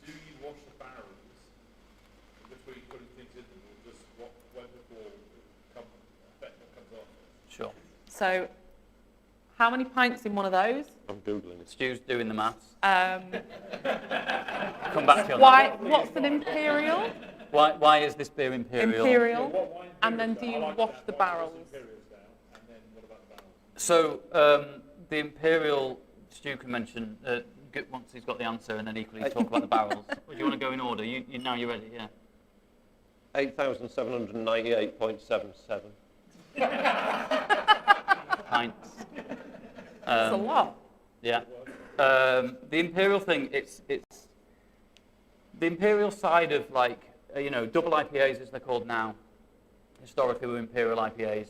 Speaker 6: do you wash the barrels between putting things in them, or just when before affect what comes off?
Speaker 2: Sure.
Speaker 1: So, how many pints in one of those?
Speaker 3: I'm Googling it.
Speaker 2: Stu's doing the maths.
Speaker 1: Um,
Speaker 2: Come back to you on
Speaker 1: why? What's an imperial?
Speaker 2: that. Why is this beer Imperial?
Speaker 1: Imperial.
Speaker 6: What wine
Speaker 1: And then
Speaker 6: Imperial
Speaker 1: do you
Speaker 6: Stout? I like
Speaker 1: wash
Speaker 6: that.
Speaker 1: the
Speaker 6: Why
Speaker 1: barrels?
Speaker 6: is Imperial Stout? And then what about the barrels?
Speaker 2: So the Imperial, Stu can mention once he's got the answer, and then equally talk about the barrels. Or do you want to go in order? Now you're ready, yeah.
Speaker 3: 8,798.77.
Speaker 2: Pints.
Speaker 1: That's a lot.
Speaker 2: Yeah. The Imperial thing, it's the Imperial side of double IPAs as they're called now. Historically were Imperial IPAs.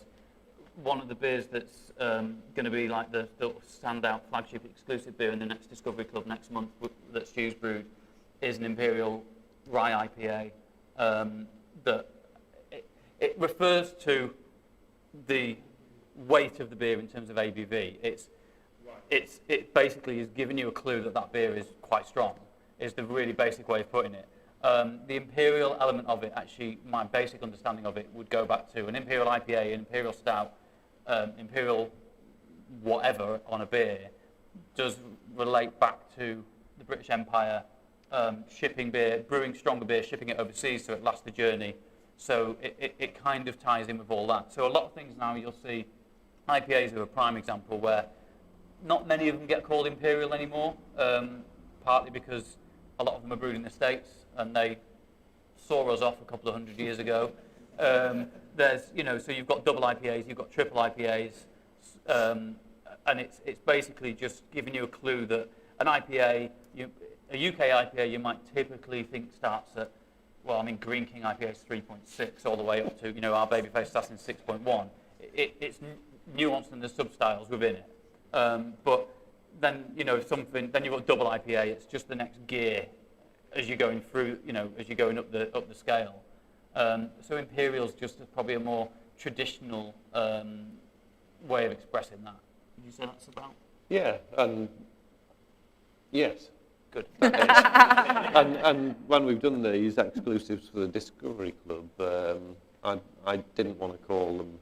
Speaker 2: One of the beers that's going to be like the standout flagship exclusive beer in the next Discovery Club next month that Stu's brewed is an Imperial Rye IPA. That it refers to the weight of the beer in terms of ABV. It basically is giving you a clue that beer is quite strong, is the really basic way of putting it. The Imperial element of it, actually, my basic understanding of it would go back to an Imperial IPA, an Imperial Stout, Imperial whatever on a beer, does relate back to the British Empire, shipping beer, brewing stronger beer, shipping it overseas so it lasts the journey. So it kind of ties in with all that. So a lot of things now you'll see, IPAs are a prime example where not many of them get called Imperial anymore, partly because a lot of them are brewed in the States and they saw us off a couple of 100 years ago. So you've got double IPAs, you've got triple IPAs, and and it's basically just giving you a clue that an IPA, a UK IPA, you might typically think starts at, well, I mean, Green King IPA is 3.6 all the way up to, our Babyface Assassin 6.1. It's nuanced in the sub-styles within it. But then, then you've got double IPA, it's just the next gear as you're going through, as you're going up the scale. So Imperial's just probably a more traditional way of expressing that. Would you say that's about?
Speaker 3: Yeah, and yes.
Speaker 2: Good.
Speaker 3: and when we've done these exclusives for the Discovery Club, I didn't want to call them,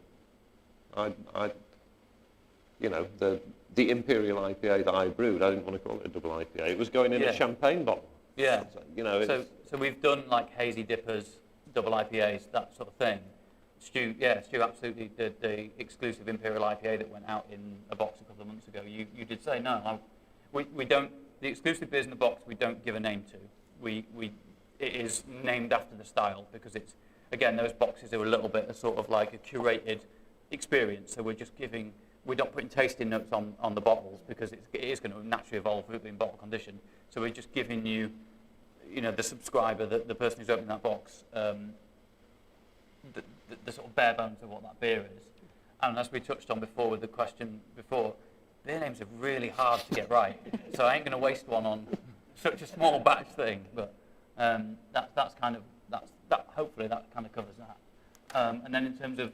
Speaker 3: the Imperial IPA that I brewed, I didn't want to call it a double IPA. It was going in a champagne bottle.
Speaker 2: Yeah.
Speaker 3: So
Speaker 2: we've done like hazy dippers, double IPAs, that sort of thing. Stu absolutely did the exclusive Imperial IPA that went out in a box a couple of months ago. You did say no. We don't. The exclusive beers in the box we don't give a name to. It is named after the style because it's, again, those boxes are a little bit sort of like a curated experience. So we're not putting tasting notes on the bottles because it is going to naturally evolve in bottle condition. So we're just giving you, the subscriber, the person who's opening that box, the sort of bare bones of what that beer is. And as we touched on before with the question before, beer names are really hard to get right. So I ain't going to waste one on such a small batch thing. But hopefully that kind of covers that. And then in terms of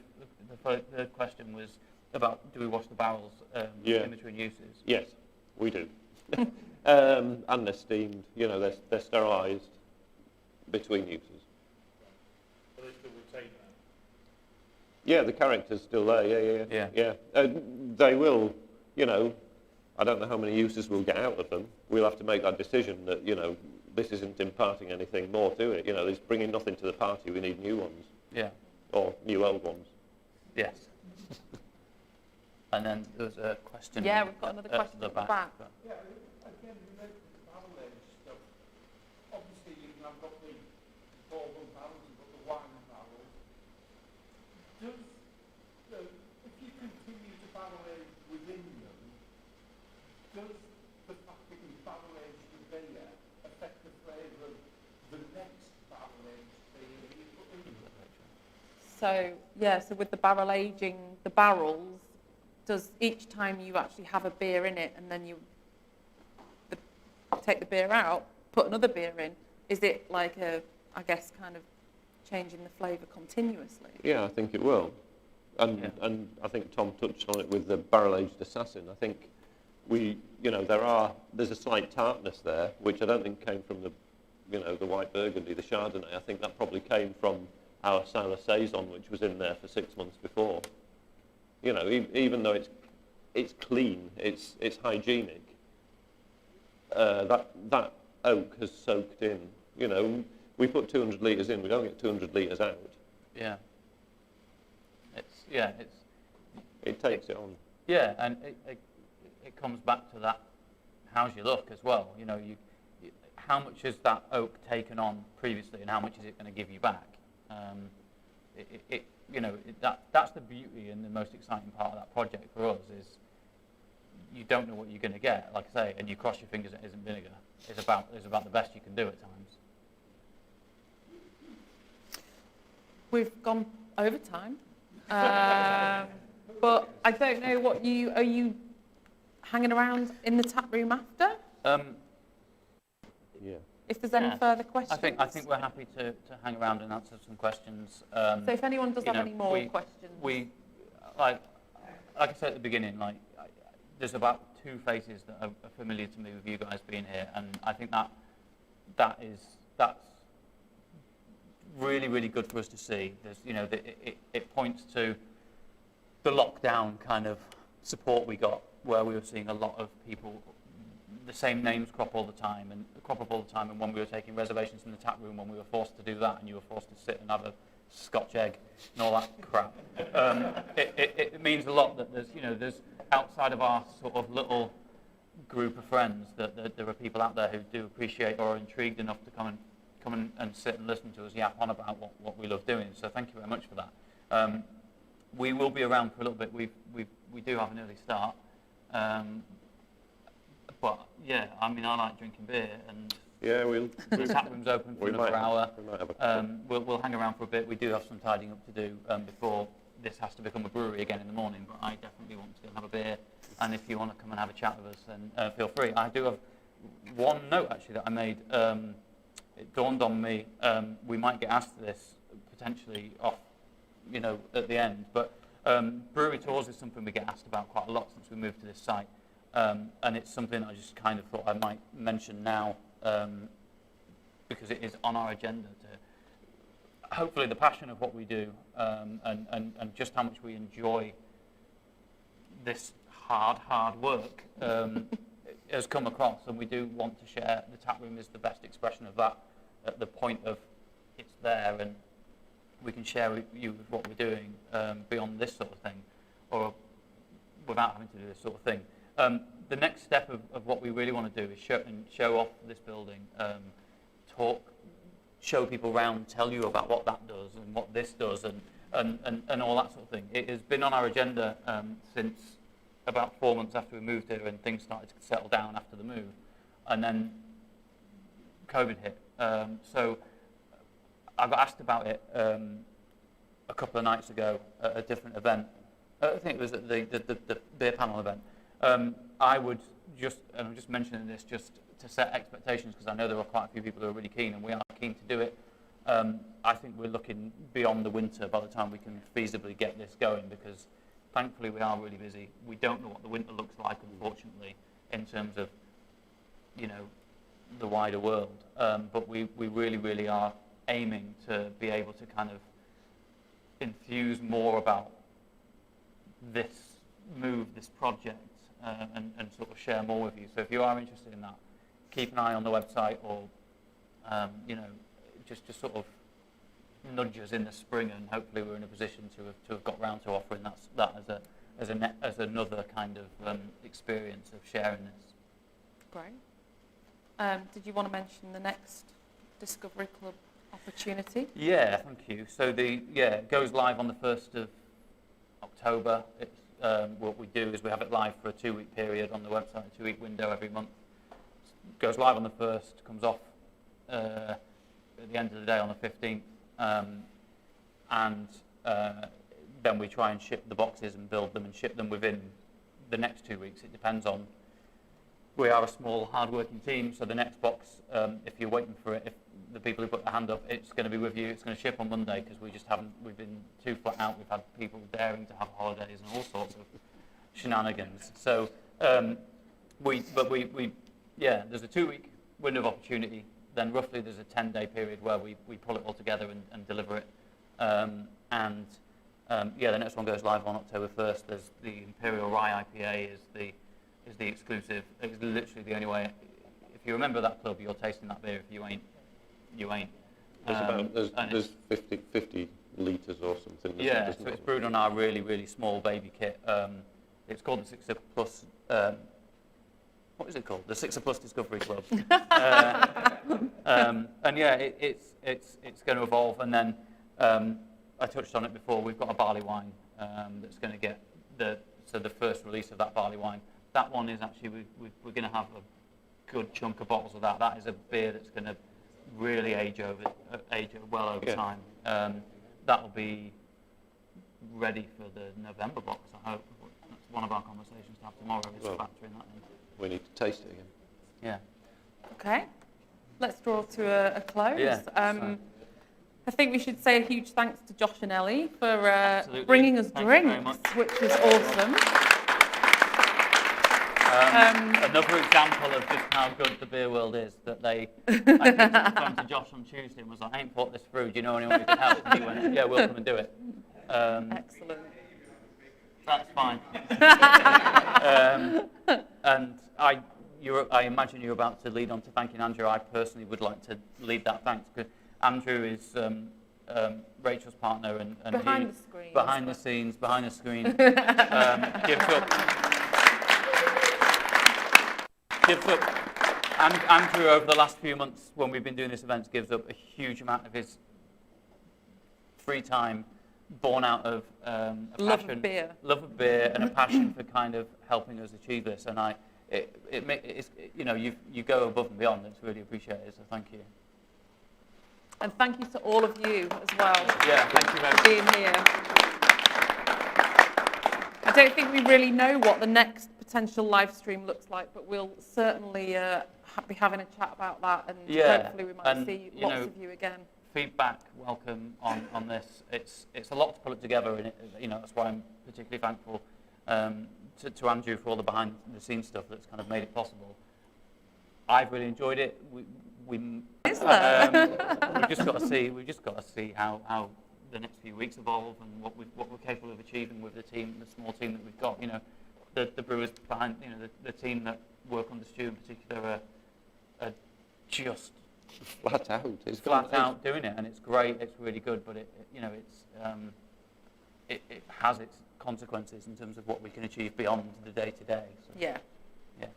Speaker 2: the question was about, do we wash the barrels in between uses?
Speaker 3: Yes, we do. And they're steamed, they're sterilised between uses.
Speaker 6: But they still retain that?
Speaker 3: Yeah, the character's still there, yeah. They will, I don't know how many uses we'll get out of them. We'll have to make that decision that, this isn't imparting anything more to it. It's bringing nothing to the party, we need new ones.
Speaker 2: Yeah.
Speaker 3: Or new old ones.
Speaker 2: Yes. And then there was a question.
Speaker 1: Yeah, we've got another question
Speaker 2: at the
Speaker 1: back.
Speaker 5: Yeah, again, related to the barrel age stuff. Obviously, I've got the bourbon barrels, you've got the wine barrels. If you continue to barrel age within them, does the fact that you barrel age the beer affect the flavour of the next barrel age beer that you put in?
Speaker 1: So with the barrel aging, the barrels, does each time you actually have a beer in it and then you take the beer out, put another beer in, is it like kind of changing the flavour continuously?
Speaker 3: Yeah, I think it will. And I think Tom touched on it with the barrel-aged Assassin. I think there's a slight tartness there, which I don't think came from the white Burgundy, the Chardonnay. I think that probably came from our Sour Saison, which was in there for 6 months before. Even though it's clean, it's hygienic, that oak has soaked in. We put 200 litres in, we don't get 200 litres out.
Speaker 2: Yeah.
Speaker 3: It takes it on.
Speaker 2: Yeah, and it comes back to that, how's your look as well? How much has that oak taken on previously and how much is it going to give you back? That's the beauty and the most exciting part of that project for us is you don't know what you're going to get, like I say, and you cross your fingers it isn't vinegar. It's about the best you can do at times.
Speaker 1: We've gone over time, but I don't know are you hanging around in the tap room after?
Speaker 3: Yeah.
Speaker 1: If there's any further questions?
Speaker 2: I think we're happy to hang around and answer some questions.
Speaker 1: So if anyone does have any more questions.
Speaker 2: Like I said at the beginning, there's about 2 faces that are familiar to me with you guys being here, and I think that's really, really good for us to see. There's, it points to the lockdown kind of support we got, where we were seeing a lot of people, the same names crop up all the time, and when we were taking reservations in the tap room, when we were forced to do that, and you were forced to sit and have a Scotch egg and all that crap. It means a lot that there's outside of our sort of little group of friends that there are people out there who do appreciate or are intrigued enough to come and sit and listen to us yap on about what we love doing. So thank you very much for that. We will be around for a little bit. We do have an early start. But yeah, I mean, I like drinking beer, and
Speaker 3: Yeah,
Speaker 2: the tap room's open for
Speaker 3: we
Speaker 2: another
Speaker 3: might
Speaker 2: hour.
Speaker 3: we might have a
Speaker 2: We'll hang around for a bit. We do have some tidying up to do before this has to become a brewery again in the morning, but I definitely want to go and have a beer. And if you want to come and have a chat with us, then feel free. I do have one note, actually, that I made. It dawned on me, we might get asked this potentially off, at the end, but brewery tours is something we get asked about quite a lot since we moved to this site. And it's something I just kind of thought I might mention now, because it is on our agenda to hopefully the passion of what we do, and just how much we enjoy this hard work has come across, and we do want to share. The tap room is the best expression of that, at the point of it's there and we can share with you with what we're doing beyond this sort of thing, or without having to do this sort of thing. The next step of what we really want to do is show off this building, show people around, tell you about what that does and what this does, and all that sort of thing. It has been on our agenda since about 4 months after we moved here, and things started to settle down after the move, and then COVID hit. So I got asked about it a couple of nights ago at a different event. I think it was at the beer panel event. I would just, and I'm just mentioning this just to set expectations, because I know there are quite a few people who are really keen, and we are keen to do it. I think we're looking beyond the winter by the time we can feasibly get this going, because thankfully we are really busy. We don't know what the winter looks like, unfortunately, in terms of, the wider world. But we really, really are aiming to be able to kind of infuse more about this move, this project, and sort of share more with you. So if you are interested in that, keep an eye on the website, or just sort of nudge us in the spring, and hopefully we're in a position to have got round to offering that as another kind of experience of sharing this.
Speaker 1: Great. Did you want to mention the next Discovery Club opportunity?
Speaker 2: Yeah, thank you. So it goes live on the 1st of October. It's, what we do is we have it live for a 2-week period on the website, a 2-week window every month. It goes live on the 1st, comes off at the end of the day on the 15th, and then we try and ship the boxes and build them and ship them within the next 2 weeks. It depends on. We are a small, hard-working team, so the next box, if you're waiting for it, if the people who put their hand up, it's going to be with you. It's going to ship on Monday, because we've been too flat out. We've had people daring to have holidays and all sorts of shenanigans. So, there's a 2-week window of opportunity. Then roughly there's a 10-day period where we pull it all together and deliver it. The next one goes live on October 1st. There's the Imperial Rye IPA is the exclusive. It's literally the only way. If you remember that club, you're tasting that beer. If you ain't, you ain't.
Speaker 3: There's 50 litres or something.
Speaker 2: Yeah, so it's brewed on our really, really small baby kit. It's called the Sixer Plus. What is it called? The Sixer Plus Discovery Club. It's going to evolve. And then I touched on it before. We've got a barley wine that's going to get the first release of that barley wine. That one is actually we're going to have a good chunk of bottles of that. That is a beer that's going to really age well over time. That'll be ready for the November box, I hope. That's one of our conversations to have tomorrow, is factoring that in.
Speaker 3: We need to taste it again.
Speaker 2: Yeah.
Speaker 1: Okay. Let's draw to a close.
Speaker 2: Yeah,
Speaker 1: I think we should say a huge thanks to Josh and Ellie for
Speaker 2: Absolutely.
Speaker 1: bringing us
Speaker 2: Thank you very
Speaker 1: drinks,
Speaker 2: much.
Speaker 1: which was awesome.
Speaker 2: Another example of just how good the beer world is, that I picked up the phone to Josh on Tuesday and was like, I ain't thought this through, do you know anyone who can help? And he went, yeah, we'll come and do it.
Speaker 1: Excellent.
Speaker 2: That's fine. And I imagine you're about to lead on to thanking Andrew. I personally would like to lead that thanks, because Andrew is Rachel's partner, and
Speaker 1: Behind
Speaker 2: he,
Speaker 1: the screen.
Speaker 2: behind the scenes, behind the screen, gives up. Andrew, over the last few months when we've been doing this event, gives up a huge amount of his free time born out of a
Speaker 1: Love
Speaker 2: passion,
Speaker 1: of beer.
Speaker 2: love of beer, and a passion for kind of helping us achieve this. And it's you know, you go above and beyond. It's really appreciated. So thank you.
Speaker 1: And thank you to all of you as well
Speaker 2: Yeah, thank you very
Speaker 1: for
Speaker 2: much.
Speaker 1: being here. I don't think we really know what the next potential live stream looks like, but we'll certainly be having a chat about that, and
Speaker 2: Yeah,
Speaker 1: hopefully we might
Speaker 2: and,
Speaker 1: see
Speaker 2: you
Speaker 1: lots
Speaker 2: know,
Speaker 1: of you again.
Speaker 2: Feedback, welcome on this. It's a lot to put it together, and you know, that's why I'm particularly thankful to Andrew for all the behind the scenes stuff that's kind of made it possible. I've really enjoyed it.
Speaker 1: Is there?
Speaker 2: We've just got to see how the next few weeks evolve and what we're capable of achieving with the small team that we've got. You know, the brewers behind, you know, the team that work on the stew in particular are just
Speaker 3: Flat out. It's
Speaker 2: flat out doing it, and it's great. It's really good, but it has its consequences in terms of what we can achieve beyond the day to day.
Speaker 1: Yeah.
Speaker 2: Yeah.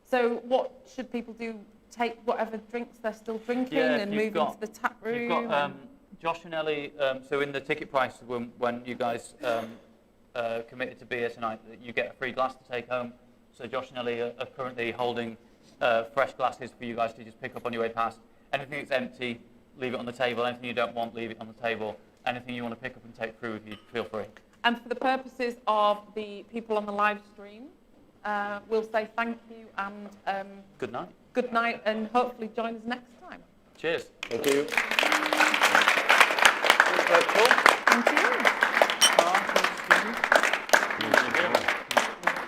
Speaker 1: So what should people do? Take whatever drinks they're still drinking and move into the tap room?
Speaker 2: You've got Josh and Ellie, so in the ticket price when you guys committed to be here tonight, you get a free glass to take home. So Josh and Ellie are currently holding fresh glasses for you guys to just pick up on your way past. Anything that's empty, leave it on the table. Anything you don't want, leave it on the table. Anything you want to pick up and take through with you, feel free.
Speaker 1: And for the purposes of the people on the live stream, we'll say thank you and
Speaker 2: Good night.
Speaker 1: good night, and hopefully join us next time.
Speaker 2: Cheers.
Speaker 3: Thank you.
Speaker 1: Thank you.